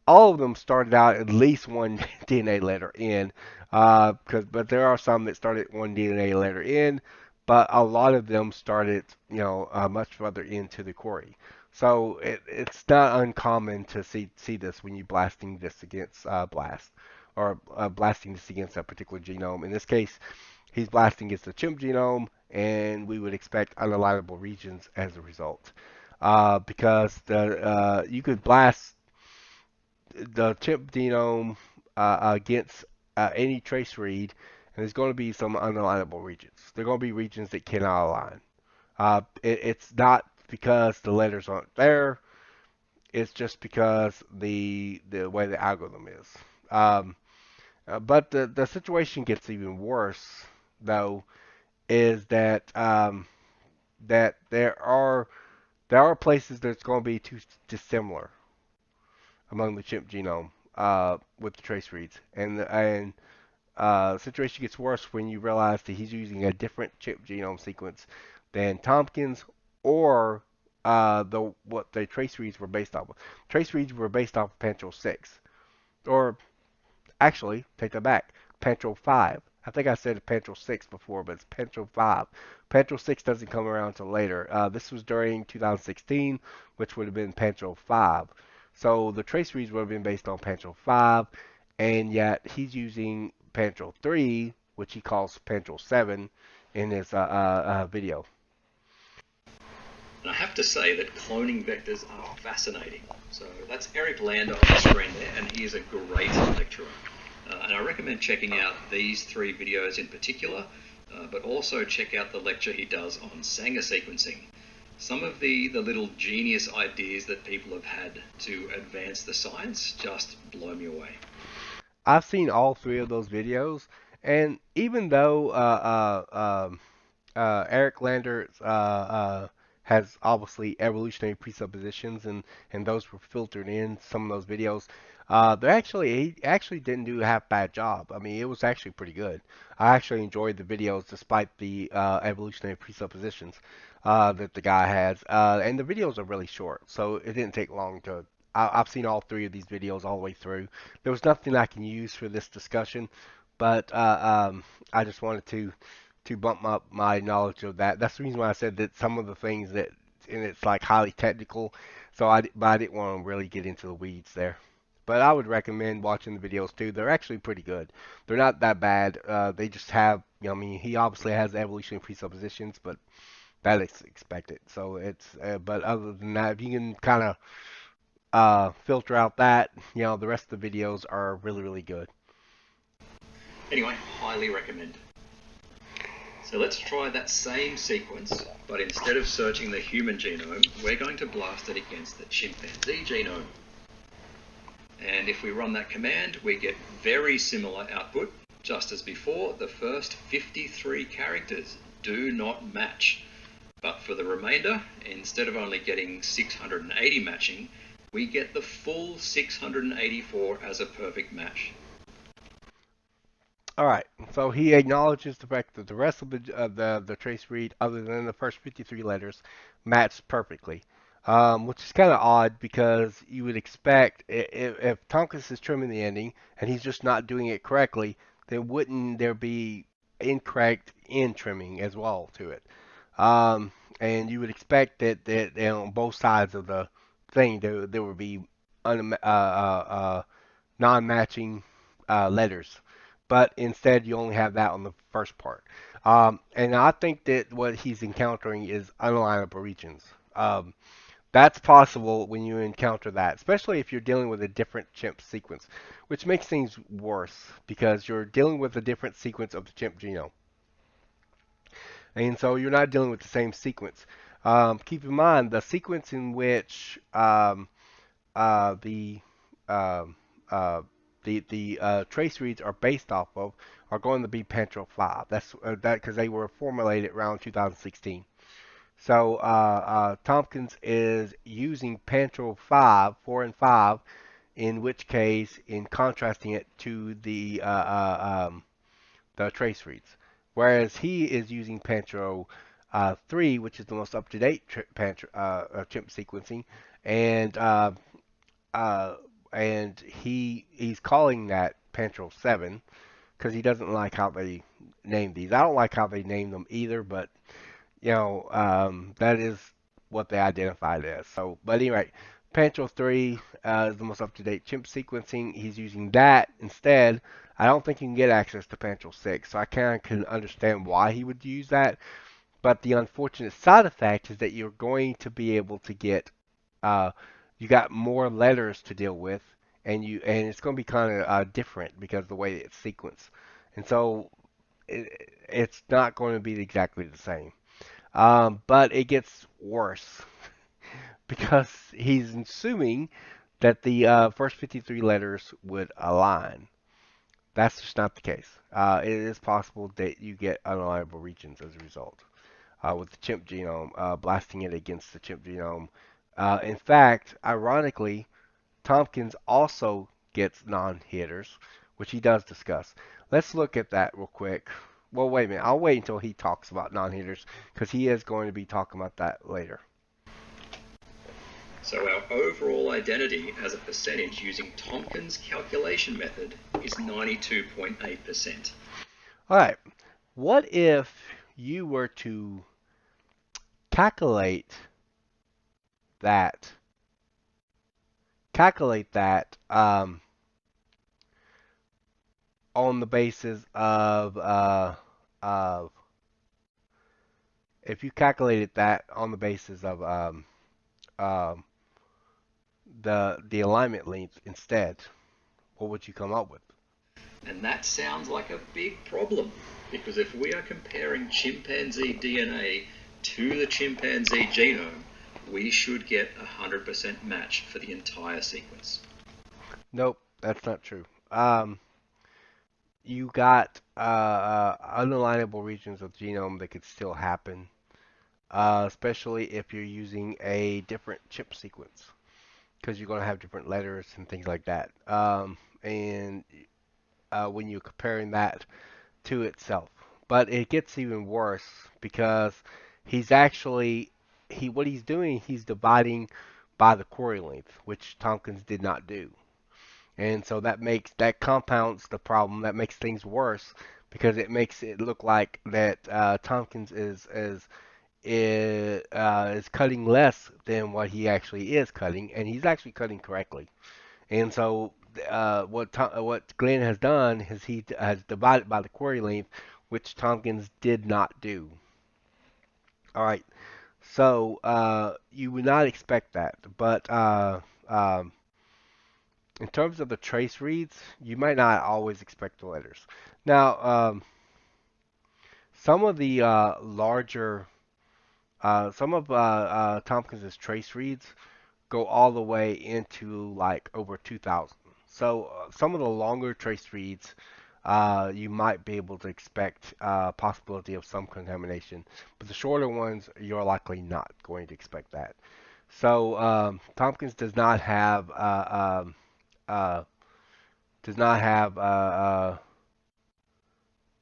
all of them started out at least one DNA letter in, but there are some that started one DNA letter in, but a lot of them started, much further into the query. So it's not uncommon to see this when you blasting this against blast or blasting this against a particular genome. In this case, he's blasting against the chimp genome, and we would expect unalignable regions as a result. Because you could blast the chip genome against any trace read, and there's going to be some unalignable regions. There are going to be regions that cannot align. It's not because the letters aren't there. It's just because the way the algorithm is. Um, but the situation gets even worse, though, is that there are places that's going to be too dissimilar among the chimp genome with the trace reads, and the situation gets worse when you realize that he's using a different chimp genome sequence than Tompkins or the what the trace reads were based off of. Trace reads were based off of Pantro 6, or actually, take that back, Pantro 5. I think I said Pantro 6 before, but it's Pantro 5. Pantro 6 doesn't come around until later. This was during 2016, which would have been Pantro 5. So the trace reads would have been based on Pantro 5, and yet he's using Pantro 3, which he calls Pantro 7 in his video. And I have to say that cloning vectors are fascinating. So that's Eric Lander on the screen there, and he is a great lecturer. And I recommend checking out these 3 videos in particular, but also check out the lecture he does on Sanger sequencing. Some of the little genius ideas that people have had to advance the science just blow me away. I've seen all 3 of those videos, and even though Eric Lander has obviously evolutionary presuppositions, and those were filtered in some of those videos. He actually didn't do a half bad job. I mean, it was actually pretty good. I actually enjoyed the videos despite the evolutionary presuppositions that the guy has. And the videos are really short, so it didn't take long to. I've seen all 3 of these videos all the way through. There was nothing I can use for this discussion, but I just wanted to bump up my knowledge of that. That's the reason why I said that some of the things that, and it's like highly technical, but I didn't want to really get into the weeds there. But I would recommend watching the videos too. They're actually pretty good. They're not that bad. They just have, I mean, he obviously has evolutionary presuppositions, but that is expected. So but other than that, if you can kind of filter out that, the rest of the videos are really, really good. Anyway, highly recommend. So let's try that same sequence, but instead of searching the human genome, we're going to blast it against the chimpanzee genome. And if we run that command, we get very similar output. Just as before, the first 53 characters do not match. But for the remainder, instead of only getting 680 matching, we get the full 684 as a perfect match. All right, so he acknowledges the fact that the rest of the trace read, other than the first 53 letters, match perfectly, which is kind of odd because you would expect if Tomkins is trimming the ending and he's just not doing it correctly, then wouldn't there be incorrect end trimming as well to it? And you would expect that on both sides of the thing there would be non-matching letters, but instead you only have that on the first part. And I think that what he's encountering is unalignable regions. That's possible when you encounter that, especially if you're dealing with a different chimp sequence, which makes things worse because you're dealing with a different sequence of the chimp genome. And so you're not dealing with the same sequence. Keep in mind the sequence in which the um, uh, trace reads are based off of are going to be Pantro 5. That's that because they were formulated around 2016. So Tomkins is using Pantro 5, 4 and 5, in which case, in contrasting it to the trace reads. Whereas he is using Pantro 3, which is the most up-to-date chimp sequencing, and uh, he's calling that Pantro 7 because he doesn't like how they name these. I don't like how they name them either, but that is what they identified as. So, but anyway, Pantro 3 is the most up-to-date chimp sequencing. He's using that instead. I don't think you can get access to Pantro 6, so I kind of can understand why he would use that. But the unfortunate side effect is that you're going to be able to get uh, you got more letters to deal with, and it's going to be kind of different because of the way it's sequenced, and so it's not going to be exactly the same. But it gets worse because he's assuming that the first 53 letters would align. That's just not the case. It is possible that you get unalignable regions as a result with the chimp genome, blasting it against the chimp genome. In fact, ironically, Tomkins also gets non-hitters, which he does discuss. Let's look at that real quick. Well, wait a minute. I'll wait until he talks about non-hitters because he is going to be talking about that later. So our overall identity as a percentage using Tomkins' calculation method is 92.8%. All right. What if you were to calculate that? Calculate that on the basis of if you calculated that on the basis of um, the alignment length instead, what would you come up with? And that sounds like a big problem, because if we are comparing chimpanzee DNA to the chimpanzee genome, we should get a 100% match for the entire sequence. Nope, that's not true. You got unalignable regions of the genome that could still happen, especially if you're using a different chip sequence, because you're going to have different letters and things like that. And when you're comparing that to itself, but it gets even worse because he's actually what he's doing, he's dividing by the query length, which Tompkins did not do. And so that compounds the problem. That makes things worse because it makes it look like that Tompkins is cutting less than what he actually is cutting, and he's actually cutting correctly. And so what Glenn has done is he has divided by the query length, which Tompkins did not do. All right. So you would not expect that, but in terms of the trace reads, you might not always expect the letters. Now, some of the larger, some of Tompkins's trace reads go all the way into like over 2,000. So some of the longer trace reads, you might be able to expect possibility of some contamination, but the shorter ones, you're likely not going to expect that. So Tompkins uh, does not have,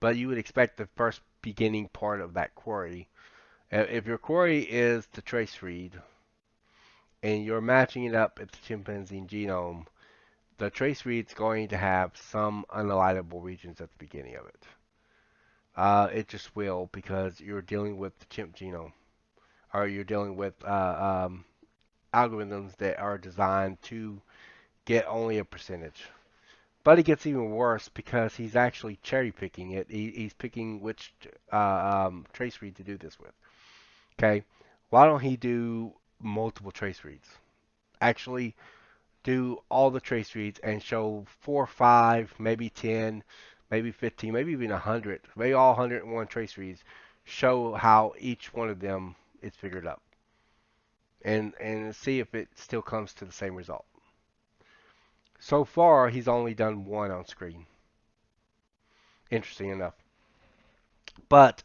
but you would expect the first beginning part of that query. If your query is the trace read and you're matching it up at the chimpanzee genome, the trace read's going to have some unlightable regions at the beginning of it. It just will because you're dealing with the chimp genome, or you're dealing with algorithms that are designed to get only a percentage. But it gets even worse because he's actually cherry picking it. He's picking which trace read to do this with. Okay, why don't he do multiple trace reads? Actually, do all the trace reads and show 4, 5, maybe 10, maybe 15, maybe even 100, maybe all 101 trace reads. Show how each one of them is figured up, and see if it still comes to the same result. So far, he's only done one on screen. Interesting enough. But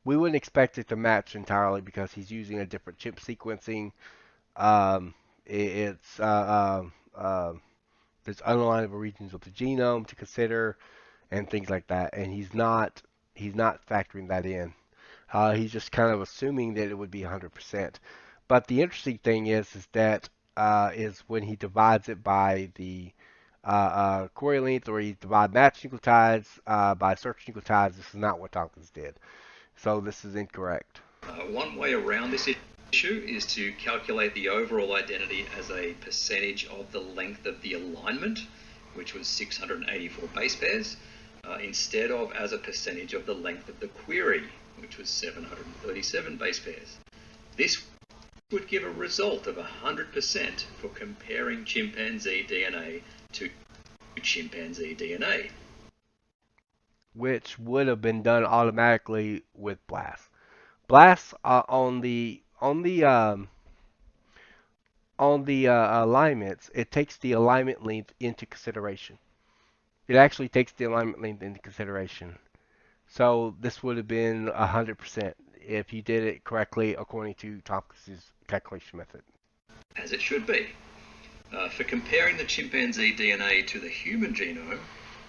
we wouldn't expect it to match entirely because he's using a different chip sequencing. It's there's unalignable regions of the genome to consider and things like that, and he's not factoring that in. He's just kind of assuming that it would be 100%. But the interesting thing is that is when he divides it by the query length, or he divides match nucleotides by search nucleotides. This is not what Tomkins did. So this is incorrect. One way around this issue is to calculate the overall identity as a percentage of the length of the alignment, which was 684 base pairs, instead of as a percentage of the length of the query, which was 737 base pairs. This would give a result of 100% for comparing chimpanzee DNA to chimpanzee DNA. Which would have been done automatically with BLAST. BLAST on the alignments, it takes the alignment length into consideration. It actually takes the alignment length into consideration. So this would have been 100% if you did it correctly according to Tompkins' calculation method. As it should be. For comparing the chimpanzee DNA to the human genome,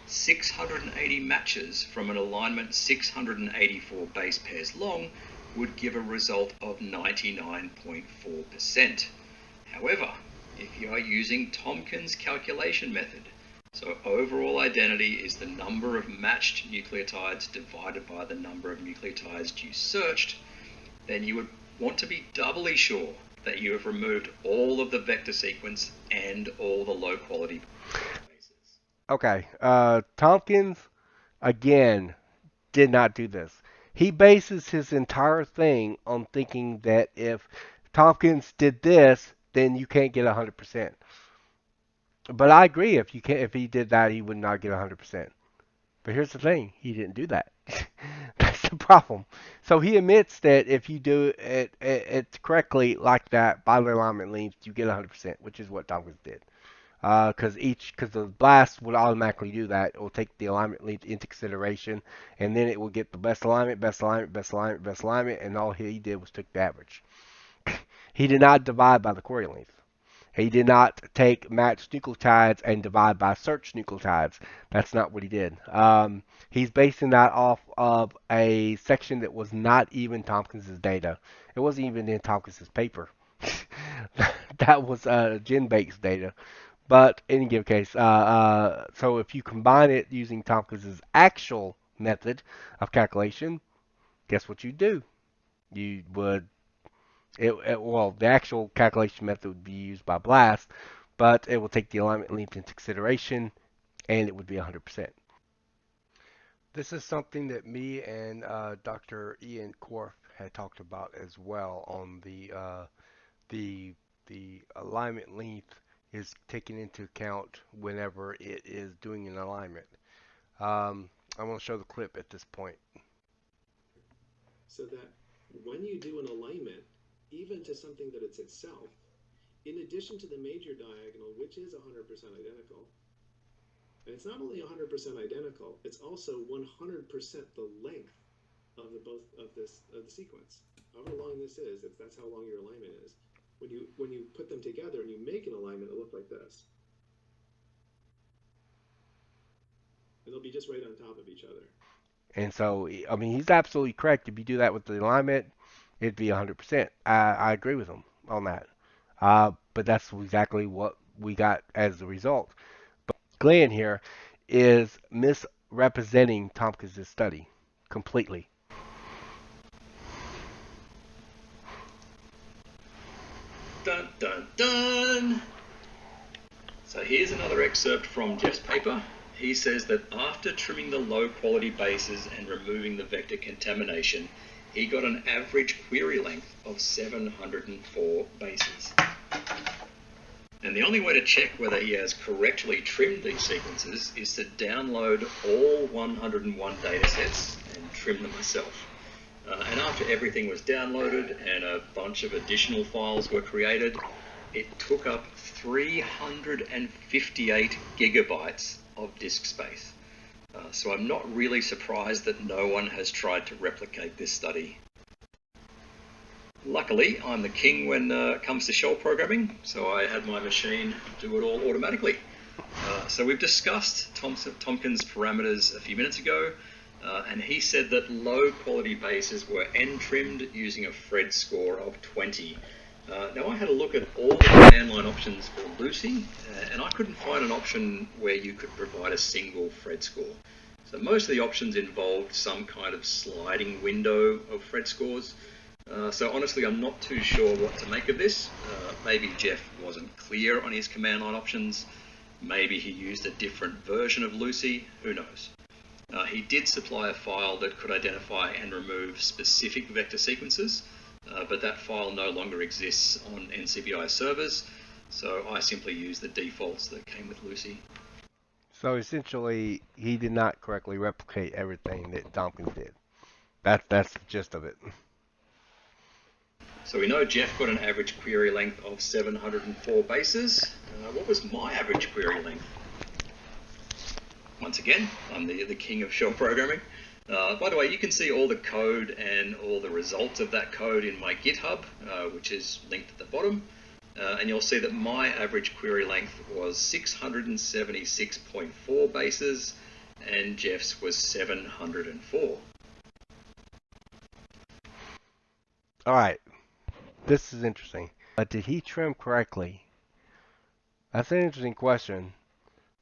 680 matches from an alignment 684 base pairs long would give a result of 99.4%. However, if you are using Tomkins' calculation method, so overall identity is the number of matched nucleotides divided by the number of nucleotides you searched, then you would want to be doubly sure that you have removed all of the vector sequence and all the low quality bases. Okay, Tompkins, again, did not do this. He bases his entire thing on thinking that if Tompkins did this, then you can't get 100%. But I agree, if he did that, he would not get 100%. But here's the thing, he didn't do that. That's the problem. So he admits that if you do it correctly like that by the alignment length, you get 100%, which is what Tompkins did. Because the blast would automatically do that. It will take the alignment length into consideration, and then it will get the best alignment, best alignment, best alignment, best alignment, and all he did was took the average. He did not divide by the query length. He did not take matched nucleotides and divide by search nucleotides. That's not what he did. He's basing that off of a section that was not even Tompkins' data. It wasn't even in Tompkins' paper. That was GenBake's data. But in any given case, so if you combine it using Tompkins' actual method of calculation, guess what you do? You would well, the actual calculation method would be used by BLAST, but it will take the alignment length into consideration, and it would be 100%. This is something that me and Dr. Ian Korf had talked about as well on the the alignment length is taken into account whenever it is doing an alignment. I'm going to show the clip at this point. So that when you do an alignment, even to something that it's itself, in addition to the major diagonal, which is 100% identical, and it's not only 100% identical, it's also 100% the length of the sequence. However long this is, that's how long your alignment is. When you put them together and you make an alignment, it'll look like this. And they'll be just right on top of each other. And so, I mean, he's absolutely correct. If you do that with the alignment, it'd be 100%. I agree with him on that. But that's exactly what we got as the result. But Glenn here is misrepresenting Tompkins' study completely. Dun, dun, dun! So here's another excerpt from Jeff's paper. He says that after trimming the low quality bases and removing the vector contamination, he got an average query length of 704 bases. And the only way to check whether he has correctly trimmed these sequences is to download all 101 datasets and trim them myself. And after everything was downloaded and a bunch of additional files were created, it took up 358 gigabytes of disk space. So I'm not really surprised that no one has tried to replicate this study. Luckily, I'm the king when it comes to shell programming, so I had my machine do it all automatically. So we've discussed Tomkins' parameters a few minutes ago, and he said that low quality bases were n-trimmed using a Fred score of 20. Now I had a look at all the command line options for Lucy, and I couldn't find an option where you could provide a single Fred score. So most of the options involved some kind of sliding window of Fred scores. So honestly, I'm not too sure what to make of this. Maybe Jeff wasn't clear on his command line options. Maybe he used a different version of Lucy. Who knows? He did supply a file that could identify and remove specific vector sequences, but that file no longer exists on NCBI servers, so I simply used the defaults that came with Lucy. So essentially, he did not correctly replicate everything that Tompkins did. That's the gist of it. So we know Jeff got an average query length of 704 bases. What was my average query length? Once again, I'm the king of shell programming. By the way, you can see all the code and all the results of that code in my GitHub, which is linked at the bottom. And you'll see that my average query length was 676.4 bases, and Jeff's was 704. All right, this is interesting. But did he trim correctly? That's an interesting question.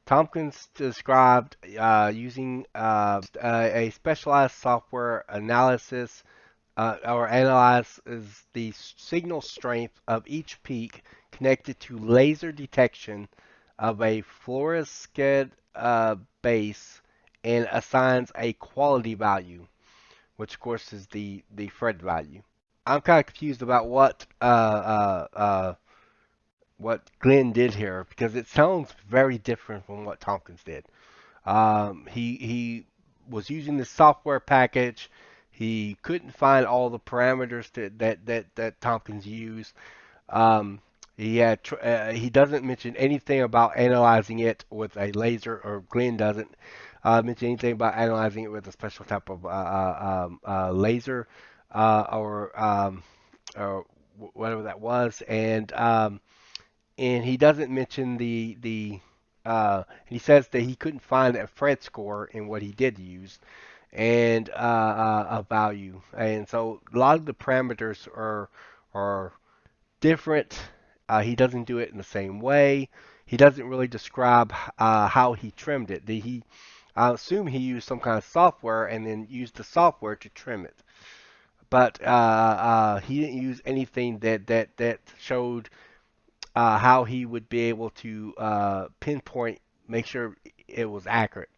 Tompkins described using a specialized software analysis or analyzes the signal strength of each peak connected to laser detection of a fluorescent base and assigns a quality value, which of course is the Fred value. I'm kind of confused about what Glenn did here because it sounds very different from what Tompkins did. He was using this software package. He couldn't find all the parameters that Tompkins used. He doesn't mention anything about analyzing it with a laser, or Glenn doesn't mention anything about analyzing it with a special type of laser or whatever that was, and he doesn't mention he says that he couldn't find a Fred score in what he did use and a value, and so a lot of the parameters are different. He doesn't do it in the same way. He doesn't really describe how he trimmed it. I assume he used some kind of software and then used the software to trim it. But he didn't use anything that showed how he would be able to pinpoint, make sure it was accurate.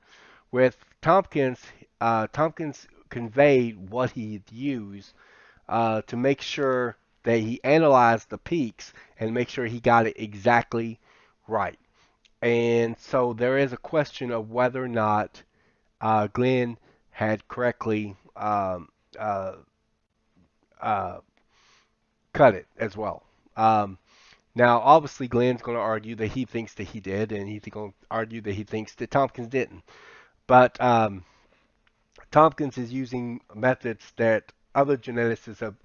With Tompkins, Tompkins conveyed what he used to make sure that he analyzed the peaks and make sure he got it exactly right. And so there is a question of whether or not Glenn had correctly uh, uh, cut it as well. Um, Now, obviously, Glenn's going to argue that he thinks that he did, and he's going to argue that he thinks that Tompkins didn't. But Tompkins is using methods that other geneticists have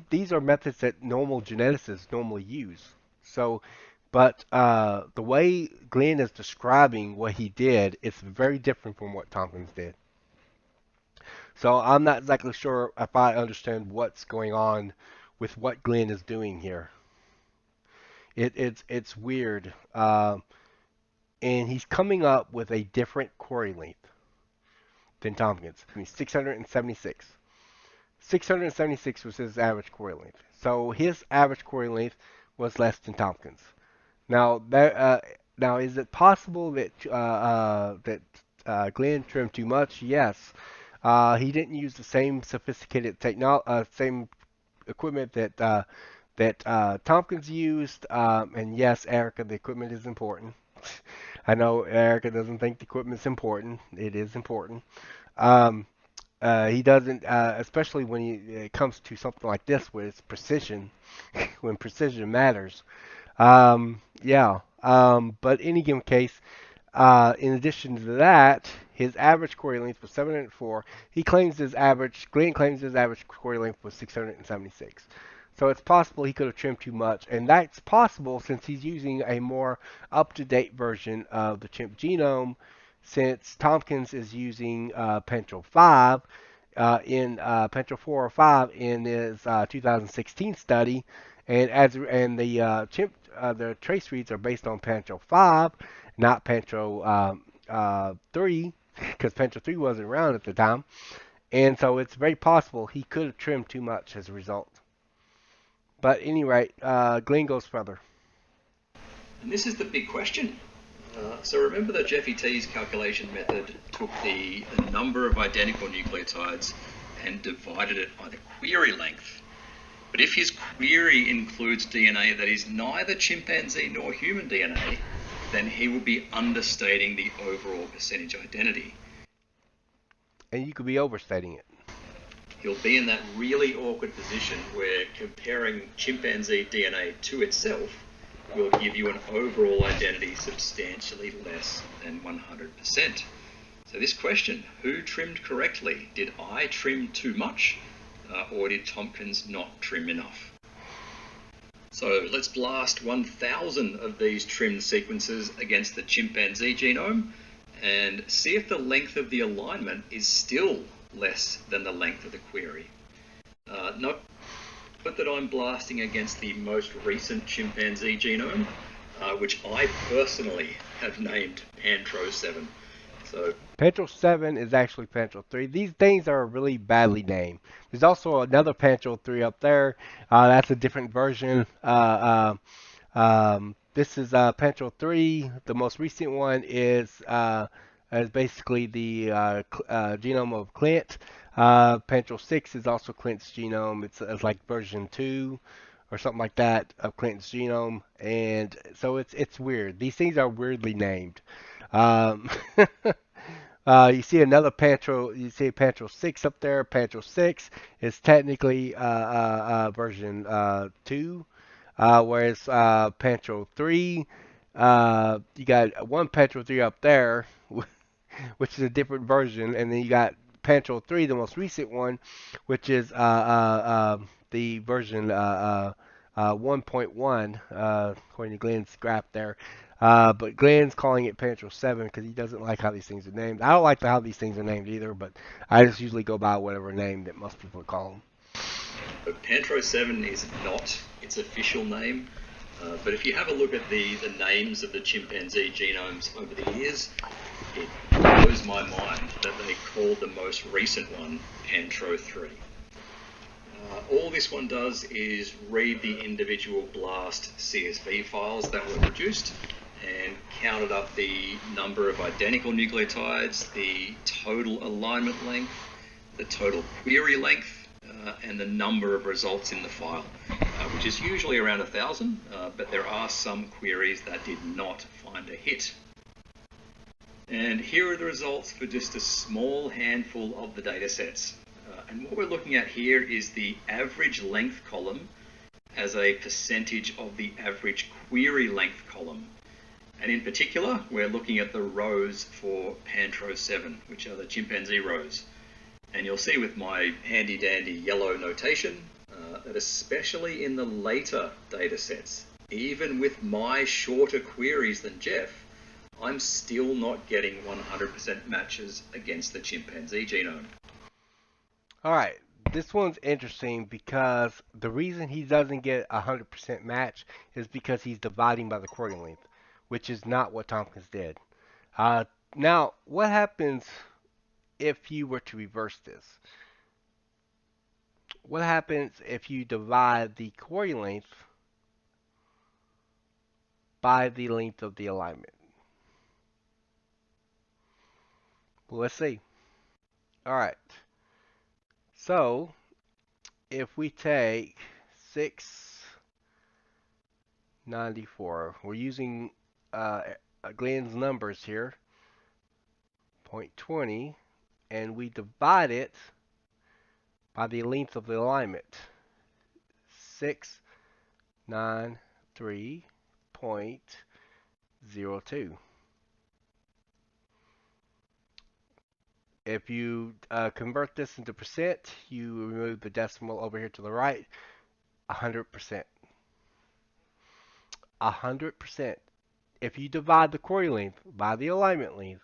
these are methods that normal geneticists normally use. So, but the way Glenn is describing what he did is very different from what Tompkins did. So I'm not exactly sure if I understand what's going on with what Glenn is doing here. It's weird, and he's coming up with a different query length than Tompkins. I mean, 676. 676 was his average query length. So his average query length was less than Tompkins. Now is it possible that Glenn trimmed too much? Yes. He didn't use the same sophisticated same equipment that Tompkins used. And yes, Erica, the equipment is important. I know Erica doesn't think the equipment's important. It is important. Um, he doesn't, especially when it comes to something like this, where it's precision, when precision matters. Yeah. But in any given case, in addition to that, his average query length was 704. Glenn claims his average query length was 676. So it's possible he could have trimmed too much, and that's possible since he's using a more up-to-date version of the chimp genome, since Tompkins is using Pentrel 5 Pentrel 4 or 5 in his 2016 study, and the trace reads are based on Pentrel 5, not Pentrel 3, because Pentrel 3 wasn't around at the time, and so it's very possible he could have trimmed too much as a result. But at any rate, Glenn goes further. And this is the big question. So remember that Jeffy T's calculation method took the number of identical nucleotides and divided it by the query length. But if his query includes DNA that is neither chimpanzee nor human DNA, then he will be understating the overall percentage identity. And you could be overstating it. He'll be in that really awkward position where comparing chimpanzee DNA to itself will give you an overall identity substantially less than 100%. So this question, who trimmed correctly? Did I trim too much, or did Tomkins not trim enough? So let's blast 1,000 of these trimmed sequences against the chimpanzee genome and see if the length of the alignment is still less than the length of the query. Not that I'm blasting against the most recent chimpanzee genome, which I personally have named Pantro 7. So Pentrel 7 is actually Pentrel 3. These things are really badly named. There's also another Pentrel 3 up there. That's a different version. This is Pentrel 3. The most recent one is basically the genome of Clint. Pentrel 6 is also Clint's genome. It's like version 2 or something like that of Clint's genome, and so it's weird. These things are weirdly named. You see another Pentrel. You see Pentrel 6 up there. Pentrel 6 is technically version 2, whereas Pentrel 3, you got one Pentrel 3 up there, which is a different version, and then you got Pentrel 3, the most recent one, which is the version 1.1, according to Glenn's graph there. But Glenn's calling it Pentrel 7 because he doesn't like how these things are named. I don't like how these things are named either, but I just usually go by whatever name that most people call them. But Pantro 7 is not its official name, but if you have a look at the names of the chimpanzee genomes over the years, it blows my mind that they called the most recent one Pantro 3. All this one does is read the individual BLAST CSV files that were produced and counted up the number of identical nucleotides, the total alignment length, the total query length, and the number of results in the file, which is usually around 1,000, but there are some queries that did not find a hit. And here are the results for just a small handful of the data sets. And what we're looking at here is the average length column as a percentage of the average query length column. And in particular, we're looking at the rows for Pantro 7, which are the chimpanzee rows. And you'll see with my handy dandy yellow notation that especially in the later data sets, even with my shorter queries than Jeff, I'm still not getting 100% matches against the chimpanzee genome. Alright, this one's interesting because the reason he doesn't get a 100% match is because he's dividing by the query length, which is not what Tomkins did. Now, what happens if you were to reverse this? What happens if you divide the query length by the length of the alignment? Well, let's see. Alright, so if we take 694, we're using Glenn's numbers here, 0.20, and we divide it by the length of the alignment, 693.02. If you convert this into percent, you remove the decimal over here to the right, 100%. 100%. If you divide the query length by the alignment length,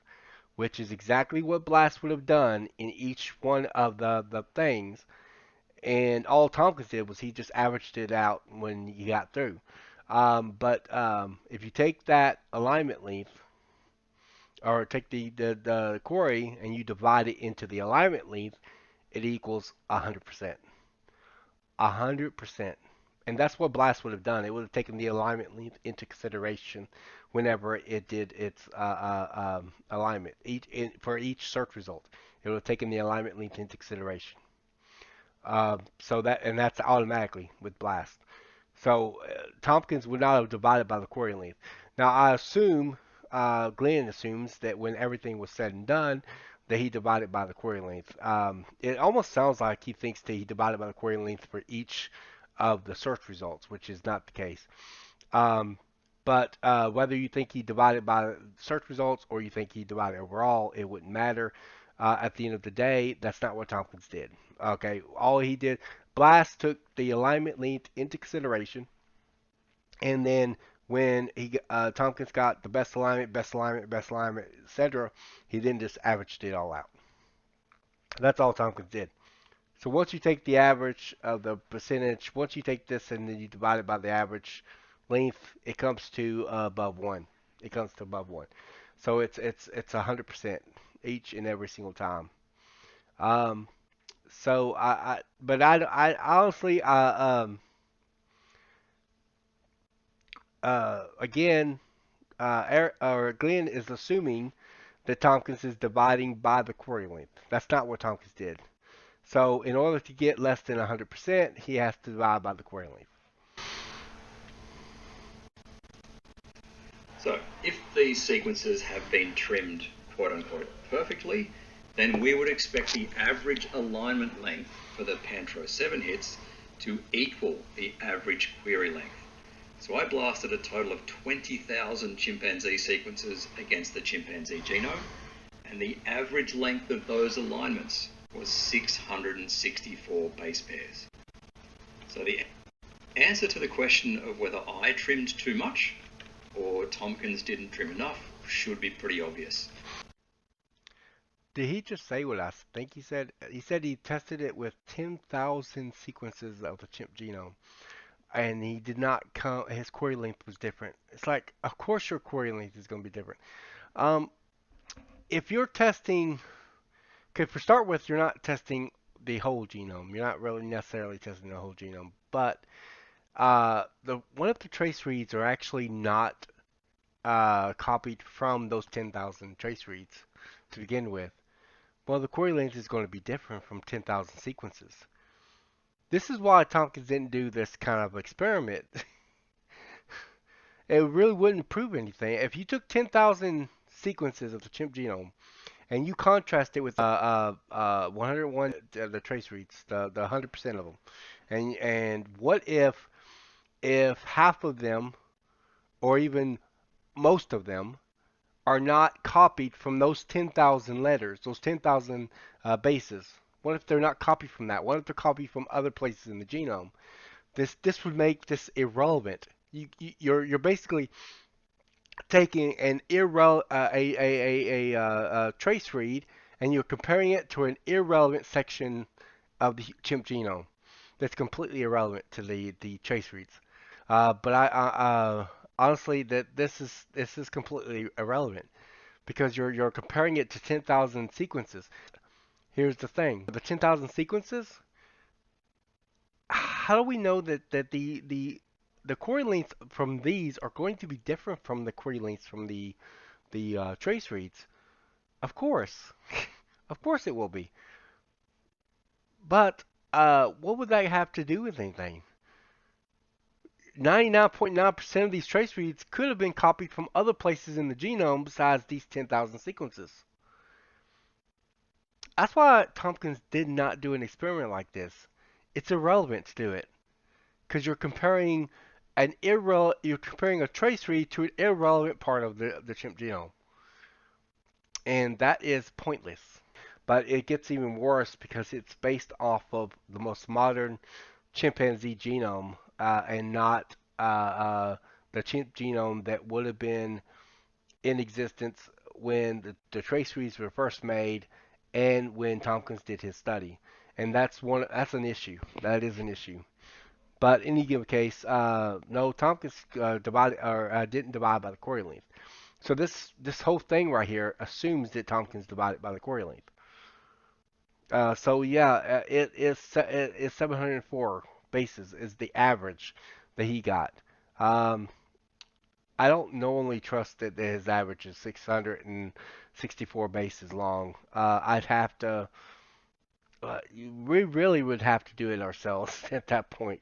which is exactly what Blast would have done in each one of the things, and all Tomkins did was he just averaged it out when you got through. But if you take that alignment length, or take the query and you divide it into the alignment length, it equals 100%. 100%. And that's what Blast would have done. It would have taken the alignment length into consideration whenever it did its alignment. For each search result, it would have taken the alignment length into consideration. That's automatically with Blast. So Tomkins would not have divided by the query length. Now I assume, Glenn assumes that when everything was said and done, that he divided by the query length. It almost sounds like he thinks that he divided by the query length for each of the search results, which is not the case. But whether you think he divided by search results or you think he divided overall, it wouldn't matter. At the end of the day, that's not what Tomkins did. Okay, all he did, Blast took the alignment length into consideration, and then when Tomkins got the best alignment, etc., he then just averaged it all out. That's all Tomkins did. So once you take the average of the percentage, once you take this and then you divide it by the average length, it comes to above 1. It comes to above 1. So it's 100% each and every single time. So I honestly, again, Glenn is assuming that Tomkins is dividing by the query length. That's not what Tomkins did. So in order to get less than 100%, he has to divide by the query length. So if these sequences have been trimmed quote unquote perfectly, then we would expect the average alignment length for the Pantro 7 hits to equal the average query length. So I blasted a total of 20,000 chimpanzee sequences against the chimpanzee genome, and the average length of those alignments was 664 base pairs. So the answer to the question of whether I trimmed too much or Tomkins didn't trim enough should be pretty obvious. Did he just say what I think he said? He said he tested it with 10,000 sequences of the chimp genome, and he did not count. His query length was different. It's like, of course your query length is going to be different. If you're testing, okay, for start with, you're not testing the whole genome. You're not really necessarily testing the whole genome, but one of the trace reads are actually not copied from those 10,000 trace reads to begin with. Well, the query length is going to be different from 10,000 sequences. This is why Tomkins didn't do this kind of experiment. It really wouldn't prove anything. If you took 10,000 sequences of the chimp genome and you contrast it with 101 the trace reads, the 100% of them, and what if half of them or even most of them are not copied from those 10,000 letters, those 10,000 bases? What if they're not copied from that? What if they're copied from other places in the genome? This would make this irrelevant. You're basically taking an trace read and you're comparing it to an irrelevant section of the chimp genome that's completely irrelevant to the trace reads. But honestly, that this is completely irrelevant because you're comparing it to 10,000 sequences. Here's the thing: the 10,000 sequences. How do we know that the query lengths from these are going to be different from the query lengths from the trace reads? Of course, of course it will be. But what would that have to do with anything? 99.9% of these trace reads could have been copied from other places in the genome besides these 10,000 sequences. That's why Tomkins did not do an experiment like this. It's irrelevant to do it because you're comparing a trace read to an irrelevant part of the chimp genome, and that is pointless. But it gets even worse because it's based off of the most modern chimpanzee genome and not the chimp genome that would have been in existence when the trace reads were first made and when Tomkins did his study. And that's an issue. That is an issue. But in any given case, no, Tomkins didn't divide by the query length. So this whole thing right here assumes that Tomkins divided by the query length. So yeah, it is 704 bases is the average that he got. Um, I don't normally trust that his average is 664 bases long. I'd have to. We really would have to do it ourselves at that point.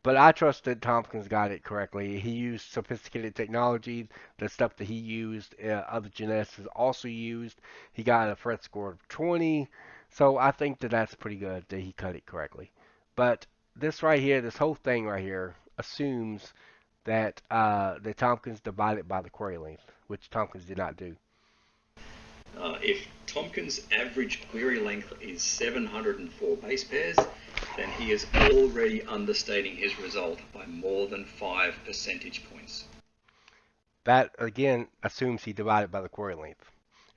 But I trust that Tompkins got it correctly. He used sophisticated technology. The stuff that he used, other geneticists also used. He got a Phred score of 20. So I think that that's pretty good that he cut it correctly. But this right here, this whole thing right here, assumes that Tompkins divided by the query length, which Tompkins did not do. If Tomkins' average query length is 704 base pairs, then he is already understating his result by more than 5 percentage points. That, again, assumes he divided by the query length.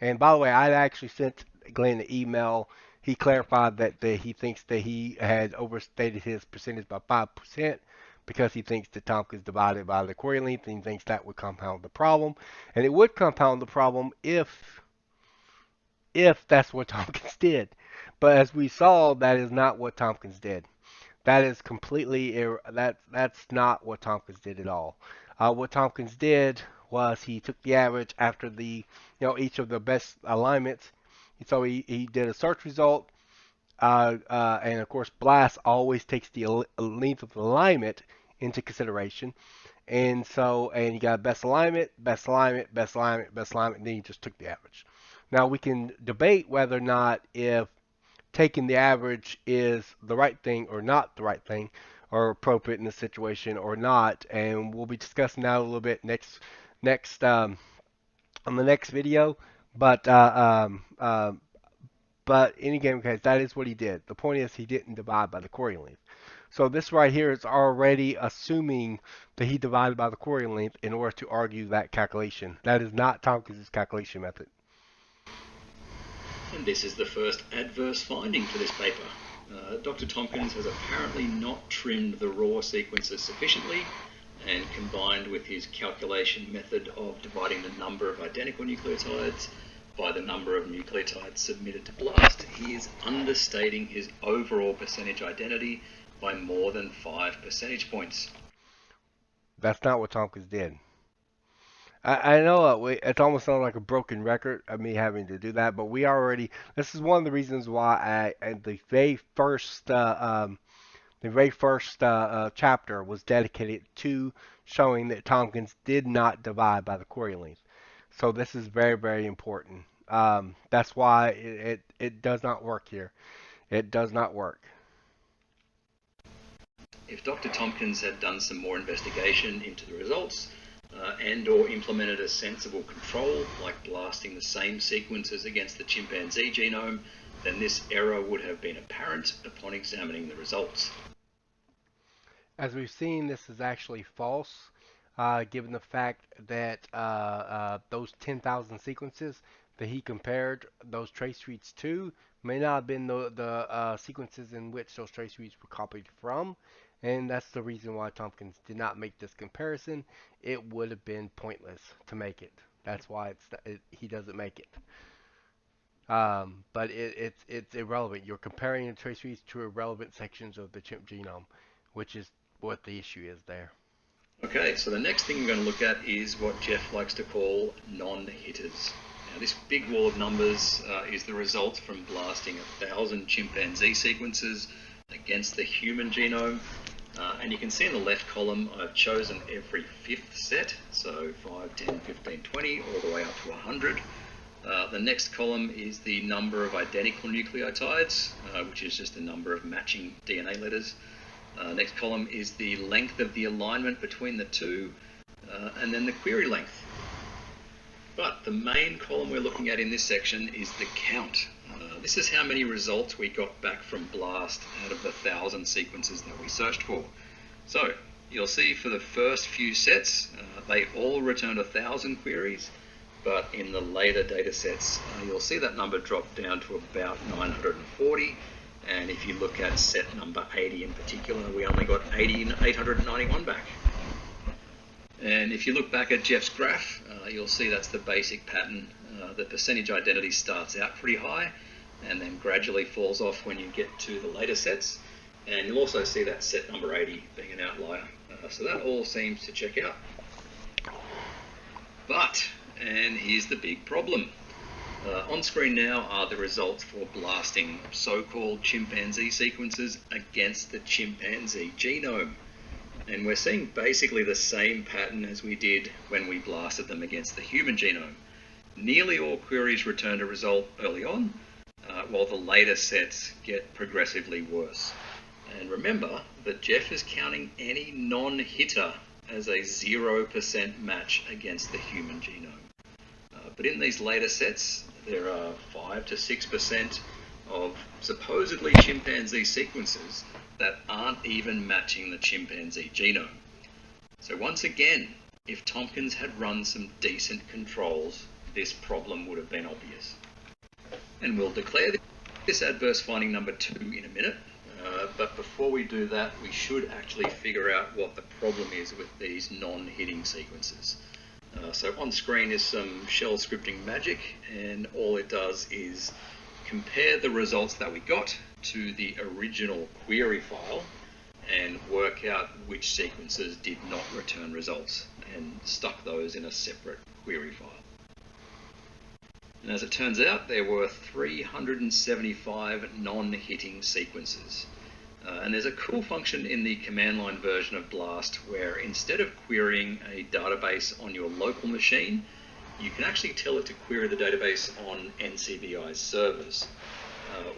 And by the way, I actually sent Glenn an email. He clarified that he thinks that he had overstated his percentage by 5% because he thinks that Tompkins divided by the query length, and he thinks that would compound the problem. And it would compound the problem if that's what Tompkins did. But as we saw, that is not what Tompkins did. That is completely that's not what Tompkins did at all. What Tompkins did was he took the average after each of the best alignments. So he did a search result, and of course BLAST always takes the length of the alignment into consideration. And you got best alignment, best alignment, best alignment, best alignment, and then you just took the average. Now we can debate whether or not if taking the average is the right thing or not the right thing, or appropriate in this situation or not, and we'll be discussing that a little bit next on the next video. But any game case, that is what he did. The point is he didn't divide by the query length. So this right here is already assuming that he divided by the query length in order to argue that calculation. That is not Tompkins' calculation method. And this is the first adverse finding for this paper. Dr. Tomkins has apparently not trimmed the raw sequences sufficiently, and combined with his calculation method of dividing the number of identical nucleotides by the number of nucleotides submitted to BLAST, he is understating his overall percentage identity by more than 5 percentage points. That's not what Tompkins did. I know it almost sounds like a broken record of me having to do that, but this is one of the reasons why the very first The very first chapter was dedicated to showing that Tomkins did not divide by the query length. So this is very, very important. That's why it does not work here. It does not work. If Dr. Tomkins had done some more investigation into the results and or implemented a sensible control, like blasting the same sequences against the chimpanzee genome, then this error would have been apparent upon examining the results. As we've seen, this is actually false, given the fact that those 10,000 sequences that he compared those trace reads to may not have been the sequences in which those trace reads were copied from, and that's the reason why Tompkins did not make this comparison. It would have been pointless to make it. That's why he doesn't make it. But it's irrelevant. You're comparing the trace reads to irrelevant sections of the chimp genome, which is what the issue is there. Okay, so the next thing we're going to look at is what Jeff likes to call non-hitters. Now, this big wall of numbers is the result from blasting 1,000 chimpanzee sequences against the human genome. And you can see in the left column, I've chosen every fifth set, so 5, 10, 15, 20, all the way up to 100. The next column is the number of identical nucleotides, which is just the number of matching DNA letters. Next column is the length of the alignment between the two, and then the query length. But the main column we're looking at in this section is the count. This is how many results we got back from BLAST out of the 1,000 sequences that we searched for. So you'll see for the first few sets, they all returned 1,000 queries, but in the later data sets, you'll see that number drop down to about 940. And if you look at set number 80 in particular, we only got 891 back. And if you look back at Jeff's graph, you'll see that's the basic pattern. The percentage identity starts out pretty high and then gradually falls off when you get to the later sets. And you'll also see that set number 80 being an outlier. So that all seems to check out. But, and here's the big problem. On screen now are the results for blasting so-called chimpanzee sequences against the chimpanzee genome. And we're seeing basically the same pattern as we did when we blasted them against the human genome. Nearly all queries return a result early on, while the later sets get progressively worse. And remember that Jeff is counting any non-hitter as a 0% match against the human genome. But in these later sets, there are 5 to 6% of supposedly chimpanzee sequences that aren't even matching the chimpanzee genome. So once again, if Tomkins had run some decent controls, this problem would have been obvious. And we'll declare this adverse finding number 2 in a minute. But before we do that, we should actually figure out what the problem is with these non-hitting sequences. So on screen is some shell scripting magic, and all it does is compare the results that we got to the original query file and work out which sequences did not return results and stuck those in a separate query file. And as it turns out, there were 375 non-hitting sequences. And there's a cool function in the command line version of BLAST where instead of querying a database on your local machine, you can actually tell it to query the database on NCBI's servers.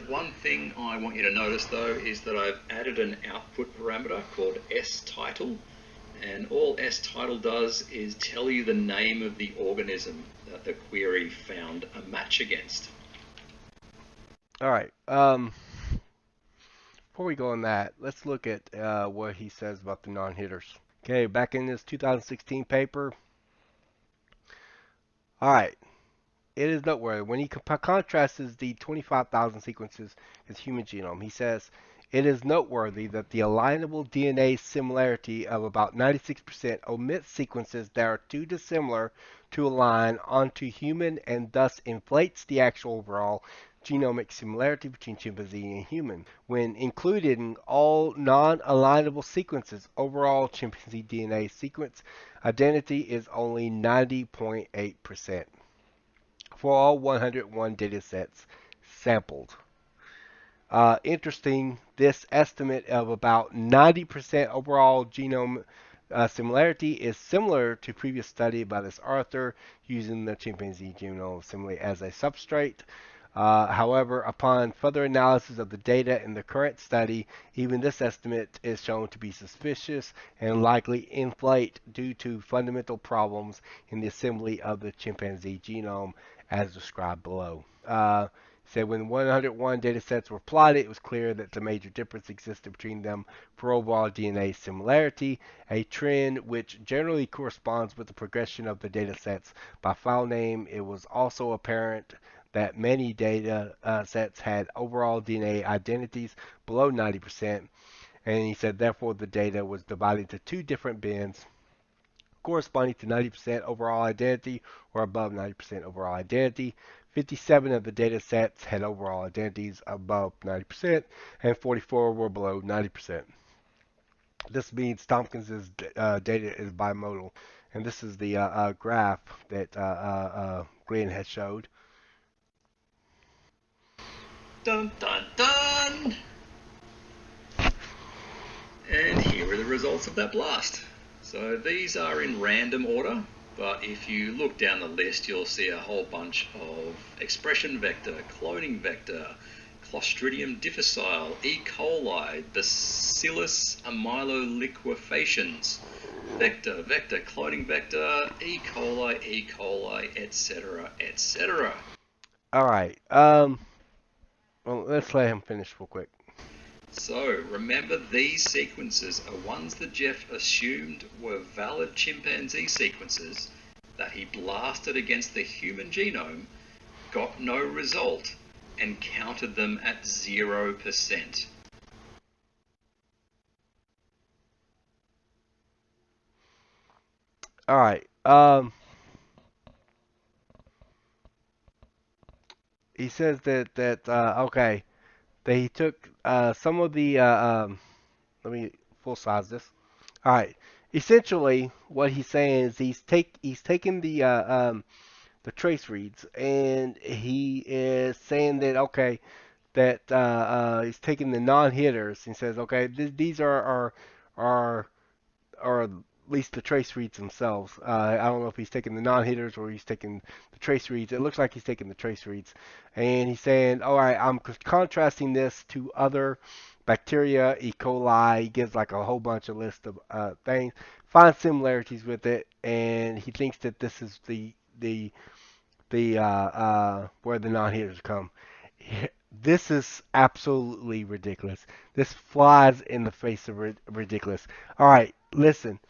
One thing I want you to notice though is that I've added an output parameter called stitle, and all stitle does is tell you the name of the organism that the query found a match against. All right. Before we go on that, let's look at what he says about the non-hitters. Okay, back in this 2016 paper. All right. It is noteworthy. When he contrasts the 25,000 sequences as human genome, he says, it is noteworthy that the alignable DNA similarity of about 96% omits sequences that are too dissimilar to align onto human and thus inflates the actual overall genomic similarity between chimpanzee and human. When included in all non-alignable sequences, overall chimpanzee DNA sequence identity is only 90.8% for all 101 datasets sampled. Interesting, this estimate of about 90% overall genome similarity is similar to previous study by this author using the chimpanzee genome assembly as a substrate. However, upon further analysis of the data in the current study, even this estimate is shown to be suspicious and likely inflate due to fundamental problems in the assembly of the chimpanzee genome as described below. Said when 101 data sets were plotted, it was clear that the major difference existed between them for overall DNA similarity, a trend which generally corresponds with the progression of the data sets by file name. It was also apparent that many data sets had overall DNA identities below 90%, and he said therefore the data was divided into two different bins corresponding to 90% overall identity or above 90% overall identity. 57 of the data sets had overall identities above 90%, and 44 were below 90%. This means Tomkins' data is bimodal, and this is the graph that Glenn has showed. Dun dun dun! And here are the results of that blast. So these are in random order, but if you look down the list, you'll see a whole bunch of expression vector, cloning vector, Clostridium difficile, E. coli, Bacillus amyloliquefaciens, vector, vector, cloning vector, E. coli, etc., etc. All right. Well, let's let him finish real quick. So, remember these sequences are ones that Jeff assumed were valid chimpanzee sequences that he blasted against the human genome, got no result, and counted them at 0%. All right. He says that okay, that he took some of the let me full size this. All right. Essentially, what he's saying is he's taken the trace reads and he is saying that okay that he's taking the non-hitters and says okay these are or at least the trace reads themselves. I don't know if he's taking the non-hitters or he's taking the trace reads. It looks like he's taking the trace reads, and he's saying, "All right, I'm contrasting this to other bacteria, E. coli." He gives like a whole bunch of list of things, finds similarities with it, and he thinks that this is the where the non-hitters come. This is absolutely ridiculous. This flies in the face of ridiculous. All right, listen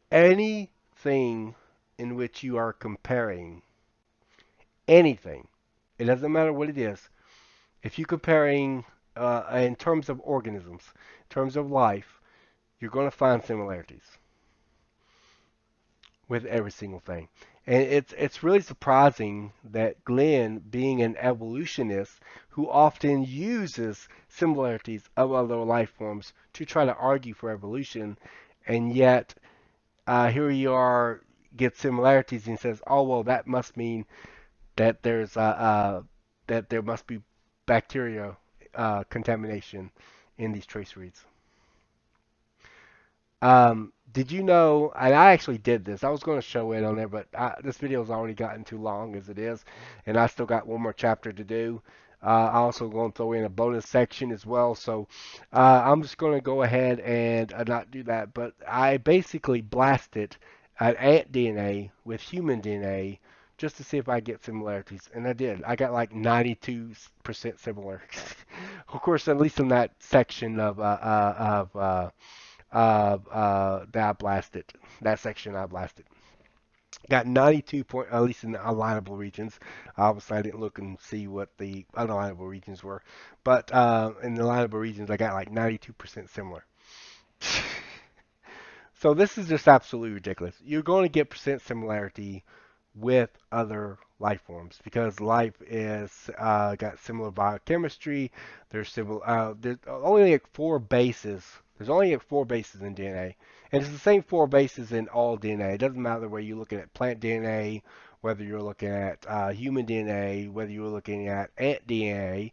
anything in which you are comparing anything, it doesn't matter what it is, if you're comparing in terms of organisms, in terms of life, you're going to find similarities with every single thing. And it's really surprising that Glenn, being an evolutionist who often uses similarities of other life forms to try to argue for evolution, and yet here you are get similarities and says, oh well, that must mean that that there must be bacteria contamination in these trace reads. Did you know? And I actually did this. I was going to show it on there, but this video's already gotten too long as it is, and I still got one more chapter to do. I also going to throw in a bonus section as well, so I'm just going to go ahead and not do that. But I basically blasted ant DNA with human DNA just to see if I get similarities, and I did. I got like 92% similar. Of course, at least in that section that I blasted. That section I blasted. Got 92 point, at least in the alignable regions. Obviously, I didn't look and see what the unalignable regions were, but in the alignable regions, I got like 92% similar. So this is just absolutely ridiculous. You're going to get percent similarity with other life forms because life is got similar biochemistry. There's similar. There's only like four bases. There's only like four bases in DNA, and it's the same four bases in all DNA. It doesn't matter whether you're looking at plant DNA, whether you're looking at human DNA, whether you're looking at ant DNA,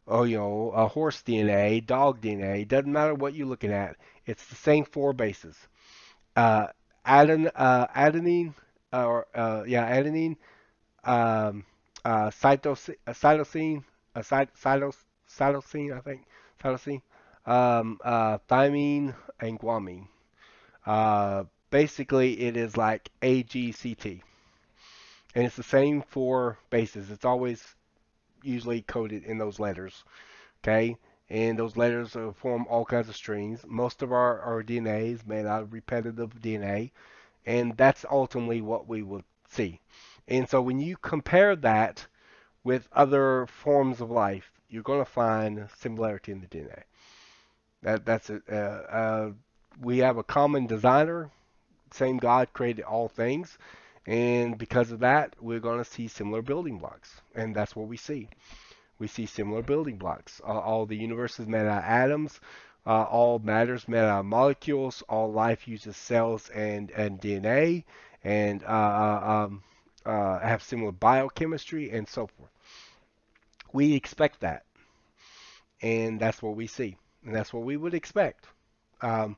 a horse DNA, dog DNA. Doesn't matter what you're looking at. It's the same four bases. Uh, adenine, adenine, um, cytosine, cytosine, I think, cytosine, thymine, and guanine. Basically, it is like AGCT, and it's the same four bases. It's always usually coded in those letters, okay? And those letters form all kinds of strings. Most of our DNA is made out of repetitive DNA, and that's ultimately what we will see. And so when you compare that with other forms of life, you're going to find similarity in the DNA. That's it. We have a common designer. Same God created all things, and because of that, we're going to see similar building blocks, and that's what we see. We see similar building blocks. All the universe is made out of atoms. All matter is made out of molecules. All life uses cells and DNA, and have similar biochemistry and so forth. We expect that, and that's what we see, and that's what we would expect. Um,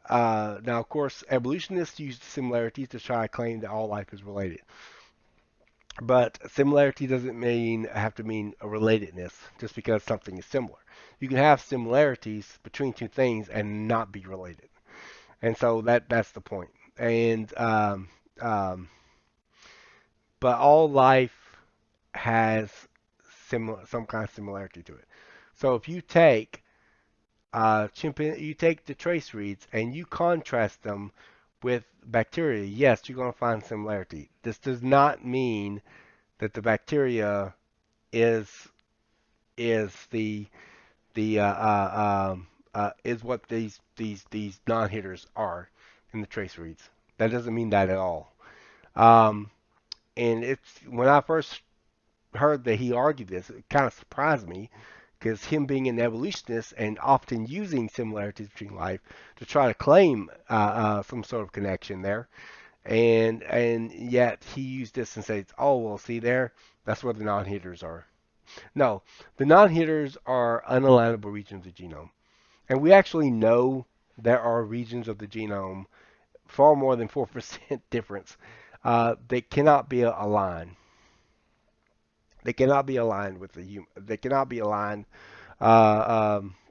now, of course, evolutionists use similarities to try to claim that all life is related. But similarity doesn't have to mean a relatedness just because something is similar. You can have similarities between two things and not be related, and so that's the point. And um, but all life has some kind of similarity to it. So if you take you take the trace reads and you contrast them with bacteria, yes, you're going to find similarity. This does not mean that the bacteria is is what these non-hitters are in the trace reads. That doesn't mean that at all. Um, and it's when I first heard that he argued this, it kind of surprised me because him being an evolutionist and often using similarities between life to try to claim some sort of connection there, and yet he used this and says, "Oh well, see there, that's where the non-hitters are." No, the non-hitters are unalignable regions of the genome. And we actually know there are regions of the genome, far more than 4% difference, that cannot be aligned. They cannot be aligned with the human. They cannot be aligned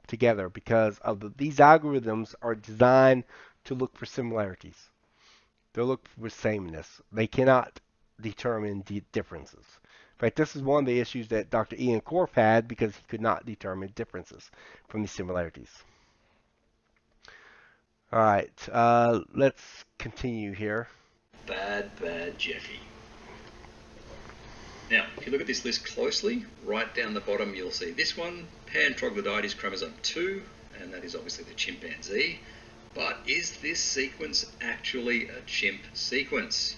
together because these algorithms are designed to look for similarities. They look for sameness. They cannot determine differences. In fact, this is one of the issues that Dr. Ian Korf had because he could not determine differences from these similarities. All right, let's continue here. Bad Jeffy. Now, if you look at this list closely, right down the bottom you'll see this one, pan troglodytes chromosome 2, and that is obviously the chimpanzee. But is this sequence actually a chimp sequence?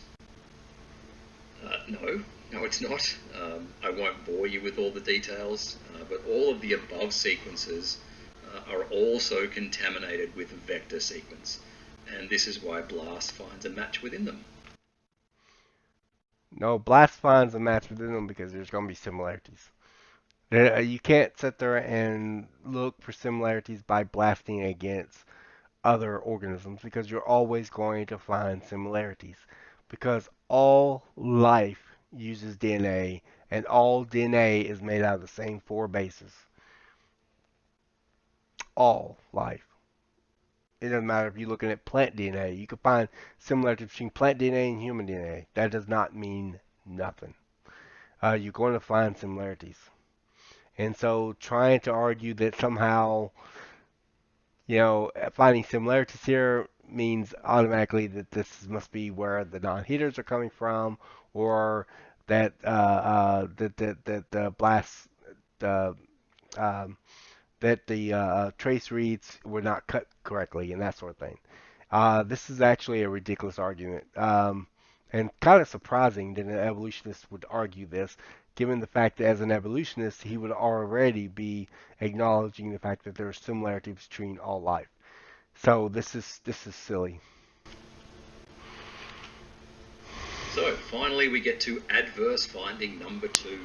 No, it's not. I won't bore you with all the details, but all of the above sequences are also contaminated with vector sequence, and this is why BLAST finds a match within them. No, BLAST finds a match within them because there's going to be similarities. You can't sit there and look for similarities by blasting against other organisms because you're always going to find similarities because all life uses DNA and all DNA is made out of the same four bases. All life. It doesn't matter if you're looking at plant DNA. You can find similarities between plant DNA and human DNA. That does not mean nothing. You're going to find similarities. And so trying to argue that somehow, finding similarities here means automatically that this must be where the non-heaters are coming from, or that the blast that the trace reads were not cut correctly and that sort of thing. This is actually a ridiculous argument, and kind of surprising that an evolutionist would argue this, given the fact that as an evolutionist he would already be acknowledging the fact that there are similarities between all life. So this is silly. So finally we get to adverse finding number 2.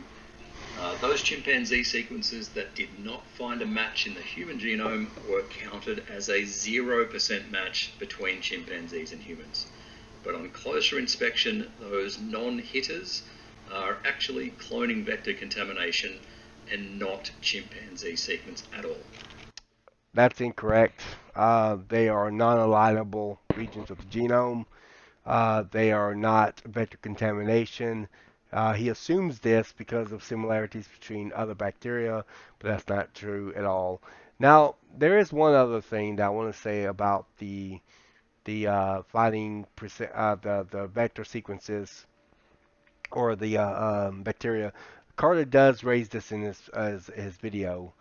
Those chimpanzee sequences that did not find a match in the human genome were counted as a 0% match between chimpanzees and humans. But on closer inspection, those non-hitters are actually cloning vector contamination and not chimpanzee sequence at all. That's incorrect. They are non-alignable regions of the genome. They are not vector contamination. He assumes this because of similarities between other bacteria, but that's not true at all. Now, there is one other thing that I want to say about the finding the vector sequences or the bacteria. Carter does raise this in his video,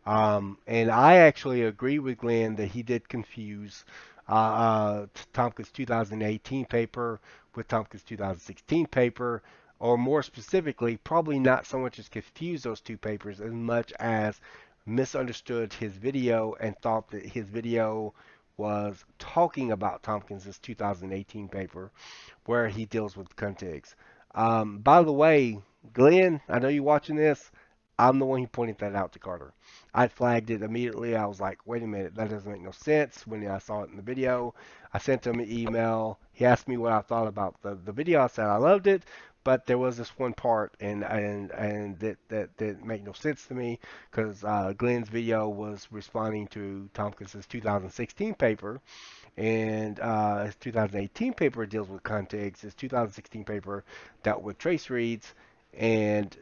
and I actually agree with Glenn that he did confuse Tomkins' 2018 paper with Tomkins' 2016 paper, or more specifically, probably not so much as confuse those two papers as much as misunderstood his video and thought that his video was talking about Tompkins' 2018 paper where he deals with contigs. By the way, Glenn, I know you're watching this. I'm the one who pointed that out to Carter. I flagged it immediately. I was like, wait a minute, that doesn't make no sense when I saw it in the video. I sent him an email. He asked me what I thought about the video. I said I loved it, but there was this one part and that didn't make no sense to me because Glenn's video was responding to Tompkins' 2016 paper, and his 2018 paper deals with contigs. His 2016 paper dealt with trace reads, and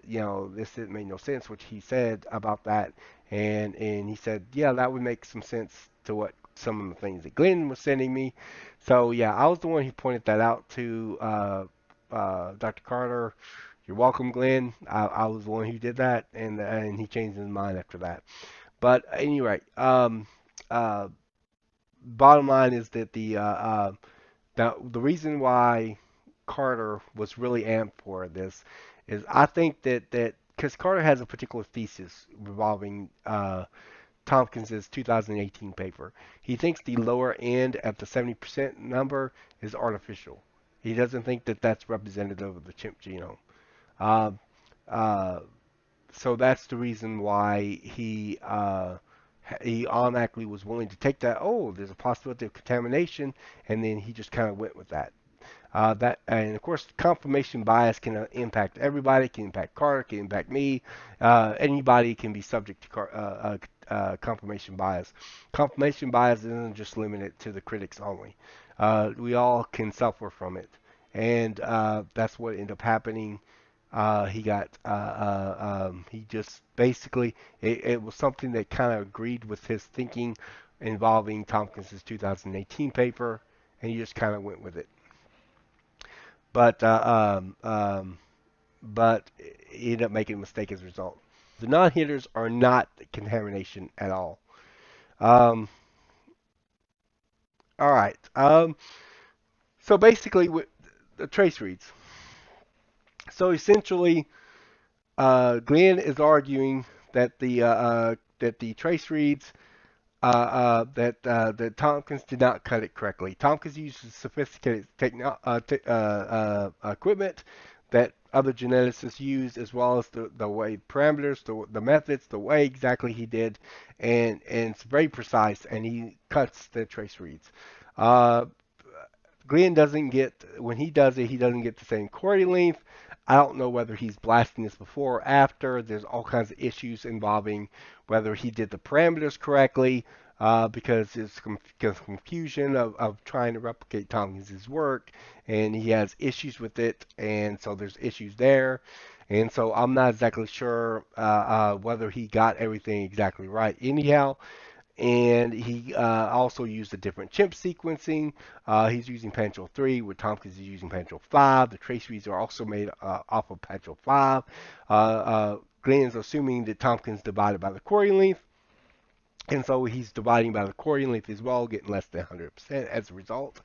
this didn't make no sense, which he said about that, and he said, yeah, that would make some sense to what some of the things that Glenn was sending me. So yeah, I was the one who pointed that out to Dr. Carter. You're welcome, Glenn. I was the one who did that, and he changed his mind after that. But anyway, uh, bottom line is that the reason why Carter was really amped for this is I think that because Carter has a particular thesis revolving Tompkins's 2018 paper. He thinks the lower end at the 70% number is artificial. He doesn't think that that's representative of the chimp genome. Uh, uh, so that's the reason why he automatically was willing to take that. Oh, there's a possibility of contamination, and then he just kind of went with that. And of course, confirmation bias can impact everybody. Can impact Carter. Can impact me. Anybody can be subject to confirmation bias. Confirmation bias isn't just limited to the critics only. We all can suffer from it, and that's what ended up happening. He just basically, it was something that kind of agreed with his thinking involving Tompkins' 2018 paper, and he just kind of went with it. But but he ended up making a mistake as a result. The non-hitters are not contamination at all. Um, all right. So basically, with the trace reads. So essentially, Glenn is arguing that the trace reads that Tomkins did not cut it correctly. Tomkins uses sophisticated equipment that other geneticists use, as well as the way parameters, the methods, the way exactly he did, and it's very precise, and he cuts the trace reads. Uh, Glenn doesn't get, when he does it, he doesn't get the same query length. I don't know whether he's blasting this before or after. There's all kinds of issues involving whether he did the parameters correctly, because there's confusion of trying to replicate Tompkins' work, and he has issues with it, and so there's issues there. And so I'm not exactly sure whether he got everything exactly right. Anyhow, and he also used a different chimp sequencing. He's using Pancho 3, where Tompkins is using Pancho 5. The trace reads are also made off of Pancho 5. Glenn is assuming that Tompkins divided by the query length, and so he's dividing by the query length as well, getting less than 100% as a result.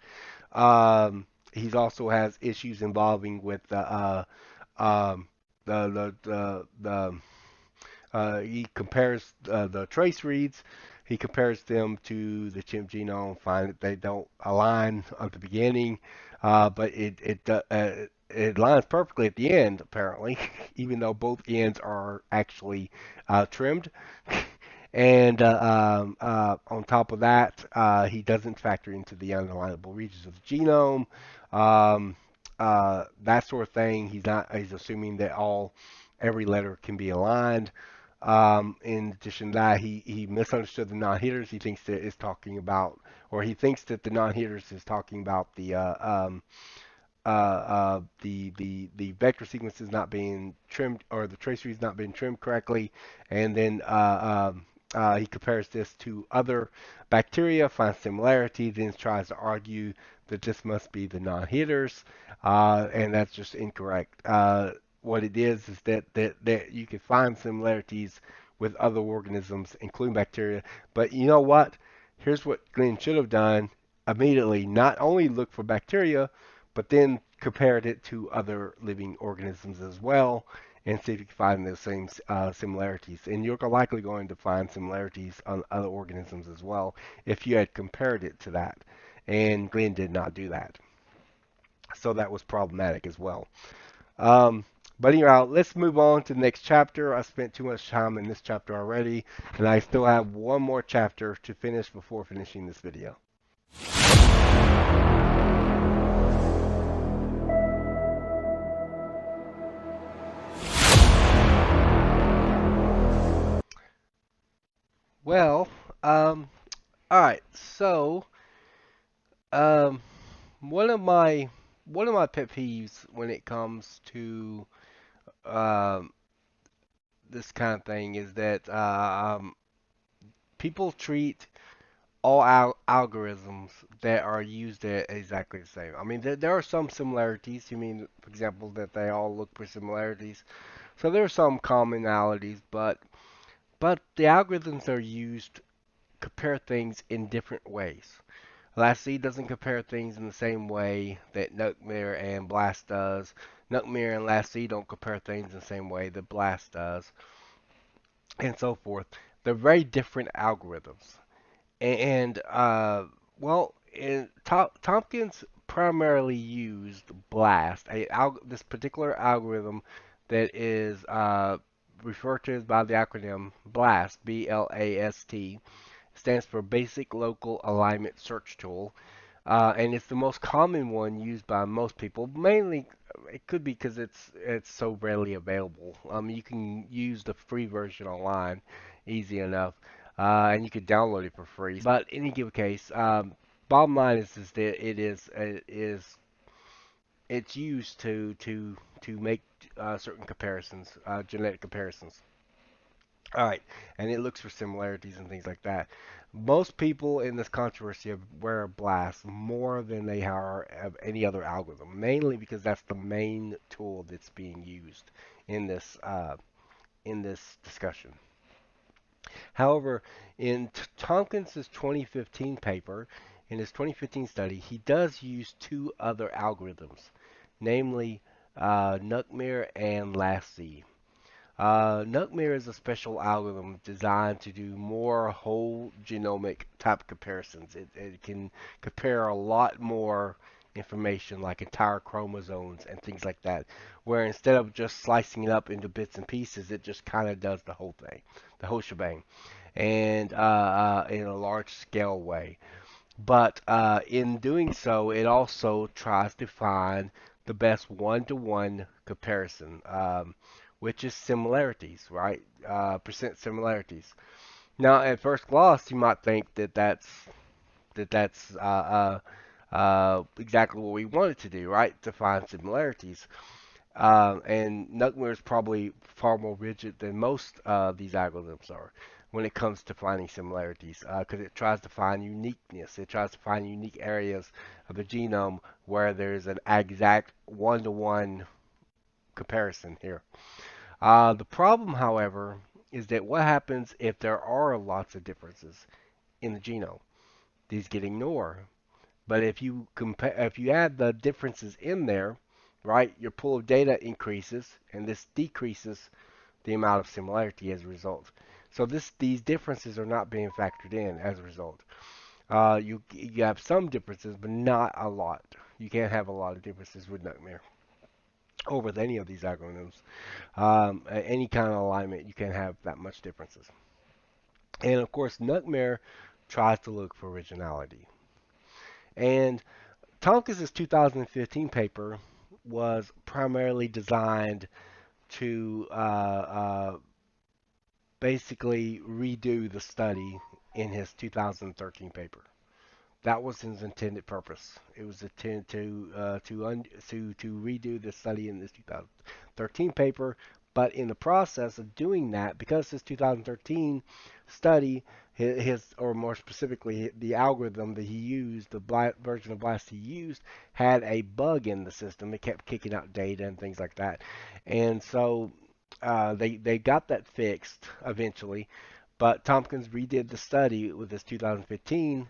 He also has issues involving with um, the he compares the trace reads. He compares them to the chimp genome, find that they don't align at the beginning, but it lines perfectly at the end, apparently, even though both ends are actually trimmed. And on top of that, he doesn't factor into the unalignable regions of the genome, um, that sort of thing. He's not. He's assuming that every letter can be aligned. In addition to that, he misunderstood the non-hitters. He thinks that it's talking about, or he thinks that the non-hitters is talking about the vector sequence is not being trimmed, or the tracery is not being trimmed correctly, and then he compares this to other bacteria, finds similarity, then tries to argue that this must be the non-hitters, and that's just incorrect. What it is that you can find similarities with other organisms, including bacteria, but you know what? Here's what Glenn should have done immediately: not only look for bacteria, but then compared it to other living organisms as well, and see if you can find the same similarities. And you're likely going to find similarities on other organisms as well if you had compared it to that. And Glenn did not do that. So that was problematic as well. Um, but anyhow, let's move on to the next chapter. I spent too much time in this chapter already, and I still have one more chapter to finish before finishing this video. Well, all right. So, um, one of my pet peeves when it comes to um, this kind of thing is that people treat all algorithms that are used exactly the same. I mean, there are some similarities. You mean, for example, that they all look for similarities. So there are some commonalities, but the algorithms are used compare things in different ways. LASSI doesn't compare things in the same way that Nuckmere and Blast does. Nuckmere and LASSI don't compare things in the same way that Blast does, and so forth. They're very different algorithms. And well, Tomkins primarily used Blast, this particular algorithm that is referred to by the acronym BLAST, BLAST, stands for Basic Local Alignment Search Tool, and it's the most common one used by most people. Mainly, it could be because it's so readily available. You can use the free version online, easy enough, and you can download it for free. But in any given case, bottom line is that it's used to make certain comparisons, genetic comparisons. All right, and it looks for similarities and things like that. Most people in this controversy are aware of BLAST more than they are of any other algorithm, mainly because that's the main tool that's being used in this discussion. However, in Tompkins' 2015 paper, in his 2015 study, he does use two other algorithms, namely Nuckmere and LASSI. Nuckmere is a special algorithm designed to do more whole genomic type comparisons. It can compare a lot more information like entire chromosomes and things like that, where instead of just slicing it up into bits and pieces, it just kind of does the whole thing, the whole shebang, and in a large scale way. But in doing so, it also tries to find the best one-to-one comparison, which is similarities, right? Percent similarities. Now, at first gloss, you might think that that's exactly what we wanted to do, right? To find similarities. And Nuckmere is probably far more rigid than most of these algorithms are when it comes to finding similarities, because it tries to find uniqueness. It tries to find unique areas of the genome where there's an exact one-to-one comparison here. The problem, however, is that what happens if there are lots of differences in the genome? These get ignored. But if you add the differences in there, right, your pool of data increases, and this decreases the amount of similarity as a result. So these differences are not being factored in as a result. You have some differences, but not a lot. You can't have a lot of differences with Nuckmere. or with any of these algorithms. Any kind of alignment, you can have that much differences. And of course, Nutmere tries to look for originality. And Tomkins' 2015 paper was primarily designed to basically redo the study in his 2013 paper. That was his intended purpose. It was intended to redo the study in this 2013 paper, but in the process of doing that, because this 2013 study, or more specifically, the algorithm that he used, the version of BLAST he used, had a bug in the system. It kept kicking out data and things like that, and so they got that fixed eventually. But Tompkins redid the study with his 2015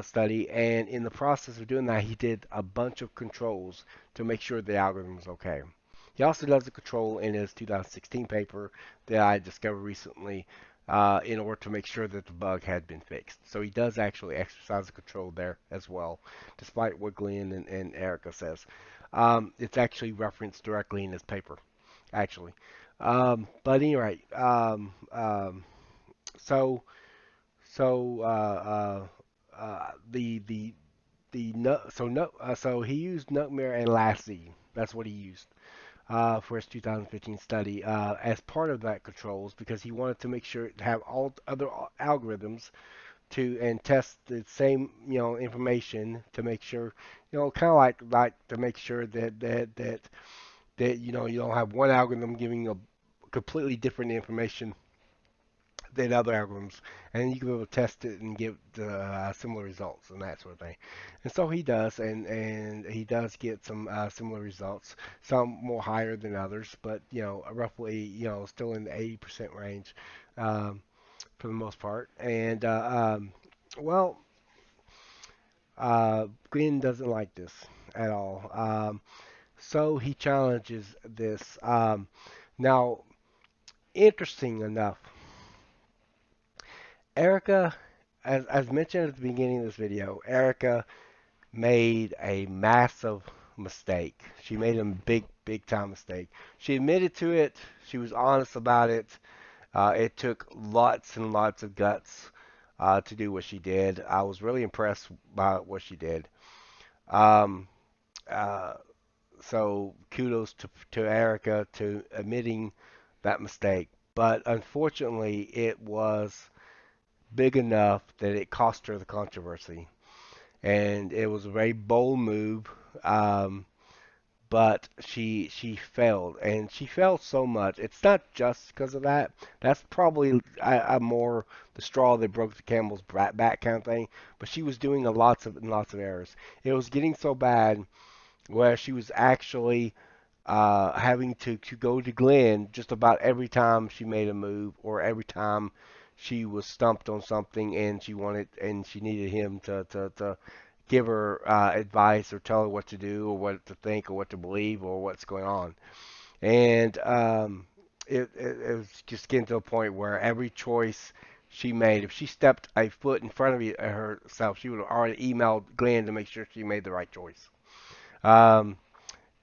study, and in the process of doing that, he did a bunch of controls to make sure the algorithm was okay. He also does a control in his 2016 paper that I discovered recently in order to make sure that the bug had been fixed. So he does actually exercise a control there as well, despite what Glenn and Erica says. It's actually referenced directly in his paper, actually. But anyway, so so so he used Nutmere and Lassie. That's what he used for his 2015 study as part of that controls because he wanted to make sure to have all other algorithms to and test the same information to make sure kind of like to make sure that you don't have one algorithm giving a completely different information than other algorithms, and you can be able to test it and get similar results and that sort of thing. And so he does, and he does get some similar results, some more higher than others, but roughly still in the 80% range for the most part. And well, Glenn doesn't like this at all, so he challenges this. Now, interesting enough, Erica, as mentioned at the beginning of this video, Erica made a massive mistake. She made a big time mistake. She admitted to it. She was honest about it. It took lots and lots of guts to do what she did. I was really impressed by what she did. Um, uh, so kudos to Erica to admitting that mistake. But unfortunately, it was big enough that it cost her the controversy. And it was a very bold move, but she failed, and she failed so much. It's not just because of that. That's probably a more the straw that broke the camel's back kind of thing. But she was doing lots of errors. It was getting so bad where she was actually having to go to Glenn just about every time she made a move or every time she was stumped on something and she needed him to give her advice or tell her what to do or what to think or what to believe or what's going on. And it was just getting to a point where every choice she made, if she stepped a foot in front of herself, she would have already emailed Glenn to make sure she made the right choice.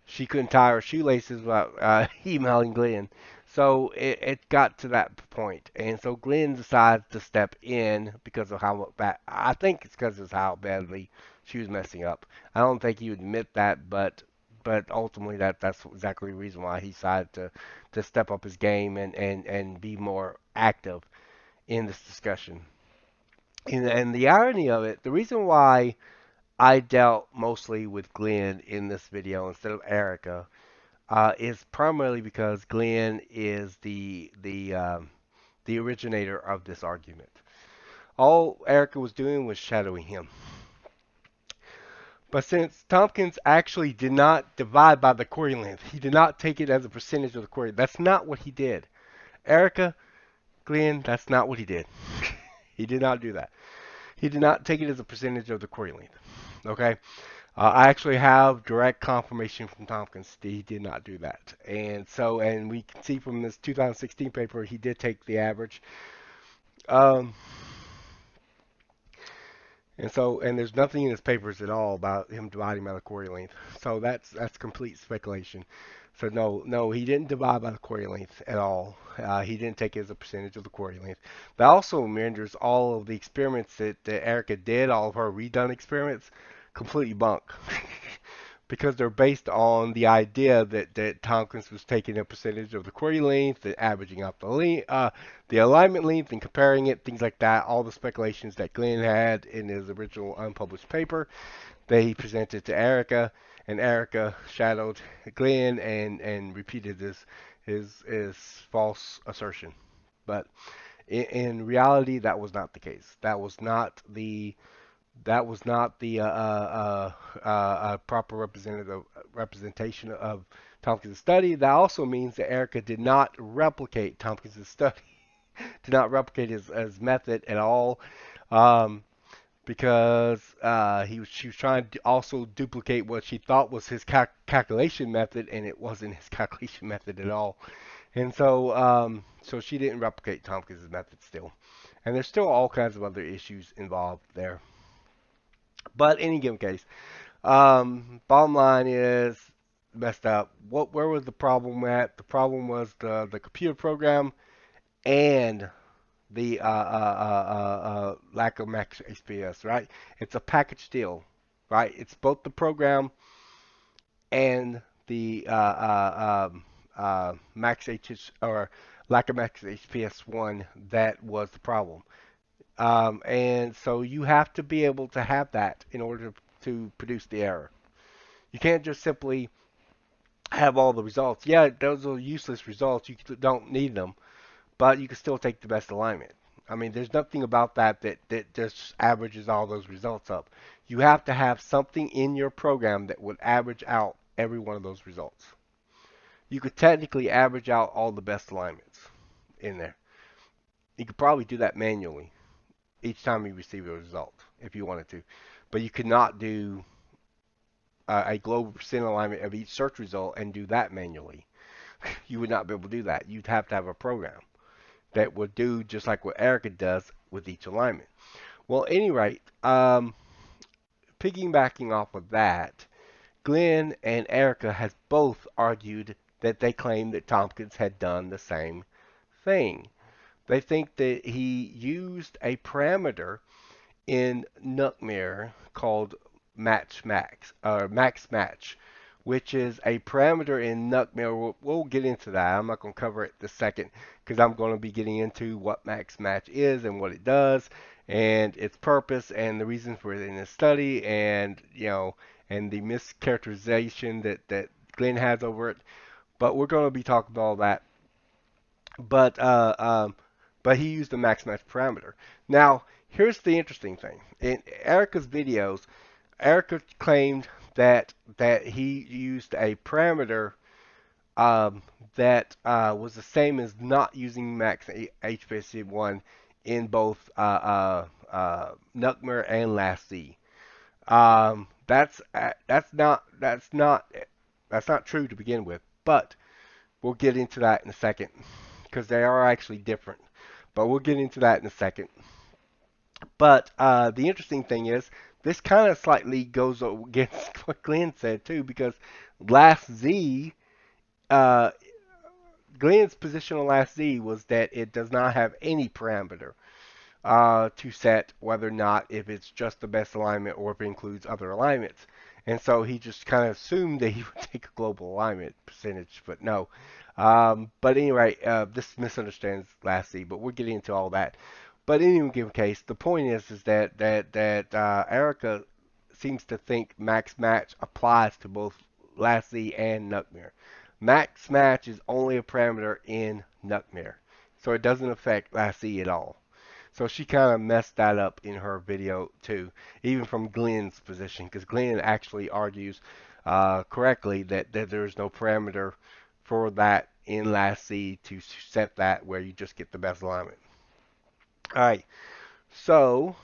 She couldn't tie her shoelaces without emailing Glenn. So it got to that point, and so Glenn decided to step in because of how bad. I think it's because of how badly she was messing up. I don't think he would admit that, but ultimately that's exactly the reason why he decided to step up his game and be more active in this discussion. And the irony of it, the reason why I dealt mostly with Glenn in this video instead of Erica is primarily because Glenn is the originator of this argument. All Erica was doing was shadowing him. But since Tomkins actually did not divide by the query length, he did not take it as a percentage of the query. That's not what he did. Erica, Glenn, that's not what he did. He did not do that. He did not take it as a percentage of the query length. Okay? I actually have direct confirmation from Tomkins that he did not do that. And we can see from this 2016 paper, he did take the average. Um, And there's nothing in his papers at all about him dividing by the quarter length. So that's complete speculation. So no, he didn't divide by the quarter length at all. He didn't take it as a percentage of the quarter length. That also renders all of the experiments that Erica did, all of her redone experiments, completely bunk. Because they're based on the idea that Tomkins was taking a percentage of the query length and averaging out the alignment length and comparing it, things like that. All the speculations that Glenn had in his original unpublished paper that he presented to Erica, and Erica shadowed Glenn and repeated his false assertion. But in reality, that was not the case. That was not the proper representation of Tompkins' study. That also means that Erica did not replicate Tompkins' study, did not replicate his method at all, um, because she was trying to also duplicate what she thought was his calculation method, and it wasn't his calculation method at all. And so she didn't replicate Tompkins' method still. And there's still all kinds of other issues involved there. But any given case, bottom line is messed up. Where was the problem at? The problem was the computer program and the lack of max HPS, right? It's a package deal, right? It's both the program and the max HS or lack of max HPS one that was the problem. And so you have to be able to have that in order to produce the error. You can't just simply have all the results. Yeah, those are useless results. You don't need them, but you can still take the best alignment. I mean, there's nothing about that just averages all those results up. You have to have something in your program that would average out every one of those results. You could technically average out all the best alignments in there. You could probably do that manually each time you receive a result if you wanted to. But you could not do a global percent alignment of each search result and do that manually. You would not be able to do that. You'd have to have a program that would do just like what Erica does with each alignment. Well, at any rate, piggybacking off of that, Glenn and Erica has both argued that they claim that Tomkins had done the same thing. They think that he used a parameter in NUCMIR called max match, which is a parameter in NUCMIR. We'll get into that. I'm not going to cover it this second because I'm going to be getting into what max match is and what it does and its purpose and the reason for it in this study and and the mischaracterization that Glenn has over it. But we're going to be talking about all that. But but he used the max match parameter. Now, here's the interesting thing. In Erica's videos, Erica claimed that he used a parameter that was the same as not using max HPC1 in both NUCMIR and LASZ. That's not true to begin with, but we'll get into that in a second because they are actually different. But we'll get into that in a second. But the interesting thing is, this kind of slightly goes against what Glenn said too, because LASZ, uh, Glenn's position on LASZ was that it does not have any parameter to set whether or not if it's just the best alignment or if it includes other alignments. And so he just kind of assumed that he would take a global alignment percentage, but no. But anyway, this misunderstands LASZ, but we're getting into all that. But in any given case, the point is that Erica seems to think max match applies to both LASZ and NUCMIR. Max match is only a parameter in NUCMIR, so it doesn't affect LASZ at all. So she kind of messed that up in her video too, even from Glenn's position, because Glenn actually argues correctly that there's no parameter for that in LASZ to set that where you just get the best alignment. All right, so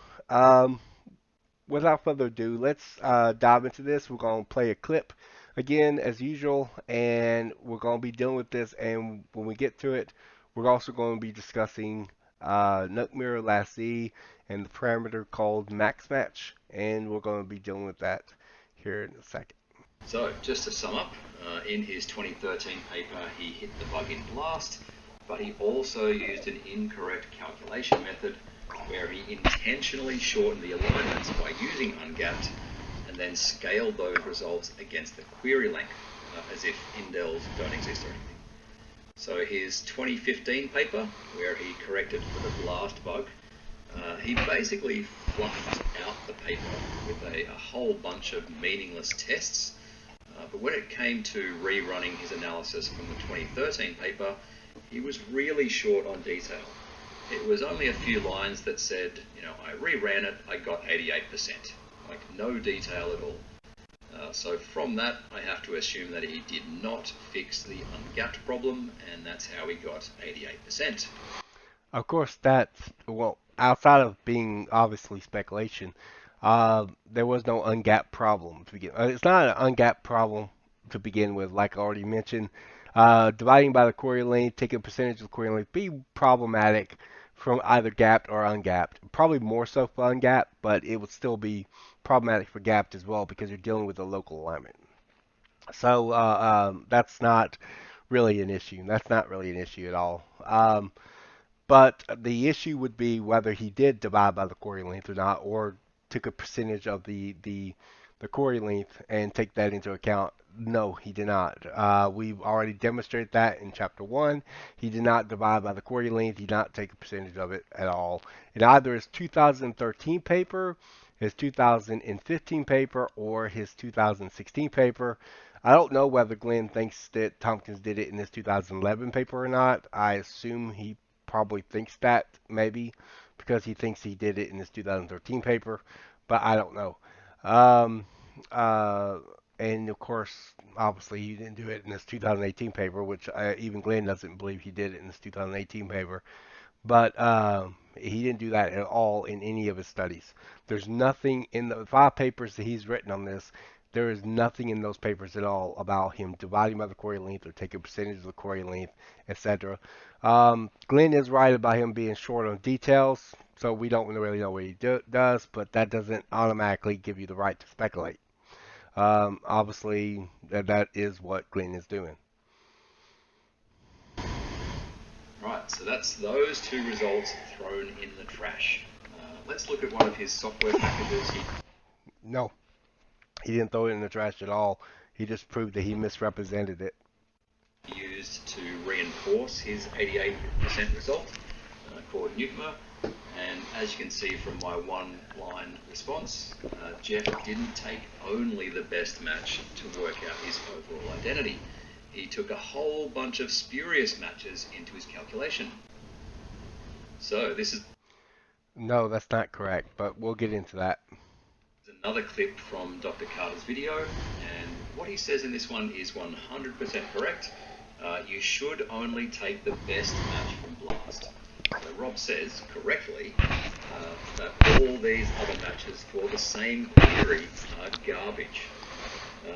without further ado, let's dive into this. We're going to play a clip again as usual, and we're going to be dealing with this. And when we get to it, we're also going to be discussing Nook mirror lassie, and the parameter called max match, and we're going to be dealing with that here in a second. So, just to sum up, in his 2013 paper, he hit the bug in BLAST, but he also used an incorrect calculation method where he intentionally shortened the alignments by using Ungapped and then scaled those results against the query length, as if indels don't exist or anything. So his 2015 paper, where he corrected for the BLAST bug, he basically fluffed out the paper with a whole bunch of meaningless tests. But when it came to rerunning his analysis from the 2013 paper, he was really short on detail. It was only a few lines that said, I reran it, I got 88%. Like, no detail at all. So from that, I have to assume that he did not fix the Ungapped problem, and that's how he got 88%. Of course, well, outside of being obviously speculation, there was no ungapped problem to begin. It's not an ungapped problem to begin with, like I already mentioned. Dividing by the query length, taking a percentage of the query length, be problematic from either gapped or ungapped. Probably more so for ungapped, but it would still be problematic for gapped as well because you're dealing with a local alignment. So that's not really an issue. That's not really an issue at all. But the issue would be whether he did divide by the query length or not, or took a percentage of the query length and take that into account. No, he did not. We've already demonstrated that in chapter 1. He did not divide by the query length. He did not take a percentage of it at all. In either his 2013 paper, his 2015 paper, or his 2016 paper. I don't know whether Glenn thinks that Tomkins did it in his 2011 paper or not. I assume he probably thinks that, maybe, because he thinks he did it in his 2013 paper, but I don't know. Um, uh, and of course, obviously, he didn't do it in his 2018 paper, which even Glenn doesn't believe he did it in his 2018 paper. But he didn't do that at all in any of his studies. There's nothing in the 5 papers that he's written on this. There is nothing in those papers at all about him dividing by the query length or taking a percentage of the query length, etc. Glenn is right about him being short on details, so we don't really know what he does, but that doesn't automatically give you the right to speculate. Obviously, that is what Glenn is doing. Right, so that's those 2 results thrown in the trash. Let's look at one of his software packages. No, he didn't throw it in the trash at all. He just proved that he misrepresented it. Used to reinforce his 88% result, called Nukma. And as you can see from my one-line response, Jeff didn't take only the best match to work out his overall identity. He took a whole bunch of spurious matches into his calculation. So this is... No, that's not correct, but we'll get into that. Another clip from Dr. Carter's video, and what he says in this one is 100% correct. You should only take the best match from BLAST. So Rob says, correctly, that all these other matches for the same query are garbage.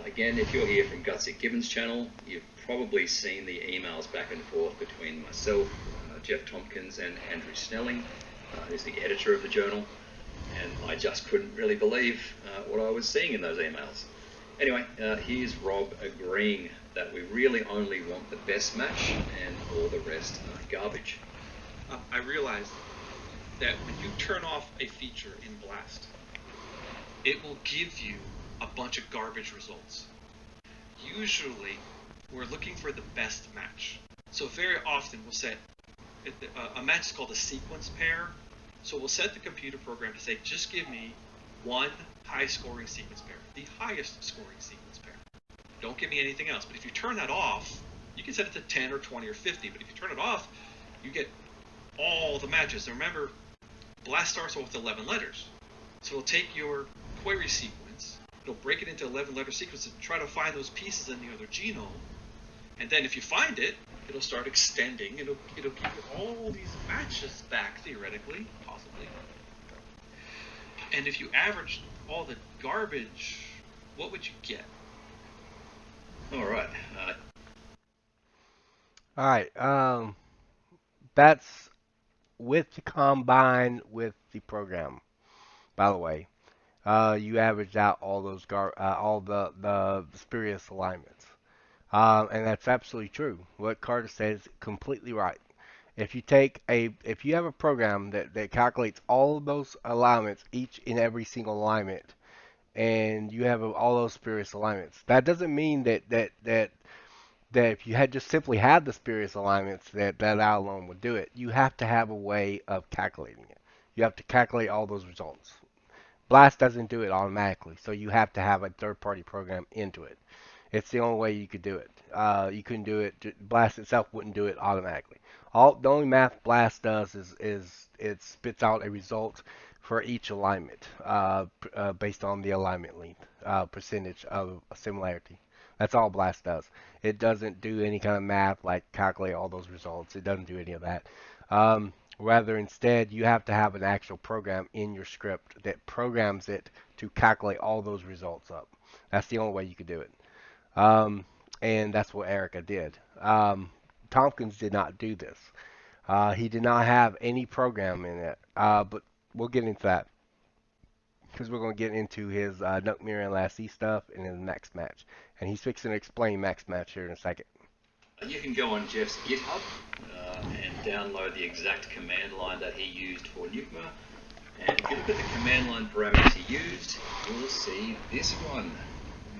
Again, if you're here from Gutsick Gibbons' channel, you've probably seen the emails back and forth between myself, Jeff Tomkins, and Andrew Snelling, who's the editor of the journal, and I just couldn't really believe what I was seeing in those emails. Anyway, here's Rob agreeing that we really only want the best match and all the rest are garbage. I realized that when you turn off a feature in BLAST, it will give you a bunch of garbage results. Usually, we're looking for the best match. So very often we'll set a match is called a sequence pair. So we'll set the computer program to say, just give me one high-scoring sequence pair, the highest scoring sequence pair. Don't give me anything else. But if you turn that off, you can set it to 10 or 20 or 50. But if you turn it off, you get all the matches. And remember, BLAST starts off with 11 letters. So it'll take your query sequence, it'll break it into 11-letter sequences and try to find those pieces in the other genome. And then if you find it, it'll start extending. It'll give you all these matches back, theoretically, possibly. And if you average all the garbage, what would you get? All right. All right. That's with the combine with the program. By the way, you average out all those all the spurious alignments, and that's absolutely true. What Carter says is completely right. If you have a program that calculates all of those alignments, each and every single alignment, and you have all those spurious alignments, that doesn't mean that if you had just simply had the spurious alignments that alone would do it. You have to have a way of calculating it. You have to calculate all those results. Blast doesn't do it automatically, so you have to have a third-party program into it. It's the only way you could do it. You couldn't do it. Blast itself wouldn't do it automatically. The only math Blast does is it spits out a result for each alignment based on the alignment length percentage of similarity. That's all Blast does. It doesn't do any kind of math like calculate all those results. It doesn't do any of that. Rather, instead, you have to have an actual program in your script that programs it to calculate all those results up. That's the only way you could do it. And that's what Erica did. Tomkins did not do this. He did not have any program in it. But we'll get into that because we're going to get into his Nuckmere and Lassie stuff and his max match. And he's fixing to explain max match here in a second. You can go on Jeff's GitHub and download the exact command line that he used for Nucma. And if you look at the command line parameters he used, you'll see this one,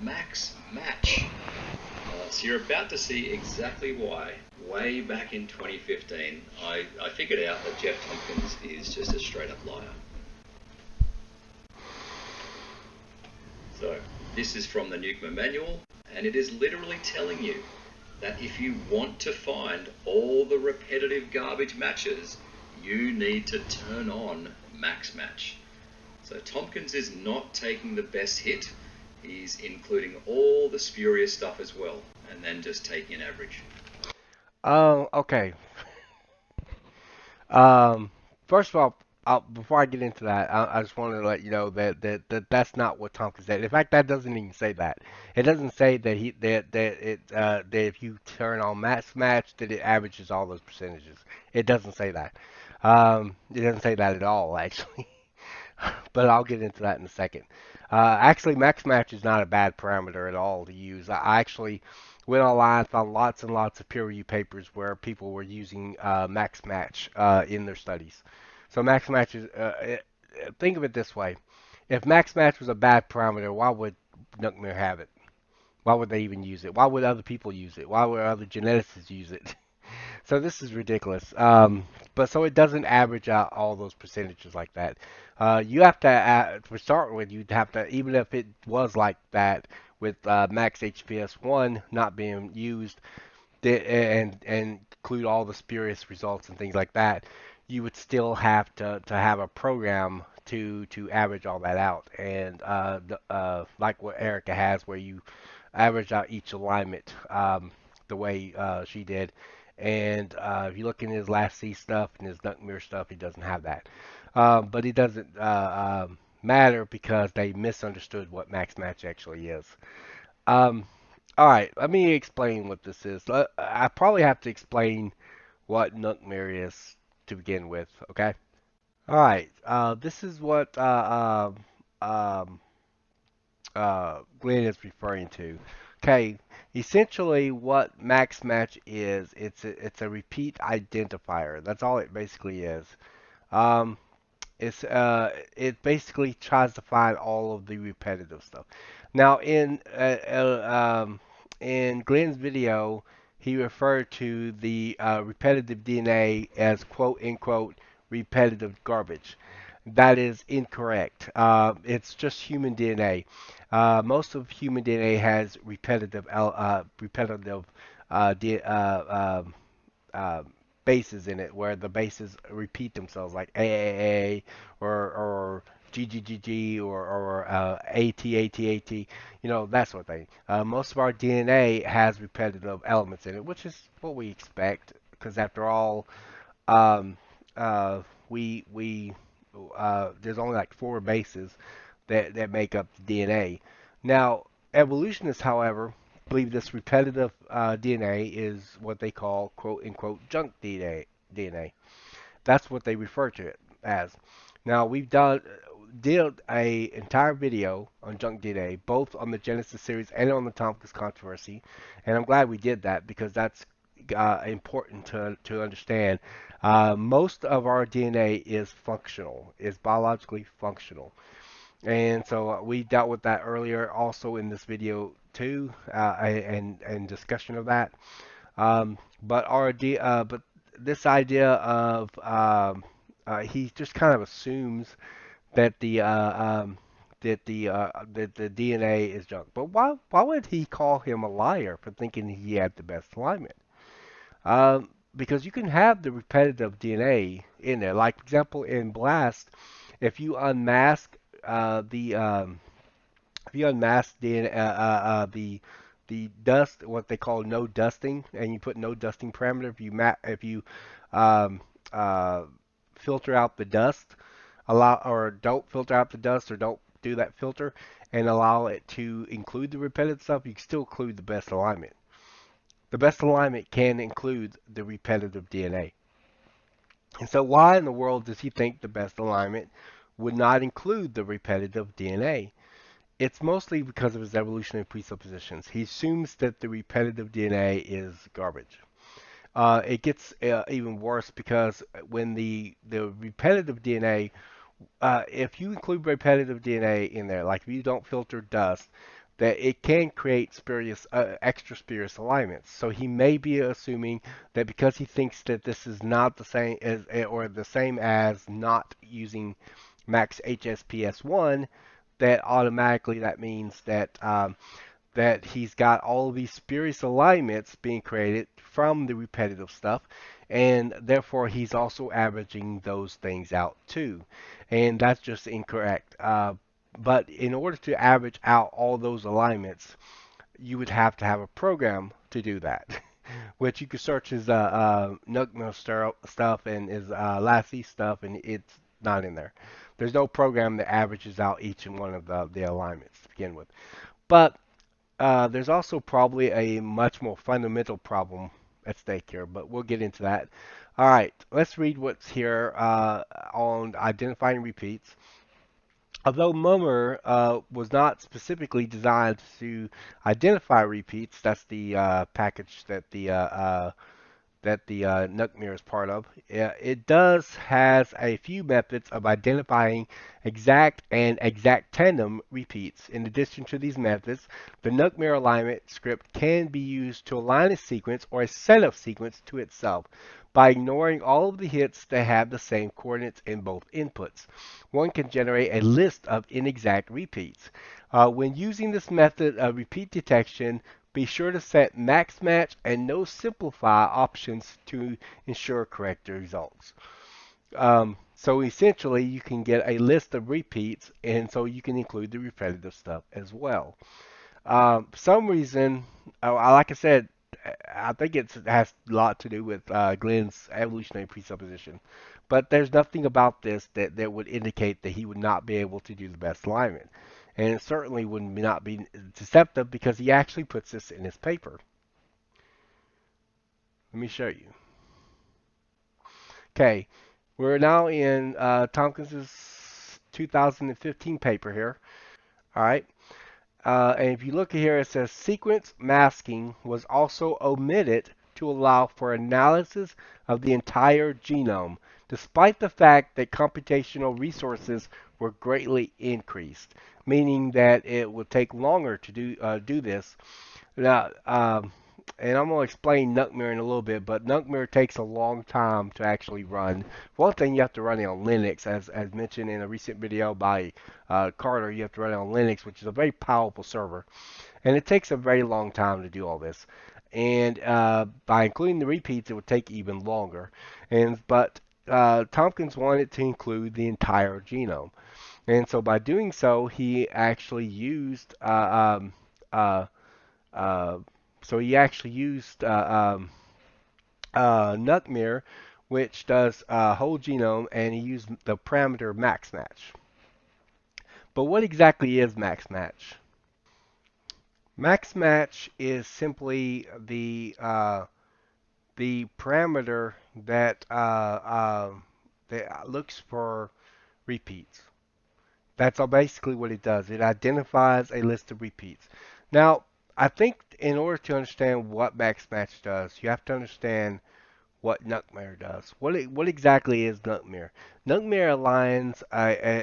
max match. So you're about to see exactly why, way back in 2015, I figured out that Jeff Tomkins is just a straight up liar. So this is from the Nucma manual, and it is literally telling you that if you want to find all the repetitive garbage matches, you need to turn on max match. So Tomkins is not taking the best hit, he's including all the spurious stuff as well, and then just taking an average. Okay. First of all, before I get into that, I just wanted to let you know that's not what Tompkins said. In fact, that doesn't even say that. It doesn't say that if you turn on max match that it averages all those percentages. It doesn't say that. It doesn't say that at all, actually. But I'll get into that in a second. Actually, max match is not a bad parameter at all to use. I actually went online, found lots and lots of peer-reviewed papers where people were using max match in their studies. So max match is, think of it this way. If max match was a bad parameter, why would Nuckmere have it? Why would they even use it? Why would other people use it? Why would other geneticists use it? So this is ridiculous. But so it doesn't average out all those percentages like that. You have to start with, you'd have to, even if it was like that with max HPS1 not being used and include all the spurious results and things like that, you would still have to have a program to average all that out. And like what Erica has, where you average out each alignment the way she did. And if you look in his last C stuff and his Nuckmere stuff, he doesn't have that. But it doesn't matter because they misunderstood what max match actually is. All right, let me explain what this is. I probably have to explain what Nuckmere is to begin with, okay? All right, this is what Glenn is referring to. Okay, essentially what max match is, it's a repeat identifier. That's all it basically is. Um, it basically tries to find all of the repetitive stuff. Now in Glenn's video, he referred to the repetitive DNA as quote unquote repetitive garbage. That is incorrect. It's just human DNA. Most of human DNA has repetitive uh, bases in it, where the bases repeat themselves, like AAA or GGGG or AT. You know, that sort of thing. Most of our DNA has repetitive elements in it, which is what we expect, because after all, um, we there's only like 4 bases that make up the DNA. Now, evolutionists, however, believe this repetitive DNA is what they call quote unquote junk DNA. That's what they refer to it as. Now we've did a entire video on junk DNA, both on the Genesis series and on the Tomkins controversy, and I'm glad we did that because that's important to understand. Most of our DNA is functional, is biologically functional, and so we dealt with that earlier, also in this video too, and discussion of that. But this idea of he just kind of assumes that the DNA is junk. But why would he call him a liar for thinking he had the best alignment? Because you can have the repetitive DNA in there. Like, for example, in Blast, if you unmask the if you unmask the dust, what they call no dusting, and you put no dusting parameter, if you um, uh, filter out the dust, allow or don't filter out the dust or don't do that filter and allow it to include the repetitive stuff, you can still include the best alignment. The best alignment can include the repetitive DNA. And so why in the world does he think the best alignment would not include the repetitive DNA? It's mostly because of his evolutionary presuppositions. He assumes that the repetitive DNA is garbage. It gets even worse because when the repetitive DNA, if you include repetitive DNA in there, like if you don't filter dust, that it can create spurious, extra spurious alignments. So he may be assuming that because he thinks that this is not the same as, or the same as not using max HSPS1, that automatically that means that he's got all of these spurious alignments being created from the repetitive stuff, and therefore he's also averaging those things out too. And that's just incorrect. But in order to average out all those alignments, you would have to have a program to do that. Which you could search his Nuckmill stuff and his Lassie stuff, and it's not in there. There's no program that averages out each and one of the alignments to begin with. But there's also probably a much more fundamental problem at stake here, but we'll get into that. All right, let's read what's here on identifying repeats. Although Mummer was not specifically designed to identify repeats, that's the package that the Nuckmere is part of. It does has a few methods of identifying exact and exact tandem repeats. In addition to these methods, the Nuckmere alignment script can be used to align a sequence or a set of sequence to itself by ignoring all of the hits that have the same coordinates in both inputs. One can generate a list of inexact repeats. When using this method of repeat detection, be sure to set max match and no simplify options to ensure correct results. So essentially, you can get a list of repeats, and so you can include the repetitive stuff as well. For some reason, like I said, I think it has a lot to do with Glenn's evolutionary presupposition. But there's nothing about this that would indicate that he would not be able to do the best alignment. And it certainly would not be deceptive because he actually puts this in his paper. Let me show you. Okay, we're now in Tomkins's 2015 paper here. All right. And if you look here, it says sequence masking was also omitted to allow for analysis of the entire genome, despite the fact that computational resources were greatly increased, meaning that it would take longer to do this. Now, and I'm going to explain Nuckmere in a little bit, but Nuckmere takes a long time to actually run. For one thing, you have to run it on Linux, as mentioned in a recent video by Carter. You have to run it on Linux, which is a very powerful server, and it takes a very long time to do all this. And by including the repeats, it would take even longer. But Tomkins wanted to include the entire genome, and so by doing so, he actually used uh, uh, Nuckmere, which does whole genome, and he used the parameter max match. But what exactly is max match? Max match is simply the parameter that that looks for repeats. That's all basically what it does. It identifies a list of repeats. Now, I think in order to understand what max match does, you have to understand what Nuckmare does. What exactly is Nuckmare? Nuckmare aligns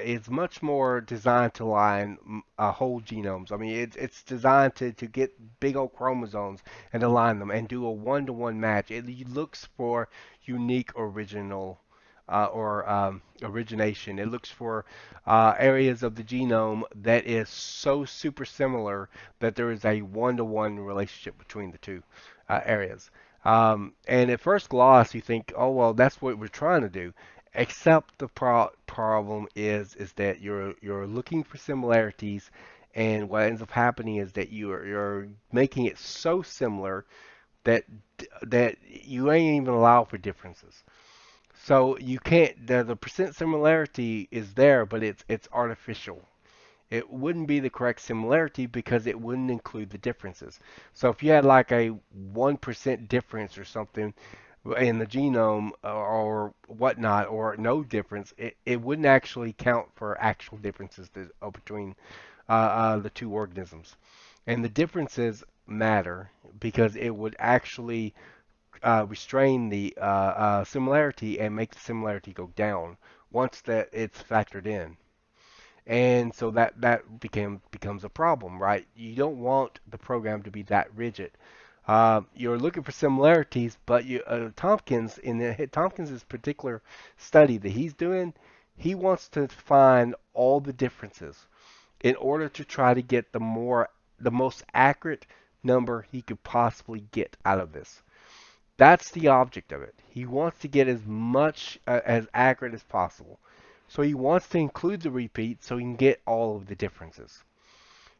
is much more designed to align whole genomes. I mean, it's designed to get big old chromosomes and align them and do a one-to-one match. It looks for unique original or origination. It looks for areas of the genome that is so super similar that there is a one-to-one relationship between the two areas. And at first gloss, you think, oh well, that's what we're trying to do. Except the problem is that you're looking for similarities, and what ends up happening is that you're making it so similar that that you ain't even allow for differences. So you can't. The percent similarity is there, but it's artificial. It wouldn't be the correct similarity because it wouldn't include the differences. So if you had like a 1% difference or something in the genome or whatnot, or no difference, it wouldn't actually count for actual differences between the two organisms. And the differences matter because it would actually restrain the similarity and make the similarity go down once that it's factored in. And so that becomes a problem, right? You don't want the program to be that rigid. You're looking for similarities, but Tomkins Tompkins' particular study that he's doing, he wants to find all the differences in order to try to get the most accurate number he could possibly get out of this. That's the object of it. He wants to get as much as accurate as possible. So he wants to include the repeat so he can get all of the differences.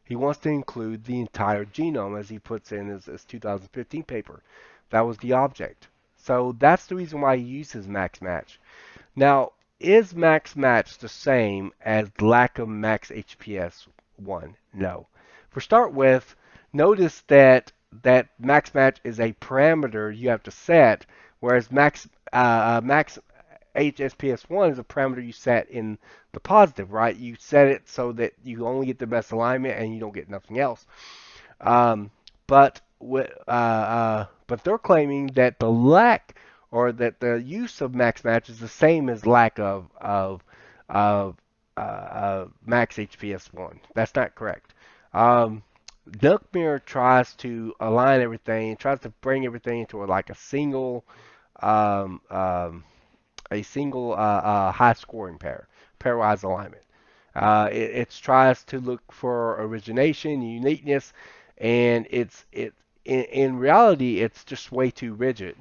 He wants to include the entire genome, as he puts in his 2015 paper. That was the object. So that's the reason why he uses max match. Now, is max match the same as lack of max HPS 1? No. For start with, notice that max match is a parameter you have to set, whereas max HSPS1 is a parameter you set in the positive, right? You set it so that you only get the best alignment and you don't get nothing else. Um, but they're claiming that the lack or that the use of max match is the same as lack of max HPS1. That's not correct. Duckmere tries to align everything, tries to bring everything into like um, um, a single high scoring pairwise alignment. It tries to look for origination, uniqueness, and in reality it's just way too rigid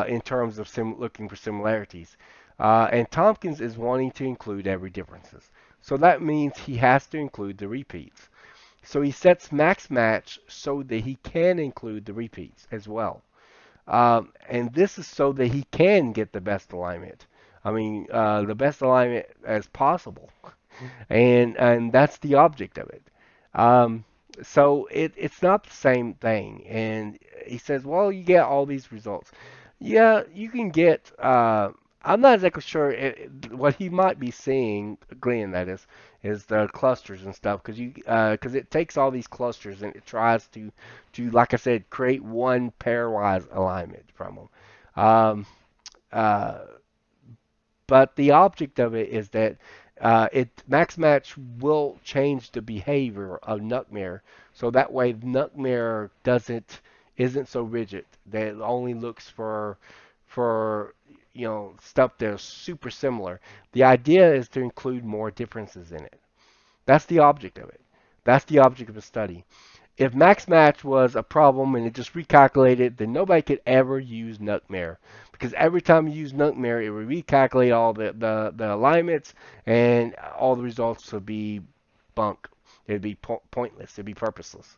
in terms of looking for similarities. And Tompkins is wanting to include every differences. So that means he has to include the repeats. So he sets max match so that he can include the repeats as well. And this is so that he can get the best alignment. I mean, the best alignment as possible, and that's the object of it. Um, so it's not the same thing. And he says, well, you get all these results. Yeah, you can get. I'm not exactly sure what he might be seeing, Glenn. That is the clusters and stuff, because it takes all these clusters and it tries to like I said, create one pairwise alignment from them. Uh, but the object of it is that max match will change the behavior of Nuckmare, so that way Nuckmare isn't so rigid. That it only looks for stuff that's super similar. The idea is to include more differences in it. That's the object of it. That's the object of the study. If max match was a problem and it just recalculated, then nobody could ever use Nuckmare. Because every time you use Nuckmare, it would recalculate all the alignments and all the results would be bunk. It'd be pointless. It'd be purposeless.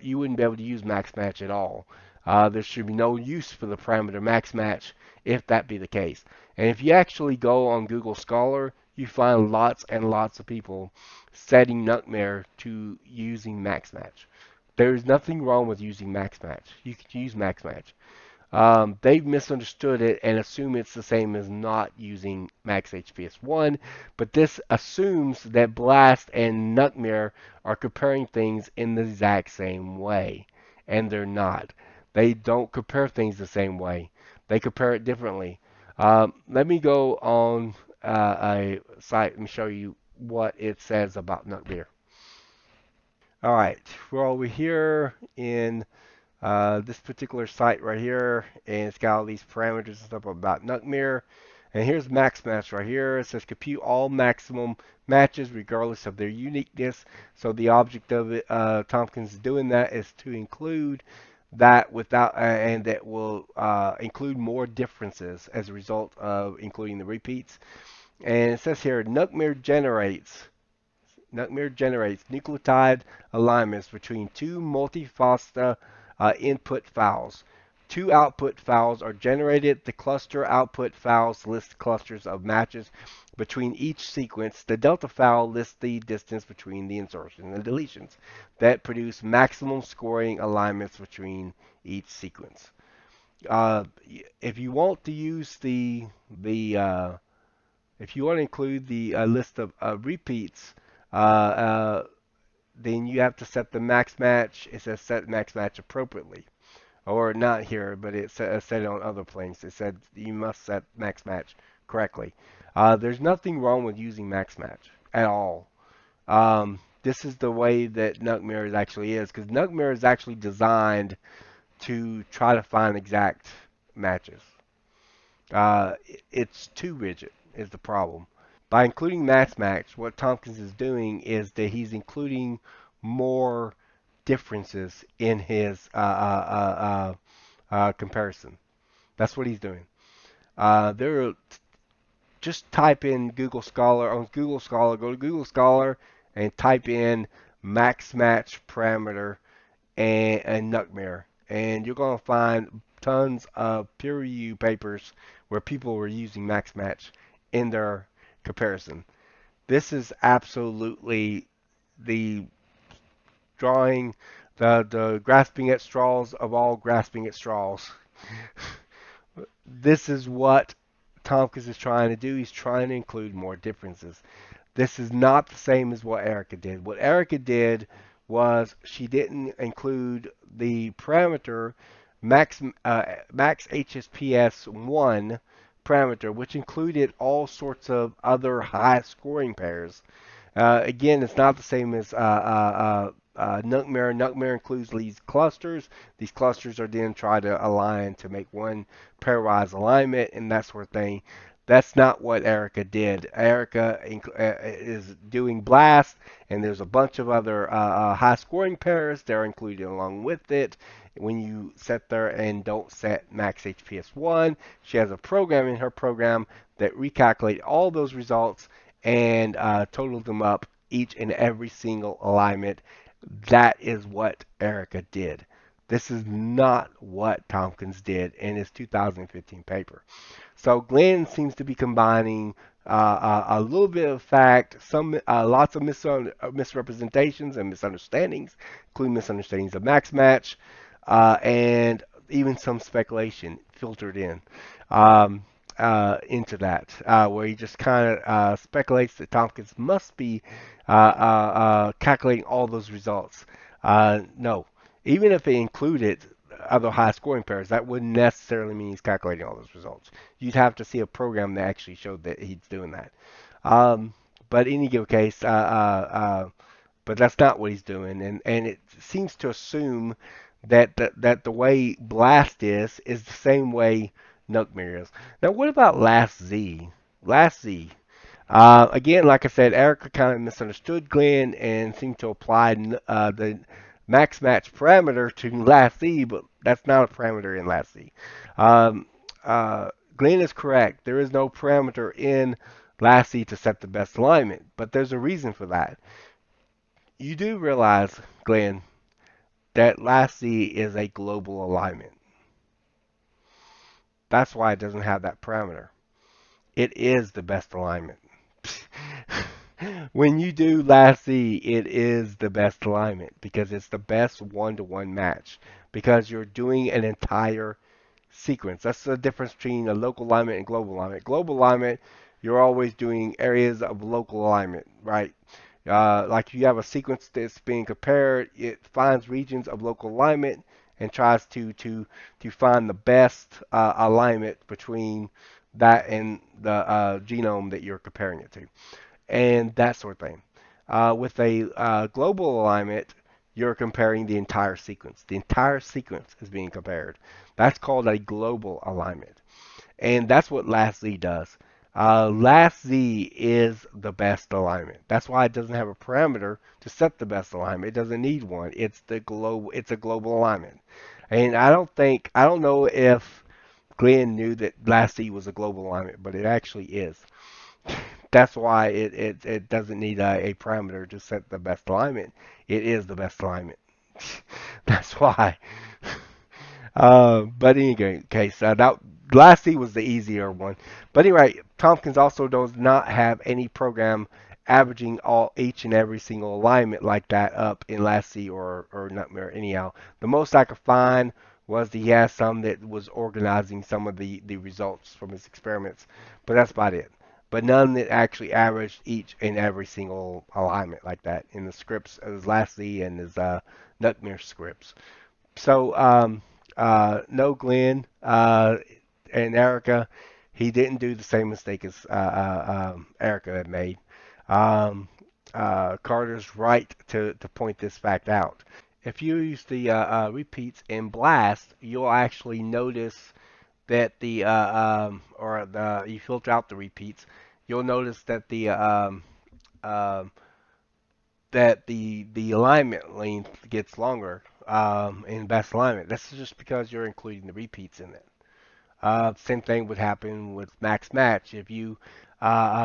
You wouldn't be able to use max match at all. There should be no use for the parameter max match if that be the case. And if you actually go on Google Scholar, you find lots and lots of people setting Nuckmare to using max match. There is nothing wrong with using max match. You can use max match. they've misunderstood it and assume it's the same as not using max HPS1, but this assumes that Blast and Nightmare are comparing things in the exact same way, and they're not. They don't compare things the same way. They compare it differently. Let me go on a site and show you what it says about Nightmare. All right, we're over here in this particular site right here, and it's got all these parameters and stuff about Nightmare. And here's max match right here. It says compute all maximum matches regardless of their uniqueness. So the object of it, Tomkins is doing that is to include that without, and that will include more differences as a result of including the repeats. And it says here, Nightmare generates nucleotide alignments between two multi-FASTA input files. Two output files are generated. The cluster output files list clusters of matches between each sequence. The delta file lists the distance between the insertions and deletions that produce maximum scoring alignments between each sequence. If you want to use if you want to include the list of repeats, uh, uh, then you have to set the max match. It says set max match appropriately. Or not here, but it said it on other planes. It said you must set max match correctly. There's nothing wrong with using max match at all. This is the way that Nightmare actually is, because Nightmare is actually designed to try to find exact matches. It's too rigid is the problem. By including max match, what Tomkins is doing is that he's including more differences in his comparison. That's what he's doing. Just type in Google Scholar on Google Scholar. Go to Google Scholar and type in max match parameter and Nightmare, and you're going to find tons of peer-reviewed papers where people were using max match in their comparison. This is absolutely the drawing, the grasping at straws of all grasping at straws. This is what Tomkins is trying to do. He's trying to include more differences. This is not the same as what Erica did. What Erica did was she didn't include the parameter max HSPS1 parameter, which included all sorts of other high scoring pairs. Again, it's not the same as Nightmare. Nightmare includes these clusters. These clusters are then tried to align to make one pairwise alignment and that sort of thing. That's not what Erica did. Erica is doing Blast, and there's a bunch of other high scoring pairs that are included along with it. When you set there and don't set max HPS1, she has a program in her program that recalculate all those results and total them up each and every single alignment. That is what Erica did. This is not what Tomkins did in his 2015 paper. So Glenn seems to be combining a little bit of fact, lots of misrepresentations and misunderstandings, including misunderstandings of max match, and even some speculation filtered in into that, where he just kind of speculates that Tomkins must be calculating all those results. No, even if they included other high scoring pairs, that wouldn't necessarily mean he's calculating all those results. You'd have to see a program that actually showed that he's doing that. But in any given case, but that's not what he's doing, and it seems to assume that the way Blast is the same way Nightmare is. Now, what about Last Z? Last Z. Again, like I said, Erica kind of misunderstood Glenn and seemed to apply the max match parameter to Last Z, but that's not a parameter in Last Z. Um, Glenn is correct. There is no parameter in Last Z to set the best alignment, but there's a reason for that. You do realize, Glenn, that Last Z is a global alignment. That's why it doesn't have that parameter. It is the best alignment. When you do Last Z, it is the best alignment because it's the best one-to-one match because you're doing an entire sequence. That's the difference between a local alignment and global alignment. Global alignment, you're always doing areas of local alignment, right? Like if you have a sequence that's being compared, it finds regions of local alignment and tries to find the best alignment between that and the genome that you're comparing it to, and that sort of thing. With a global alignment, you're comparing the entire sequence. The entire sequence is being compared. That's called a global alignment. And that's what last Z does. Last Z is the best alignment. That's why it doesn't have a parameter to set the best alignment. It doesn't need one. It's a global alignment. And I don't know if Glenn knew that last Z was a global alignment, but it actually is. That's why it doesn't need a parameter to set the best alignment. It is the best alignment. That's why. But in any case, that last C was the easier one. But anyway, Tompkins also does not have any program averaging all each and every single alignment like that up in last C or Nightmare anyhow. The most I could find was that he has some that was organizing some of the results from his experiments, but that's about it. But none that actually averaged each and every single alignment like that in the scripts as last C and his Nightmare scripts. So, no, Glenn and Erica, he didn't do the same mistake as Erica had made. Um, Carter's right to point this fact out. If you use the repeats in Blast, you'll actually notice that or you filter out the repeats, you'll notice that um, the alignment length gets longer in best alignment. This is just because you're including the repeats in it. Same thing would happen with max match. If you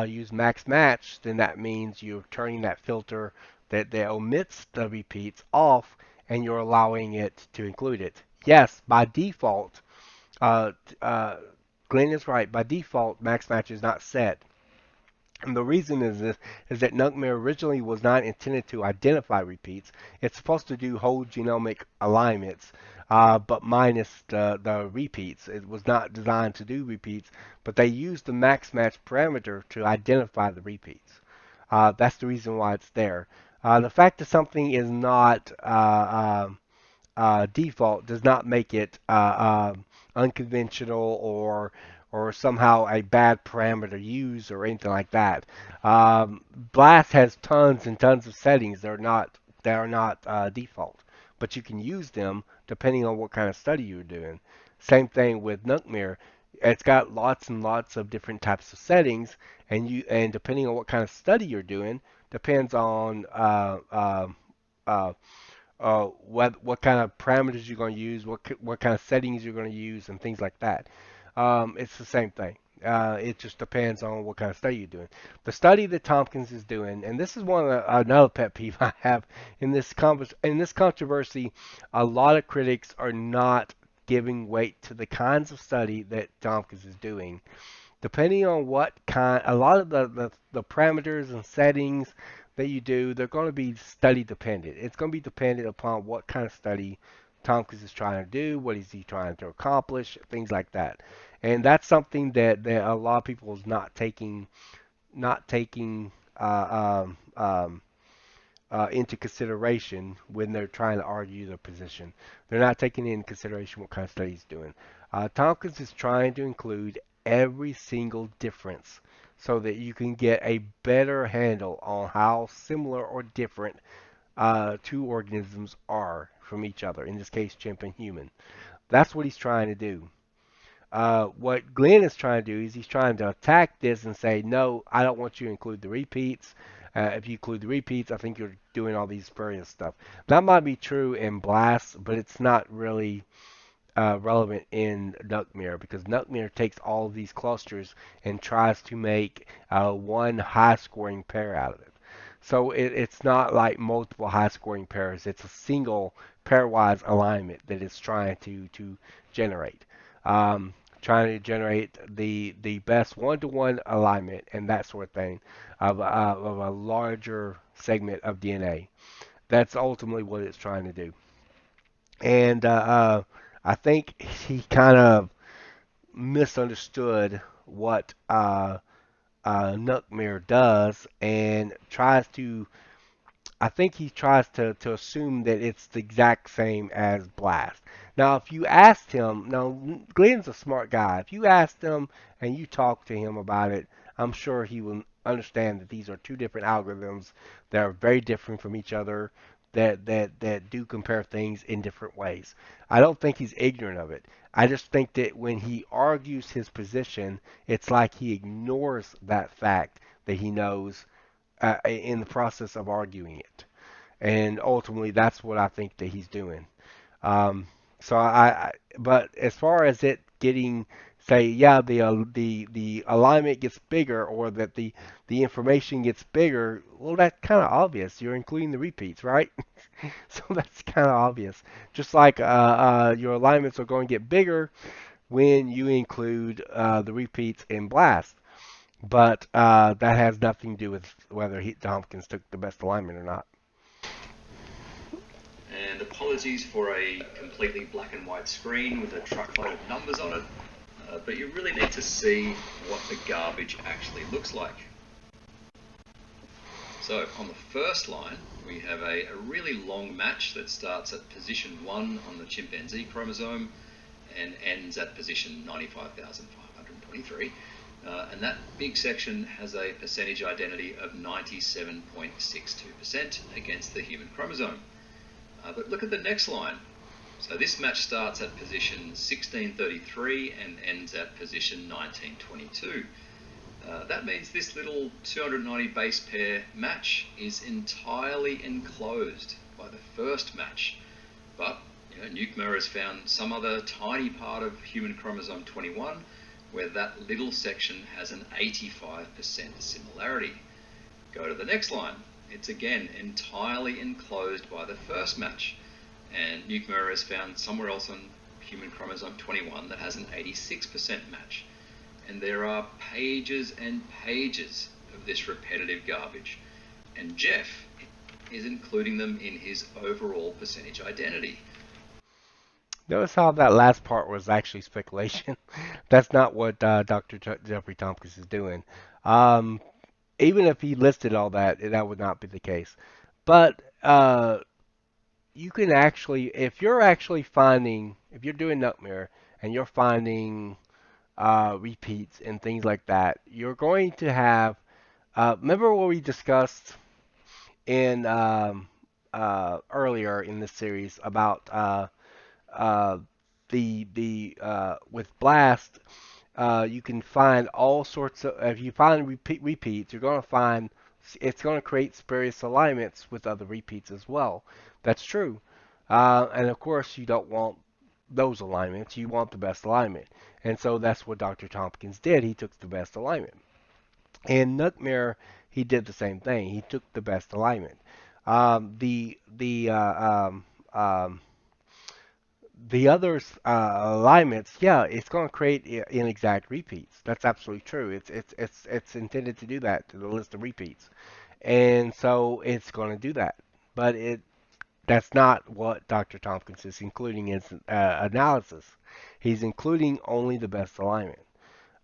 use max match, then that means you're turning that filter that omits the repeats off, and you're allowing it to include it. Yes, by default, uh, uh, Glenn is right. By default, max match is not set. And the reason is that NUCMER originally was not intended to identify repeats. It's supposed to do whole genomic alignments, but minus the repeats. It was not designed to do repeats, but they used the max match parameter to identify the repeats. That's the reason why it's there. The fact that something is not default does not make it unconventional or somehow a bad parameter to use or anything like that. Blast has tons and tons of settings that are not default, but you can use them depending on what kind of study you're doing. Same thing with NUCMER. It's got lots and lots of different types of settings, and depending on what kind of study you're doing, depends on what kind of parameters you're going to use, what kind of settings you're going to use, and things like that. It's the same thing. It just depends on what kind of study you're doing. The study that Tompkins is doing, and this is another pet peeve I have in this controversy. A lot of critics are not giving weight to the kinds of study that Tompkins is doing depending on what kind, a lot of the parameters and settings that you do, they're going to be study dependent. It's going to be dependent upon what kind of study Tompkins is trying to do, what is he trying to accomplish, things like that. And that's something that a lot of people is not taking into consideration when they're trying to argue their position. They're not taking into consideration what kind of study he's doing. Tompkins is trying to include every single difference so that you can get a better handle on how similar or different two organisms are from each other. In this case, chimp and human. That's what he's trying to do. What Glenn is trying to do is he's trying to attack this and say, no, I don't want you to include the repeats. If you include the repeats, I think you're doing all these spurious stuff. That might be true in Blast, but it's not really relevant in Nightmare because Nightmare takes all of these clusters and tries to make one high-scoring pair out of it. So it's not like multiple high-scoring pairs. It's a single pairwise alignment that it's trying to generate. Um, Trying to generate the best one-to-one alignment and that sort of thing of a larger segment of DNA. That's ultimately what it's trying to do. And I think he kind of misunderstood what Nuckmere does and tries to. I think he tries to assume that it's the exact same as Blast. Now, if you asked him, now Glenn's a smart guy. If you asked him and you talk to him about it, I'm sure he will understand that these are two different algorithms that are very different from each other, that do compare things in different ways. I don't think he's ignorant of it. I just think that when he argues his position, it's like he ignores that fact that he knows in the process of arguing it. And ultimately, that's what I think that he's doing. Um, but as far as it getting, say, yeah, the alignment gets bigger, or that the information gets bigger, well, that's kind of obvious. You're including the repeats, right? So that's kind of obvious. Just like your alignments are going to get bigger when you include the repeats in Blast. But that has nothing to do with whether Tompkins took the best alignment or not. And apologies for a completely black and white screen with a truckload of numbers on it, but you really need to see what the garbage actually looks like. So on the first line, we have a really long match that starts at position 1 on the chimpanzee chromosome and ends at position 95,523. And that big section has a percentage identity of 97.62% against the human chromosome. But look at the next line. So this match starts at position 1633 and ends at position 1922. That means this little 290 base pair match is entirely enclosed by the first match. But Nukemer has found some other tiny part of human chromosome 21 where that little section has an 85% similarity. Go to the next line. It's again entirely enclosed by the first match, and Nukemer has found somewhere else on human chromosome 21 that has an 86% match. And there are pages and pages of this repetitive garbage, and Jeff is including them in his overall percentage identity. Notice how that last part was actually speculation. That's not what Dr. Jeffrey Tompkins is doing. Even if he listed all that, that would not be the case. But you can actually, if you're doing Nutmere and you're finding repeats and things like that, you're going to have. Remember what we discussed in earlier in this series about uh, with Blast, you can find all sorts of. If you find repeats, you're going to find it's going to create spurious alignments with other repeats as well. That's true, and of course you don't want those alignments. You want the best alignment, and so that's what Dr. Tompkins did. He took the best alignment. And Nuckmere, he did the same thing. He took the best alignment. The the other alignments, yeah, it's going to create inexact repeats. That's absolutely true. It's intended to do that to the list of repeats, and so it's going to do that. But that's not what Dr. Tompkins is including in his analysis. He's including only the best alignment.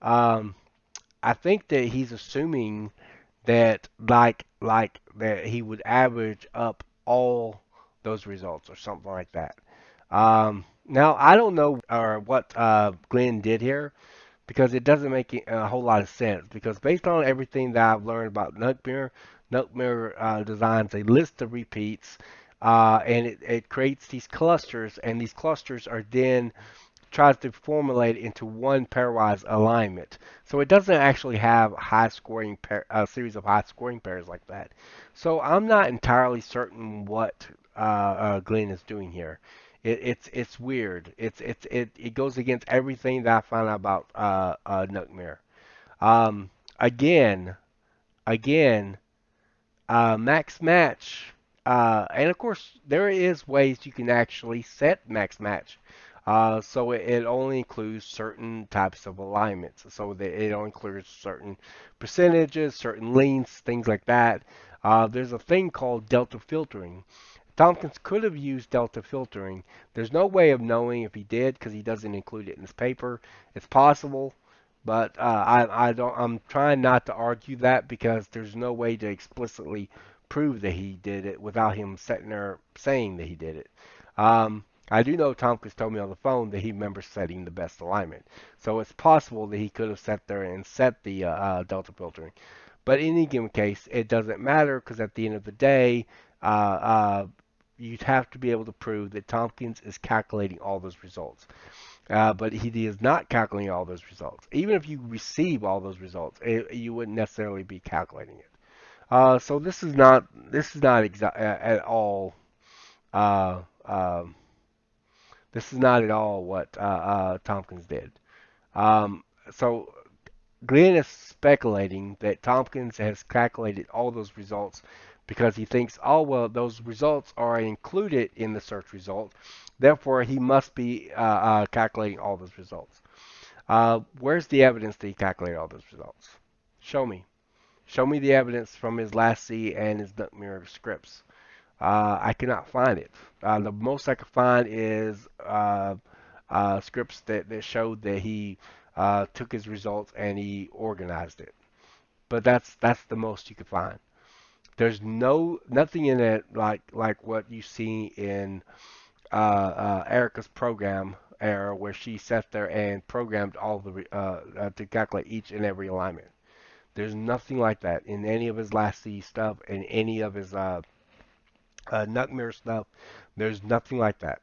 Um, I think that he's assuming that like that he would average up all those results or something like that. Now I don't know what Glenn did here because it doesn't make a whole lot of sense. Because based on everything that I've learned about Nutmere, designs a list of repeats, and it creates these clusters, and these clusters are then tries to formulate into one pairwise alignment. So it doesn't actually have a series of high scoring pairs like that. So I'm not entirely certain what Glenn is doing here. It's weird. It goes against everything that I found out about Nuckmere. Um, again, again, max match, and of course there is ways you can actually set max match. So it only includes certain types of alignments. So that it only includes certain percentages, certain lengths, things like that. There's a thing called delta filtering. Tomkins could have used delta filtering. There's no way of knowing if he did because he doesn't include it in his paper. It's possible, but I don't. I'm trying not to argue that because there's no way to explicitly prove that he did it without him sitting there saying that he did it. I do know Tomkins told me on the phone that he remembers setting the best alignment, so it's possible that he could have sat there and set the delta filtering. But in any given case, it doesn't matter because at the end of the day, uh, uh, you'd have to be able to prove that Tomkins is calculating all those results. But he is not calculating all those results. Even if you receive all those results, you wouldn't necessarily be calculating it. So this is not at all uh, um this is not at all what Tompkins did. Um, so Glenn is speculating that Tompkins has calculated all those results because he thinks, oh, well, those results are included in the search result. Therefore, he must be calculating all those results. Where's the evidence that he calculated all those results? Show me. Show me the evidence from his last C and his Duckmirror scripts. I cannot find it. The most I could find is scripts that showed that he took his results and he organized it. But that's the most you could find. There's nothing in it like what you see in Erica's program error where she sat there and programmed all the to calculate each and every alignment. There's nothing like that in any of his last C stuff and any of his Nutmere stuff. There's nothing like that.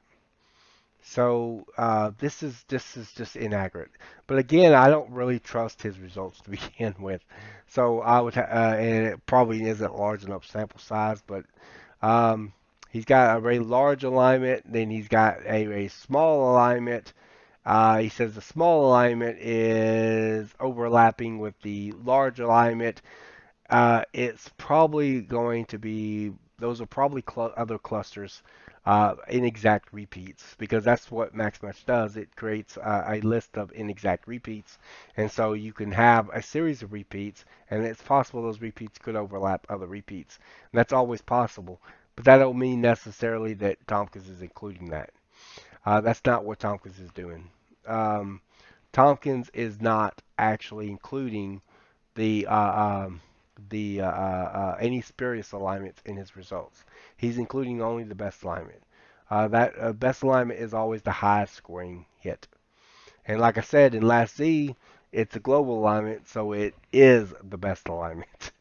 So this is just inaccurate. But again, I don't really trust his results to begin with. So I would, and it probably isn't large enough sample size. But he's got a very large alignment, then he's got a very small alignment. He says the small alignment is overlapping with the large alignment. It's probably going to be, those are probably other clusters, inexact repeats, because that's what MaxMatch does. It creates a list of inexact repeats, and so you can have a series of repeats, and it's possible those repeats could overlap other repeats. And that's always possible, but that don't mean necessarily that Tomkins is including that. That's not what Tomkins is doing. Um, Tomkins is not actually including the any spurious alignments in his results. He's including only the best alignment. That best alignment is always the highest scoring hit. And like I said in last Z, it's a global alignment, so it is the best alignment.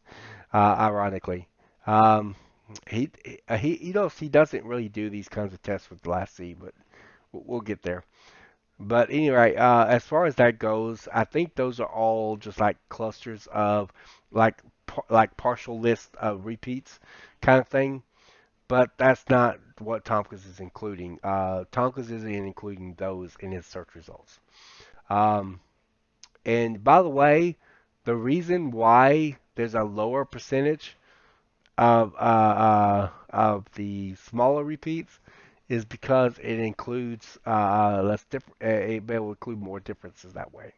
Ironically, um, he doesn't really do these kinds of tests with last Z, but we'll get there. But anyway, as far as that goes, I think those are all just like clusters of like like partial list of repeats kind of thing. But that's not what Tompkins is including. Tompkins isn't including those in his search results. Um, and by the way, the reason why there's a lower percentage of the smaller repeats is because it includes less different. It will include more differences that way.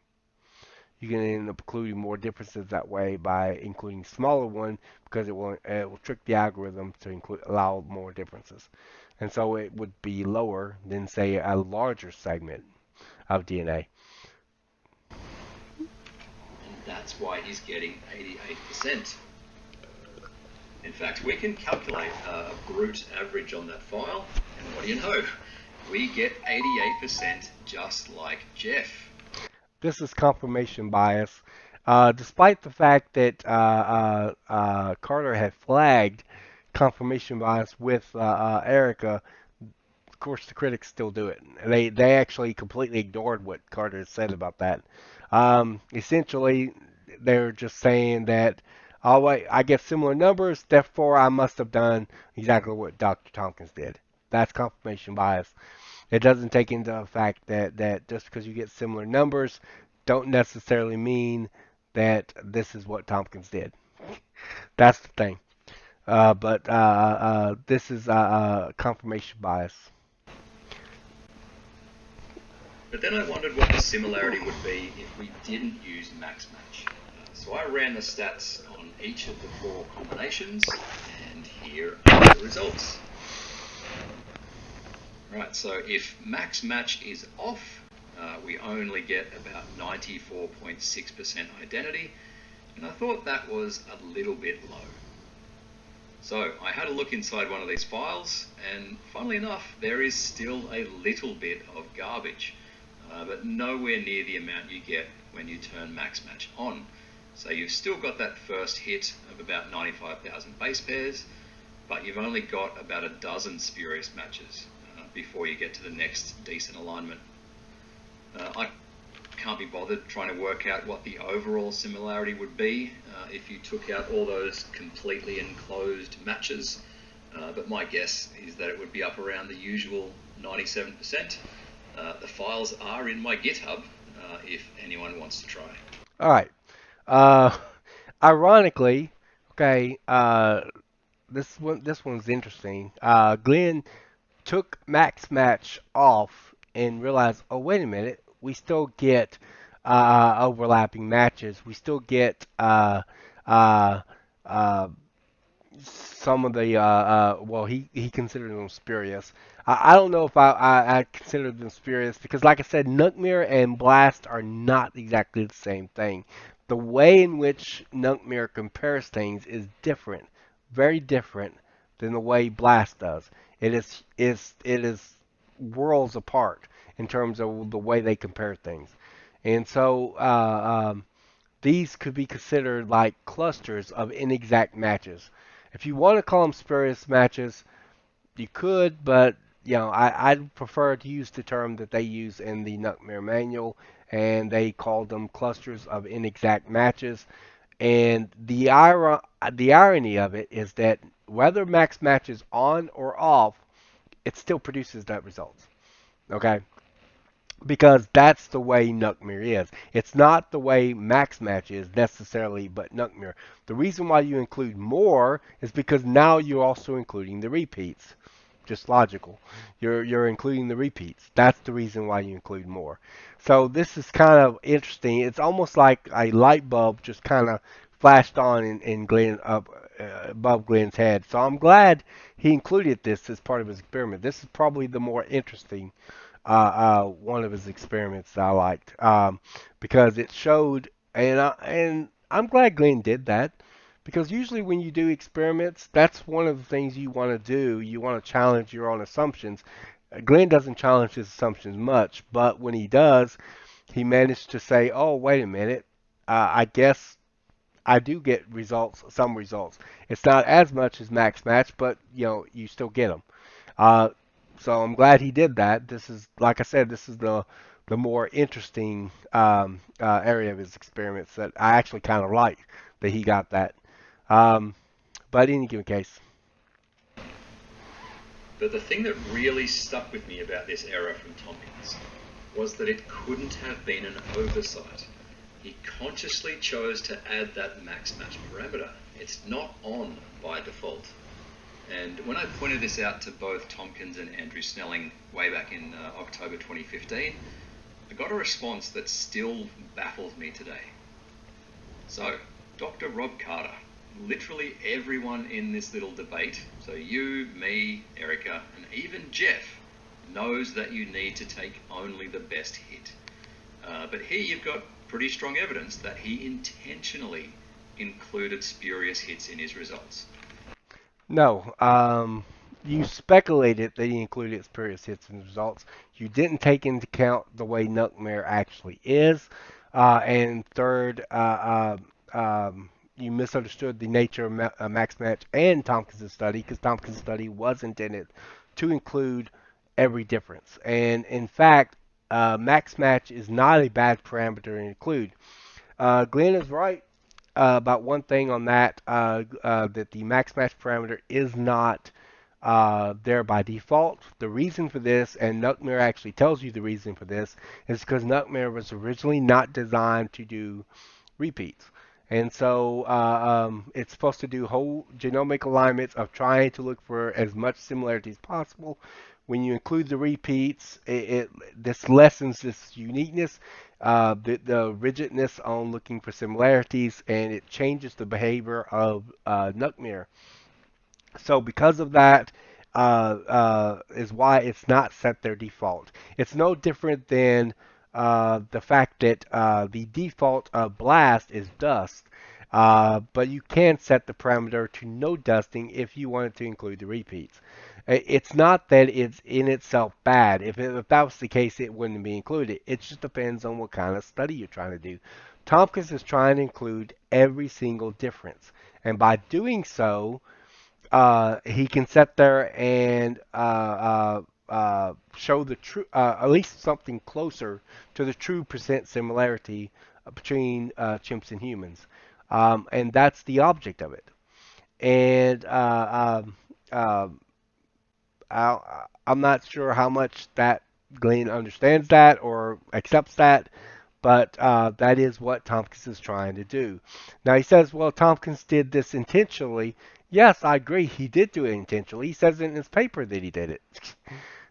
You can end up including more differences that way by including smaller one because it will trick the algorithm to allow more differences, and so it would be lower than say a larger segment of DNA. And that's why he's getting 88%. In fact, we can calculate a brute average on that file, and what do you know? We get 88% just like Jeff. This is confirmation bias. Despite the fact that Carter had flagged confirmation bias with Erica, of course the critics still do it. They actually completely ignored what Carter said about that. Essentially, they're just saying that, oh wait, I get similar numbers, therefore I must have done exactly what Dr. Tompkins did. That's confirmation bias. It doesn't take into effect that just because you get similar numbers don't necessarily mean that this is what Tompkins did. That's the thing. But this is confirmation bias. But then I wondered what the similarity would be if we didn't use max match. So I ran the stats on each of the 4 combinations, and here are the results. Right, so if max match is off, we only get about 94.6% identity, and I thought that was a little bit low. So I had a look inside one of these files, and funnily enough, there is still a little bit of garbage, but nowhere near the amount you get when you turn max match on. So you've still got that first hit of about 95,000 base pairs, but you've only got about a dozen spurious matches before you get to the next decent alignment. I can't be bothered trying to work out what the overall similarity would be if you took out all those completely enclosed matches, but my guess is that it would be up around the usual 97%. The files are in my GitHub if anyone wants to try. All right. Uh, Ironically, okay, this one's interesting. Glenn took max match off and realized, oh wait a minute, we still get overlapping matches. We still get uh, uh, some of the well, he considered them spurious. I don't know if I considered them spurious because, like I said, Nunkmere and Blast are not exactly the same thing. The way in which Nunkmere compares things is different, very different than the way Blast does. It is worlds apart in terms of the way they compare things, and so these could be considered like clusters of inexact matches. If you want to call them spurious matches, you could, but I'd prefer to use the term that they use in the Nuckmere manual, and they call them clusters of inexact matches. And the irony of it is that whether max match is on or off, it still produces that result. Okay, because that's the way Nuckmere is. It's not the way Max Match is necessarily, but Nuckmere. The reason why you include more is because now you're also including the repeats. Just logical. You're including the repeats. That's the reason why you include more. So this is kind of interesting. It's almost like a light bulb just kind of flashed on in Glenn up above Glenn's head. So I'm glad he included this as part of his experiment. This is probably the more interesting one of his experiments that I liked because it showed, and I'm glad Glenn did that because usually when you do experiments, that's one of the things you want to do. You want to challenge your own assumptions. Glenn doesn't challenge his assumptions much, but when he does, he managed to say, "Oh, wait a minute, I guess." I do get results, some results. It's not as much as max match, but you still get them. Uh, so I'm glad he did that. This is, like I said, this is the more interesting area of his experiments that I actually kind of like that he got that. Um, but in any given case, But the thing that really stuck with me about this error from Tomkins was that it couldn't have been an oversight. He consciously chose to add that max match parameter. It's not on by default. And when I pointed this out to both Tomkins and Andrew Snelling way back in October 2015, I got a response that still baffles me today. So, Dr. Rob Carter, literally everyone in this little debate, so you, me, Erica, and even Jeff, knows that you need to take only the best hit. But here you've got pretty strong evidence that he intentionally included spurious hits in his results. no. You speculated that he included spurious hits in the results. You didn't take into account the way Nuckmare actually is. And third, you misunderstood the nature of Max Match and Tompkins' study because Tompkins' study was intended to include every difference. And in fact, Max Match is not a bad parameter to include. Glenn is right about one thing on that, that the max match parameter is not there by default. The reason for this, and Nuckmare actually tells you the reason for this, is because Nuckmare was originally not designed to do repeats. And so it's supposed to do whole genomic alignments of trying to look for as much similarity as possible. When you include the repeats, this lessens this uniqueness, the rigidness on looking for similarities, and it changes the behavior of Nuckmere. So because of that, is why it's not set their default. It's no different than the fact that the default of blast is dust, but you can set the parameter to no dusting if you wanted to include the repeats. It's not that it's in itself bad. If that was the case, it wouldn't be included. It just depends on what kind of study you're trying to do. Tomkins is trying to include every single difference, and by doing so, he can sit there and show the true, at least something closer to the true percent similarity between chimps and humans, and that's the object of it. And I'm not sure how much that Glenn understands that or accepts that, but that is what Tompkins is trying to do. Now he says, well, Tompkins did this intentionally. Yes, I agree. He did do it intentionally. He says in his paper that he did it.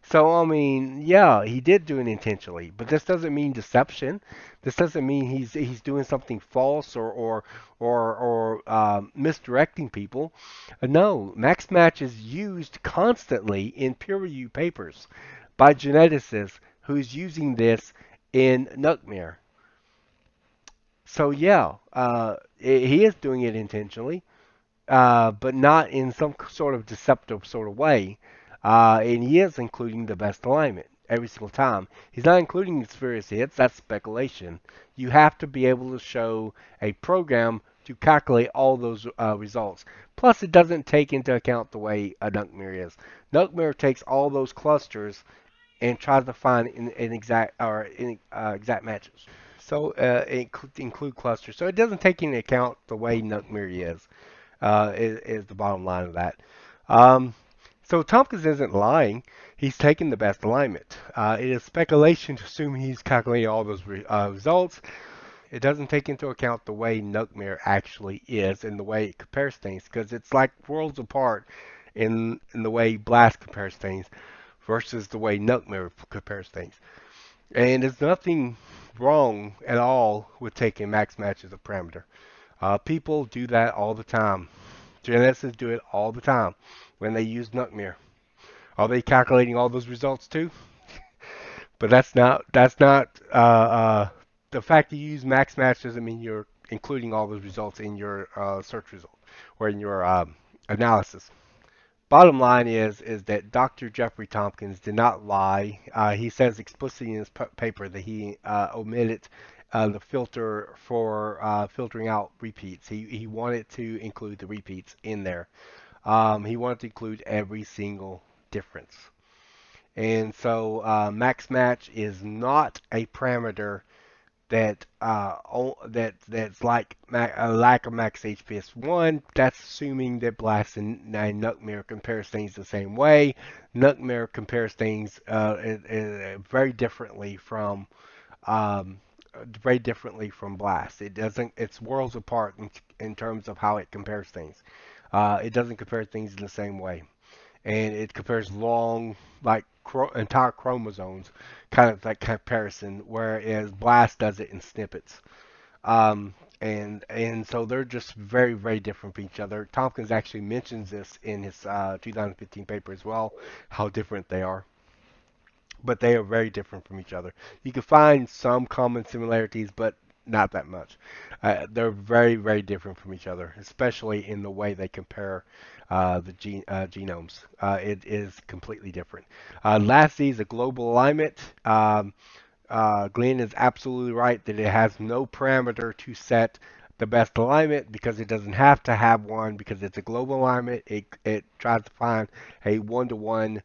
So, I mean, yeah, he did do it intentionally, but this doesn't mean deception. This doesn't mean he's doing something false or misdirecting people. No, max match is used constantly in peer-reviewed papers by geneticists who's using this in Nuckmere. So yeah, he is doing it intentionally, but not in some sort of deceptive sort of way. And he is including the best alignment every single time. He's not including the spurious hits. That's speculation. You have to be able to show a program to calculate all those results. Plus, it doesn't take into account the way a Nuckmere is. Nuckmere takes all those clusters and tries to find an exact or exact matches. So include clusters. So it doesn't take into account the way Nuckmere is the bottom line of that. Um, so Tompkins isn't lying. He's taking the best alignment. It is speculation to assume he's calculating all those results. It doesn't take into account the way Nuckmere actually is and the way it compares things, because it's like worlds apart in the way Blast compares things versus the way Nuckmere compares things. And there's nothing wrong at all with taking max match as a parameter. People do that all the time. Geneticists do it all the time when they use Nuckmere. Are they calculating all those results too? But that's not the fact that you use max match doesn't mean you're including all those results in your search result or in your analysis. Bottom line is that Dr. Jeffrey Tompkins did not lie. He says explicitly in his paper that he omitted the filter for filtering out repeats. He wanted to include the repeats in there. He wanted to include every single difference. And so max match is not a parameter that's like a lack of max HPS1. That's assuming that Blast and Nuckmere compares things the same way. Nuckmere compares things very differently from um, Blast. It doesn't. It's worlds apart in terms of how it compares things. It doesn't compare things in the same way, and it compares long, like entire chromosomes, kind of like comparison, whereas Blast does it in snippets. And so they're just very, very different from each other. Tompkins actually mentions this in his 2015 paper as well, how different they are. But they are very different from each other. You can find some common similarities, but not that much. They're very, very different from each other, especially in the way they compare genomes. It is completely different. Lastly is a global alignment. Glenn is absolutely right that it has no parameter to set the best alignment because it doesn't have to have one because it's a global alignment. It tries to find a one-to-one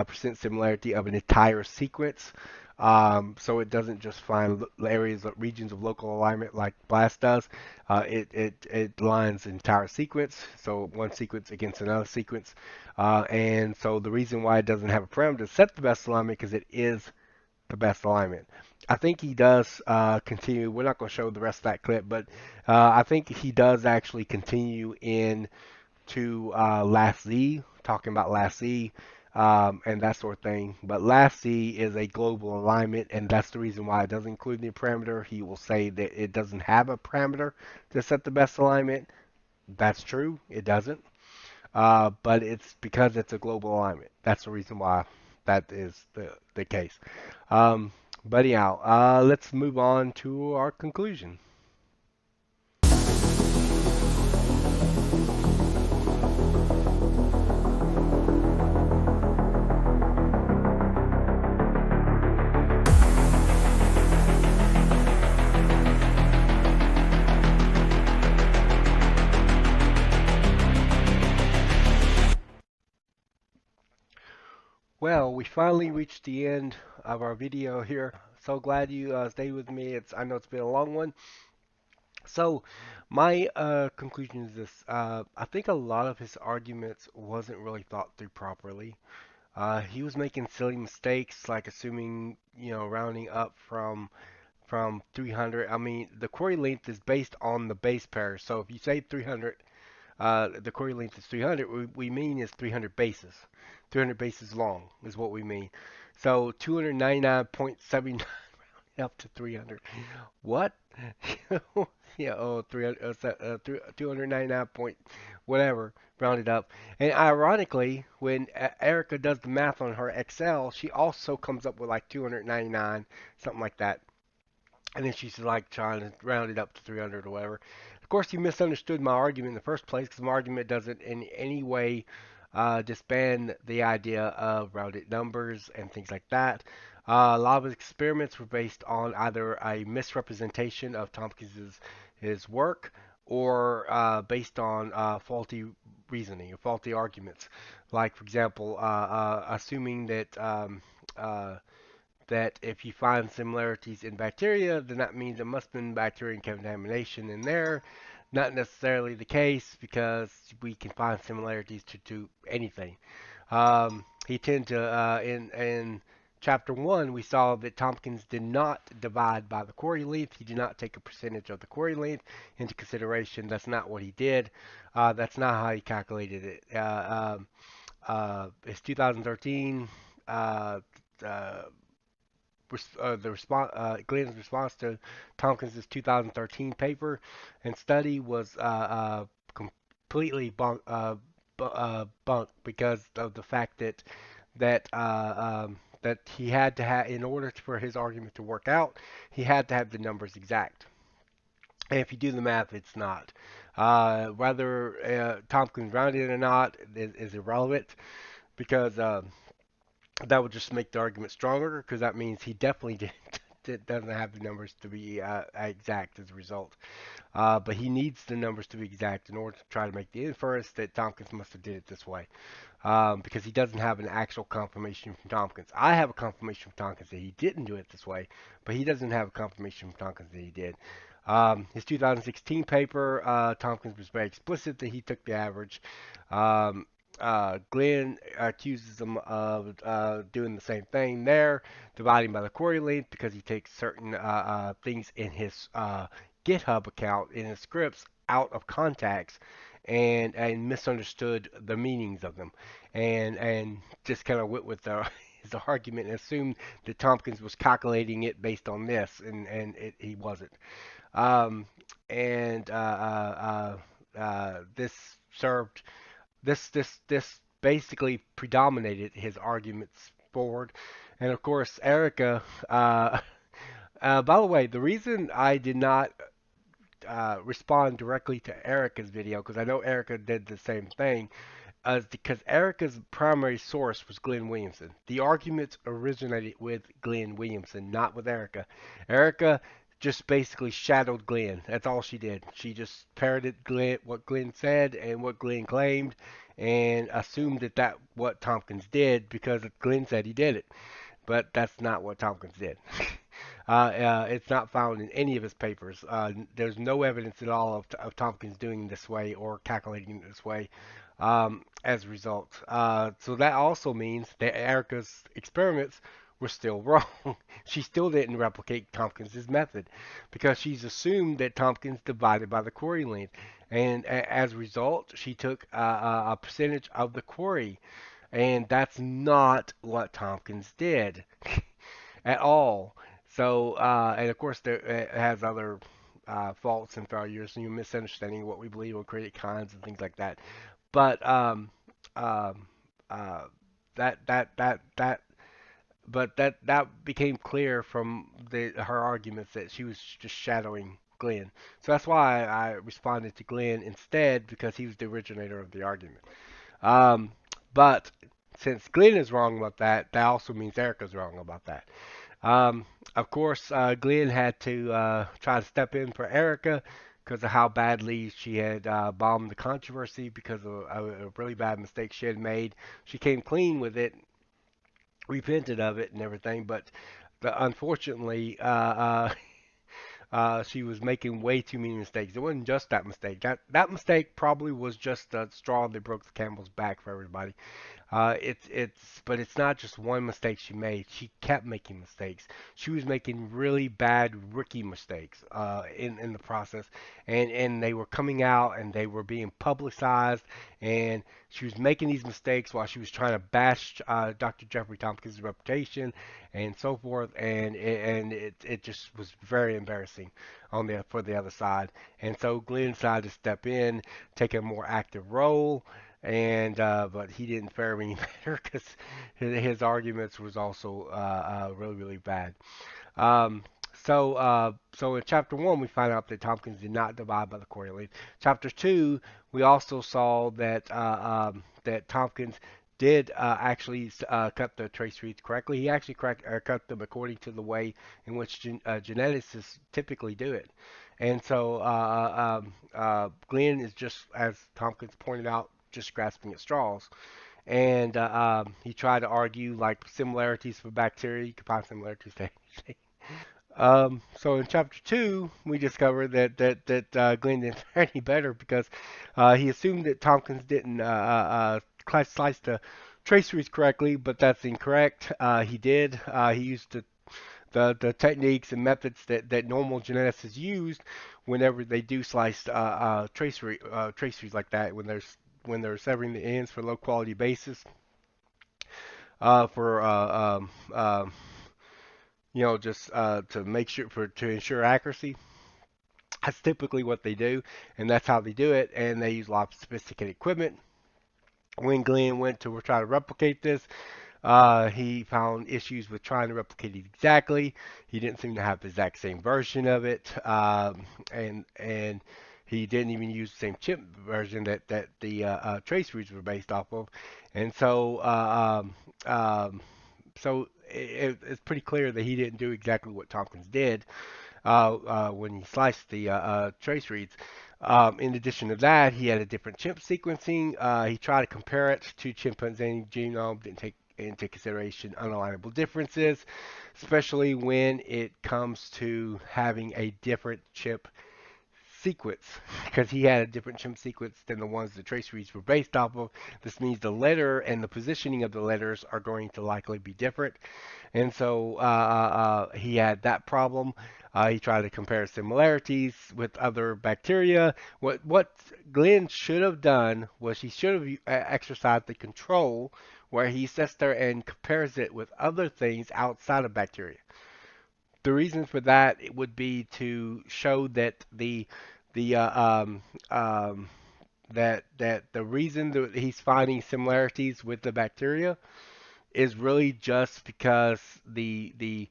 percent similarity of an entire sequence. So it doesn't just find regions of local alignment like BLAST does. It lines the entire sequence, so one sequence against another sequence. And so the reason why it doesn't have a parameter to set the best alignment because it is the best alignment. I think he does continue. We're not going to show the rest of that clip, but I think he does actually continue in to Last Z, talking about Last Z and that sort of thing. But Last Z is a global alignment, and that's the reason why it doesn't include the parameter. He will say that it doesn't have a parameter to set the best alignment. That's true. It doesn't. but it's because it's a global alignment. That's the reason why that is the case. Um, but anyhow, let's move on to our conclusion. Well, we finally reached the end of our video here. So glad you stayed with me. I know it's been a long one. So my conclusion is this: I think a lot of his arguments wasn't really thought through properly. He was making silly mistakes, like assuming, rounding up from 300. I mean, the query length is based on the base pair. So if you say 300, the query length is 300. We mean is 300 bases. 300 bases long is what we mean. So 299.79 up to 300. What? Yeah, oh, 300, 299 point whatever, rounded up. And ironically, when Erica does the math on her Excel, she also comes up with like 299, something like that. And then she's like trying to round it up to 300 or whatever. Of course, you misunderstood my argument in the first place because my argument doesn't in any way disband the idea of rounded numbers and things like that. A lot of his experiments were based on either a misrepresentation of Tompkins' his work or based on faulty reasoning or faulty arguments. Like, for example, assuming that if you find similarities in bacteria, then that means there must have been bacterial contamination in there. Not necessarily the case because we can find similarities to anything. He tended to, in chapter 1, we saw that Tompkins did not divide by the query length. He did not take a percentage of the query length into consideration. That's not what he did. That's not how he calculated it. It's 2013. Uh, uh, the response, Glenn's response to Tompkins' 2013 paper and study was completely bunked because of the fact that he had to have, in order for his argument to work out, he had to have the numbers exact. And if you do the math, it's not. Whether Tompkins rounded it or not is irrelevant because that would just make the argument stronger because that means he definitely doesn't have the numbers to be exact as a result. But he needs the numbers to be exact in order to try to make the inference that Tompkins must have did it this way. Because he doesn't have an actual confirmation from Tompkins. I have a confirmation from Tompkins that he didn't do it this way, but he doesn't have a confirmation from Tompkins that he did. His 2016 paper, Tompkins was very explicit that he took the average. Um, Glenn accuses him of doing the same thing there, dividing by the query length because he takes certain things in his GitHub account, in his scripts, out of context and misunderstood the meanings of them and just kind of went with his argument and assumed that Tompkins was calculating it based on this and he wasn't. Um, and this served this basically predominated his arguments forward. And of course, Erica. By the way, the reason I did not respond directly to Erica's video, because I know Erica did the same thing, because Erica's primary source was Glenn Williamson. The arguments originated with Glenn Williamson, not with Erica. Erica just basically shadowed Glenn. That's all she did. She just parroted what Glenn said and what Glenn claimed, and assumed that what Tompkins did because Glenn said he did it. But that's not what Tompkins did. It's not found in any of his papers. There's no evidence at all of Tompkins doing this way or calculating it this way as a result. So that also means that Erica's experiments were still wrong. She still didn't replicate Tompkins' method because she's assumed that Tompkins divided by the query length. And as a result, she took a percentage of the query. And that's not what Tompkins did at all. So, and of course, it has other faults and failures, and you're misunderstanding what we believe on created kinds and things like that. but um, uh, that that that that that became clear from her arguments that she was just shadowing Glenn. So that's why I responded to Glenn instead, because he was the originator of the argument. Um, but since Glenn is wrong about that, that also means Erica's wrong about that. Of course, Glenn had to try to step in for Erica because of how badly she had bombed the controversy because of a really bad mistake she had made. She came clean with it, repented of it, and everything, but unfortunately, she was making way too many mistakes. It wasn't just that mistake. That mistake probably was just the straw that broke the camel's back for everybody. But it's not just one mistake she made. She kept making mistakes. She was making really bad rookie mistakes in the process, and they were coming out and they were being publicized. And she was making these mistakes while she was trying to bash Dr. Jeffrey Tompkins' reputation and so forth. And it just was very embarrassing for the other side. And so Glenn decided to step in, take a more active role, and but he didn't fare any better because his arguments was also really bad. Um, so in chapter 1 we find out that Tompkins did not divide by the Coriolanus. Chapter 2 we also saw that that Tompkins did actually cut the trace reads correctly. He actually cut them according to the way in which geneticists typically do it. And so Glenn is just, as Tompkins pointed out, just grasping at straws. And he tried to argue like similarities for bacteria. You can find similarities to anything. So in chapter 2, we discover that Glenn didn't fare any better because he assumed that Tompkins didn't slice the trace reads correctly, but that's incorrect. He did. He used the techniques and methods that normal geneticists used whenever they do slice trace reads like that, when they're severing the ends for low quality basis, for just to make sure to ensure accuracy. That's typically what they do, and that's how they do it. And they use a lot of sophisticated equipment. When Glenn went to try to replicate this, he found issues with trying to replicate it exactly. He didn't seem to have the exact same version of it, and he didn't even use the same chip version that the trace reads were based off of. And so it's pretty clear that he didn't do exactly what Tompkins did when he sliced the trace reads. In addition to that, he had a different chimp sequencing. He tried to compare it to chimpanzee genome, didn't take into consideration unalignable differences, especially when it comes to having a different chimp sequence, because he had a different chimp sequence than the ones the trace reads were based off of. This means the letter and the positioning of the letters are going to likely be different. And so he had that problem. He tried to compare similarities with other bacteria. What Glenn should have done was he should have exercised the control where he sits there and compares it with other things outside of bacteria. The reason for that it would be to show that the that the reason that he's finding similarities with the bacteria is really just because the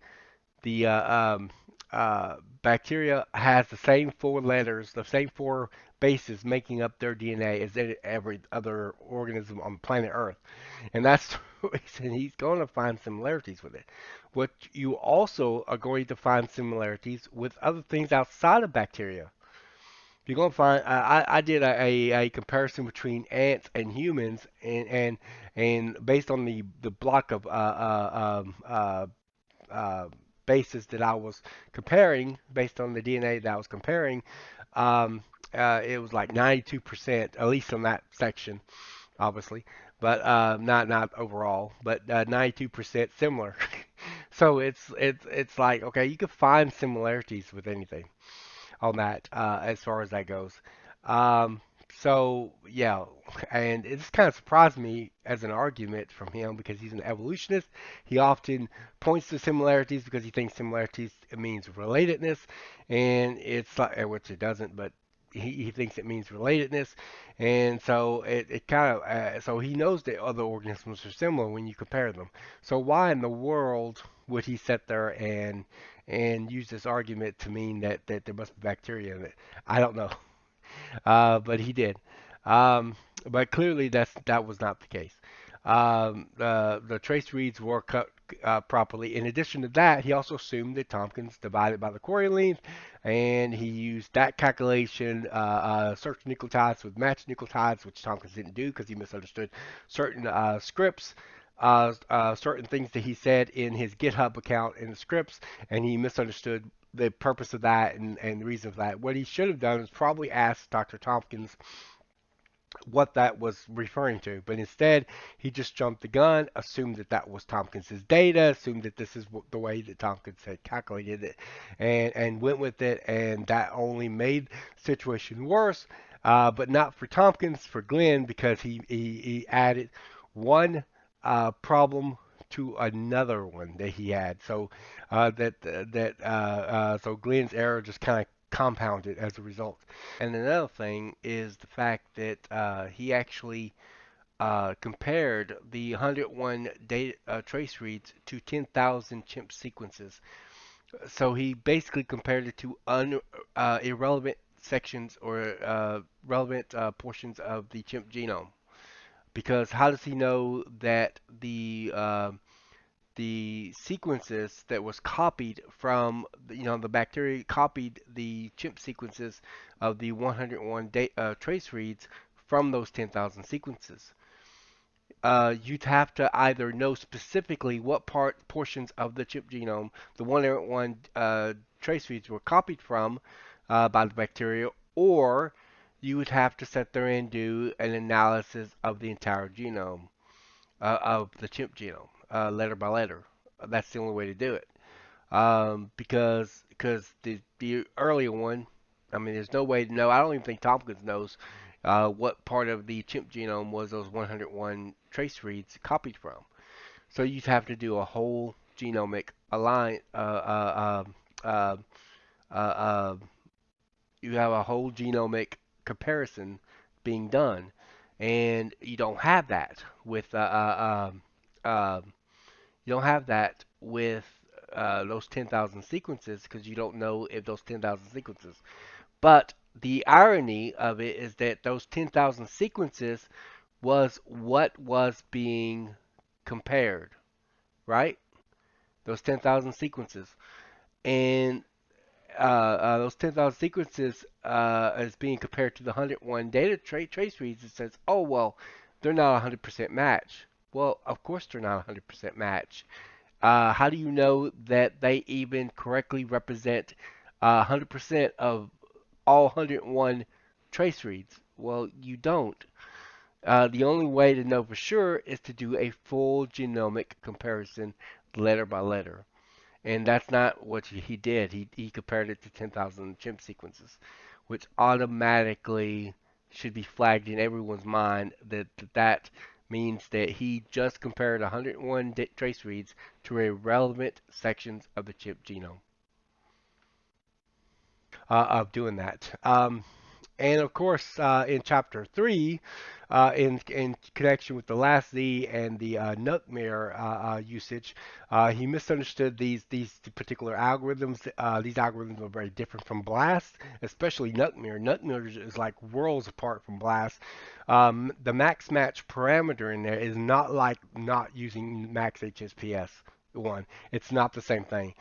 bacteria has the same four letters, the same four bases making up their DNA as every other organism on planet Earth. And that's the reason he's going to find similarities with it. What you also are going to find similarities with other things outside of bacteria. You're going to find, I did a comparison between ants and humans, and based on the block of uh, basis that I was comparing, based on the DNA that I was comparing, it was like 92%, at least on that section, obviously, but not overall, but 92% similar. So it's like, okay, you can find similarities with anything on that as far as that goes. Um, so yeah, and it just kind of surprised me as an argument from him because he's an evolutionist. He often points to similarities because he thinks similarities means relatedness, and it's like, which it doesn't, but he thinks it means relatedness, and so it kind of so he knows that other organisms are similar when you compare them. So why in the world would he sit there and use this argument to mean that there must be bacteria in it? I don't know, but he did. Um, but clearly that was not the case. The trace reads were cut properly. In addition to that, he also assumed that Tomkins divided by the query length, and he used that calculation, search nucleotides with matched nucleotides, which Tomkins didn't do because he misunderstood certain scripts. Certain things that he said in his GitHub account in the scripts, and he misunderstood the purpose of that and the reason for that. What he should have done is probably asked Dr. Tompkins what that was referring to, but instead he just jumped the gun, assumed that that was Tompkins's data, assumed that this is the way that Tompkins had calculated it, and went with it, and that only made the situation worse, but not for Tompkins, for Glenn, because he added one problem to another one that he had. So so Glenn's error just kind of compounded as a result. And another thing is the fact that he actually compared the 101 data trace reads to 10,000 chimp sequences. So he basically compared it to irrelevant sections or relevant portions of the chimp genome. Because how does he know that the sequences that was copied from the bacteria copied the chimp sequences of the 101 trace reads from those 10,000 sequences? You'd have to either know specifically what portions of the chimp genome the 101 trace reads were copied from by the bacteria, or you would have to sit there and do an analysis of the entire genome of the chimp genome, letter by letter. That's the only way to do it. Because the earlier one, I mean, there's no way to know. I don't even think Tompkins knows what part of the chimp genome was those 101 trace reads copied from. So you'd have to do a whole genomic align. Uh, you have a whole genomic comparison being done, and you don't have that with you don't have that with those 10,000 sequences because you don't know if those 10,000 sequences. But the irony of it is that those 10,000 sequences was what was being compared, right? Those 10,000 sequences. And those 10,000 sequences is being compared to the 101 data trace reads. It says, oh, well, they're not 100% match. Well, of course they're not 100% match. How do you know that they even correctly represent 100% of all 101 trace reads? Well, you don't. The only way to know for sure is to do a full genomic comparison letter by letter. And that's not what he did. He compared it to 10,000 chimp sequences, which automatically should be flagged in everyone's mind that means that he just compared 101 trace reads to irrelevant sections of the chimp genome of doing that. And of course, in chapter 3, in connection with the last Z and the nutmere usage, he misunderstood these particular algorithms. These algorithms are very different from BLAST, especially nutmere. Nutmere is like worlds apart from BLAST. The max match parameter in there is not like not using max HSPS one. It's not the same thing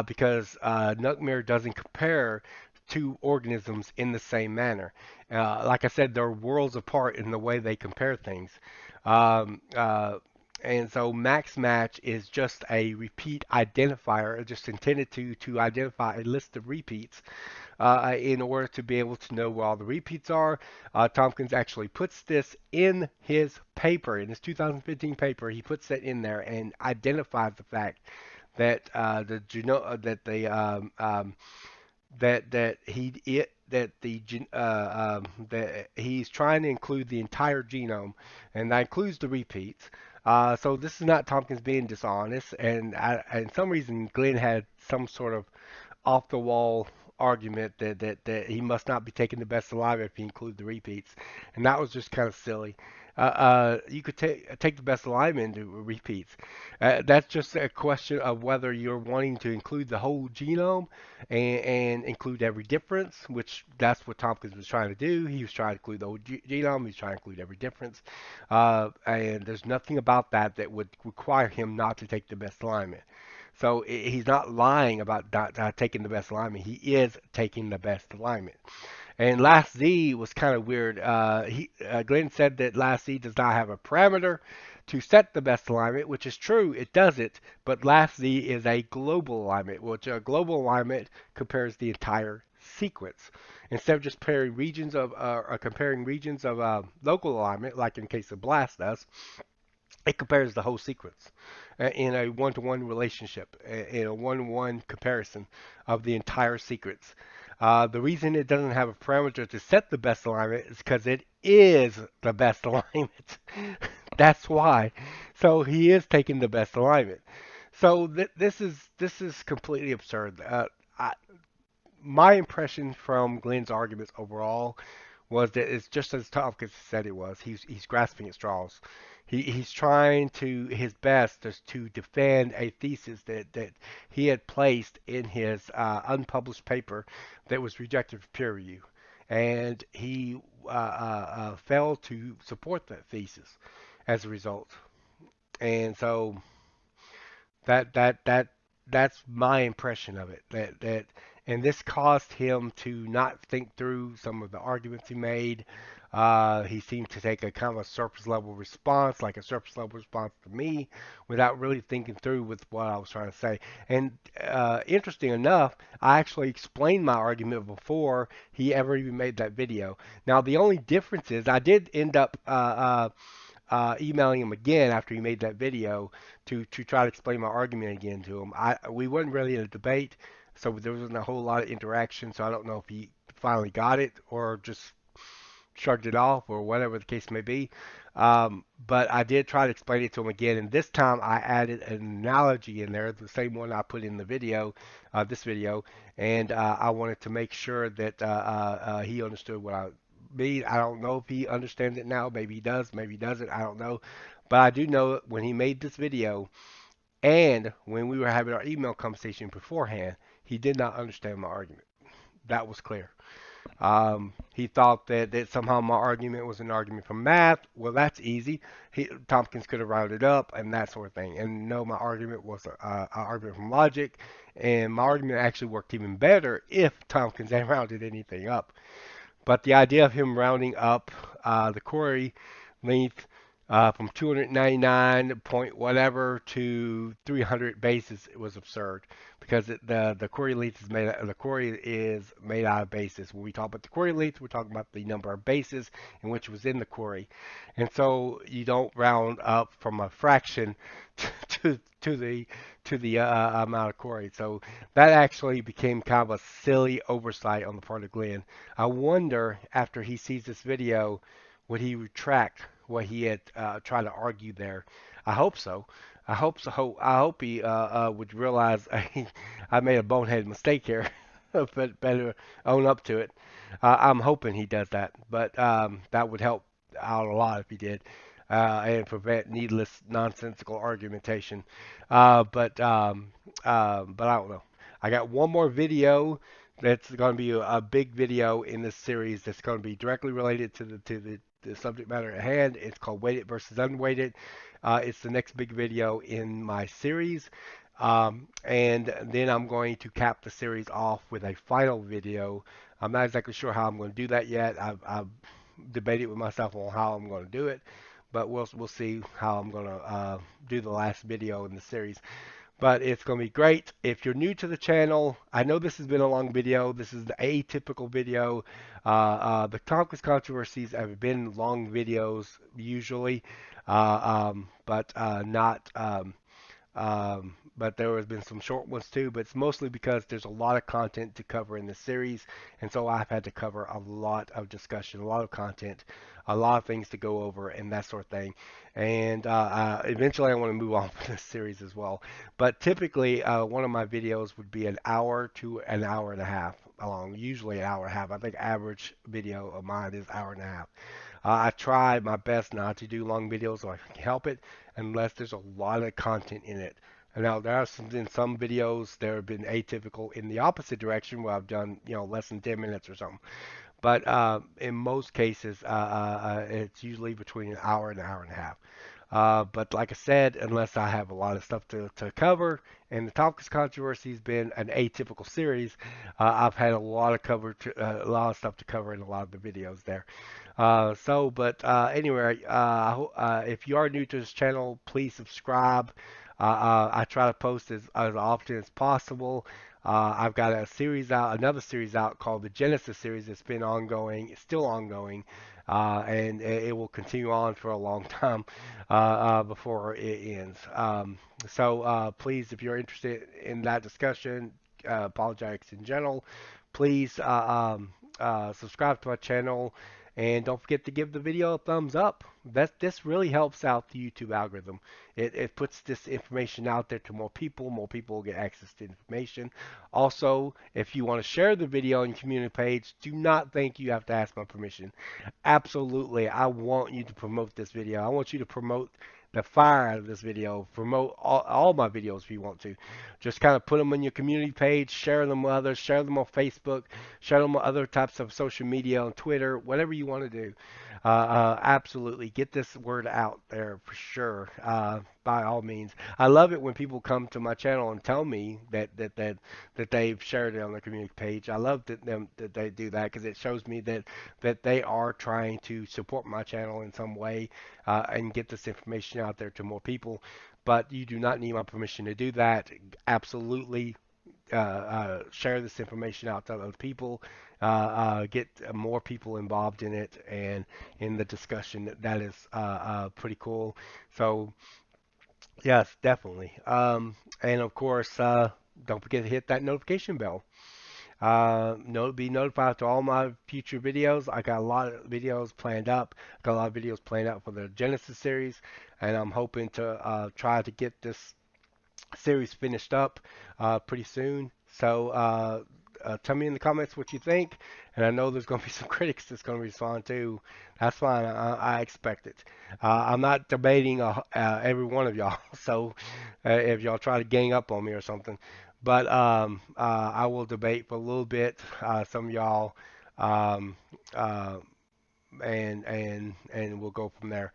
because nutmere doesn't compare two organisms in the same manner. Like I said, they're worlds apart in the way they compare things. Um, uh, and so max match is just a repeat identifier, just intended to identify a list of repeats in order to be able to know where all the repeats are. Tomkins actually puts this in his paper, in his 2015 paper. He puts that in there and identifies the fact that that he's trying to include the entire genome, and that includes the repeats. So this is not Tompkins being dishonest, and some reason Glenn had some sort of off the wall argument that he must not be taking the best alignment if he includes the repeats, and that was just kind of silly. You could take the best alignment into repeats. That's just a question of whether you're wanting to include the whole genome and include every difference, which that's what Tompkins was trying to do. He was trying to include the whole genome. He was trying to include every difference. And there's nothing about that would require him not to take the best alignment. So he's not lying about not taking the best alignment. He is taking the best alignment. And last Z was kind of weird. Glenn said that last Z does not have a parameter to set the best alignment, which is true. It does it, but last Z is a global alignment, which a global alignment compares the entire sequence instead of just comparing regions of local alignment, like in the case of BLAST does. It compares the whole sequence in a one-to-one relationship, in a one-to-one comparison of the entire sequence. The reason it doesn't have a parameter to set the best alignment is because it is the best alignment. That's why. So he is taking the best alignment. So this is completely absurd. I, my impression from Glenn's arguments overall was that it's just as Tomkins said it was. He's grasping at straws. He's trying to his best to defend a thesis that he had placed in his unpublished paper that was rejected for peer review, and he failed to support that thesis as a result. And so that's my impression of it. And this caused him to not think through some of the arguments he made. He seemed to take a kind of a surface level response, like a surface level response to me, without really thinking through with what I was trying to say. And interesting enough, I actually explained my argument before he ever even made that video. Now the only difference is I did end up emailing him again after he made that video to try to explain my argument again to him. We wasn't really in a debate, so there wasn't a whole lot of interaction. So I don't know if he finally got it or just shrugged it off or whatever the case may be. But I did try to explain it to him again, and this time I added an analogy in there, the same one I put in the video, this video, and I wanted to make sure that he understood what I mean. I don't know if he understands it now. Maybe he does, maybe he doesn't. I don't know. But I do know that when he made this video and when we were having our email conversation beforehand, he did not understand my argument. That was clear. He thought that somehow my argument was an argument from math. Well, that's easy. Tompkins could have rounded up and that sort of thing. And no, my argument was an argument from logic. And my argument actually worked even better if Tompkins had rounded anything up. But the idea of him rounding up the query length from 299 point whatever to 300 bases was absurd because the query length is made out of bases. When we talk about the query length, we're talking about the number of bases in which was in the query, and so you don't round up from a fraction to the amount of query. So that actually became kind of a silly oversight on the part of Glenn. I wonder after he sees this video, would he retract what he had tried to argue there? I hope so. I hope so. I hope he would realize I made a boneheaded mistake here, but better own up to it. I'm hoping he does that, but that would help out a lot if he did, and prevent needless, nonsensical argumentation. But I don't know. I got one more video that's going to be a big video in this series that's going to be directly related to the subject matter at hand. It's called Weighted versus Unweighted. It's the next big video in my series. And then I'm going to cap the series off with a final video. I'm not exactly sure how I'm going to do that yet. I've debated with myself on how I'm going to do it, but we'll see how I'm going to do the last video in the series. But it's going to be great. If you're new to the channel, I know this has been a long video. This is the atypical video. The Tomkins controversies have been long videos usually, but not but there has been some short ones too. But it's mostly because there's a lot of content to cover in this series, and so I've had to cover a lot of discussion, a lot of content, a lot of things to go over, and that sort of thing. And eventually, I want to move on from this series as well. But typically, one of my videos would be an hour to an hour and a half long, usually an hour and a half. I think average video of mine is hour and a half. I try my best not to do long videos if I can help it, unless there's a lot of content in it. And now there are in some videos there have been atypical in the opposite direction where I've done less than 10 minutes or something. But in most cases, it's usually between an hour and a half. But like I said, unless I have a lot of stuff to cover, and the Tomkins controversy has been an atypical series, I've had a lot of stuff to cover in a lot of the videos there. But anyway, if you are new to this channel, please subscribe. I try to post as often as possible. I've got another series out called the Genesis series. It's been ongoing, it's still ongoing, and it will continue on for a long time before it ends. Please, if you're interested in that discussion, apologetics in general, please subscribe to my channel. And don't forget to give the video a thumbs up. This really helps out the YouTube algorithm. It puts this information out there to more people. More people will get access to information. Also, if you want to share the video on your community page, do not think you have to ask my permission. Absolutely, I want you to promote this video. I want you to promote the fire out of this video. Promote all my videos if you want to. Just kind of put them on your community page, share them with others, share them on Facebook, share them on other types of social media, on Twitter, whatever you want to do. Absolutely, get this word out there for sure. By all means, I love it when people come to my channel and tell me that they've shared it on their community page. I love that they do that because it shows me that they are trying to support my channel in some way and get this information out there to more people. But you do not need my permission to do that. Absolutely, share this information out to other people, get more people involved in it and in the discussion. That is pretty cool. So yes, definitely. And of course, don't forget to hit that notification bell. Be notified to all my future videos. I got a lot of videos planned up. Got a lot of videos planned out for the Genesis series, and I'm hoping to try to get this series finished up pretty soon. So tell me in the comments what you think, and I know there's going to be some critics that's going to respond too. That's fine. I expect it. I'm not debating every one of y'all, so if y'all try to gang up on me or something, but I will debate for a little bit. Some of y'all, um, uh, and we'll go from there.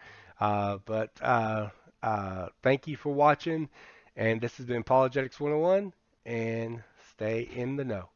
Thank you for watching, and this has been Apologetics 101, and stay in the know.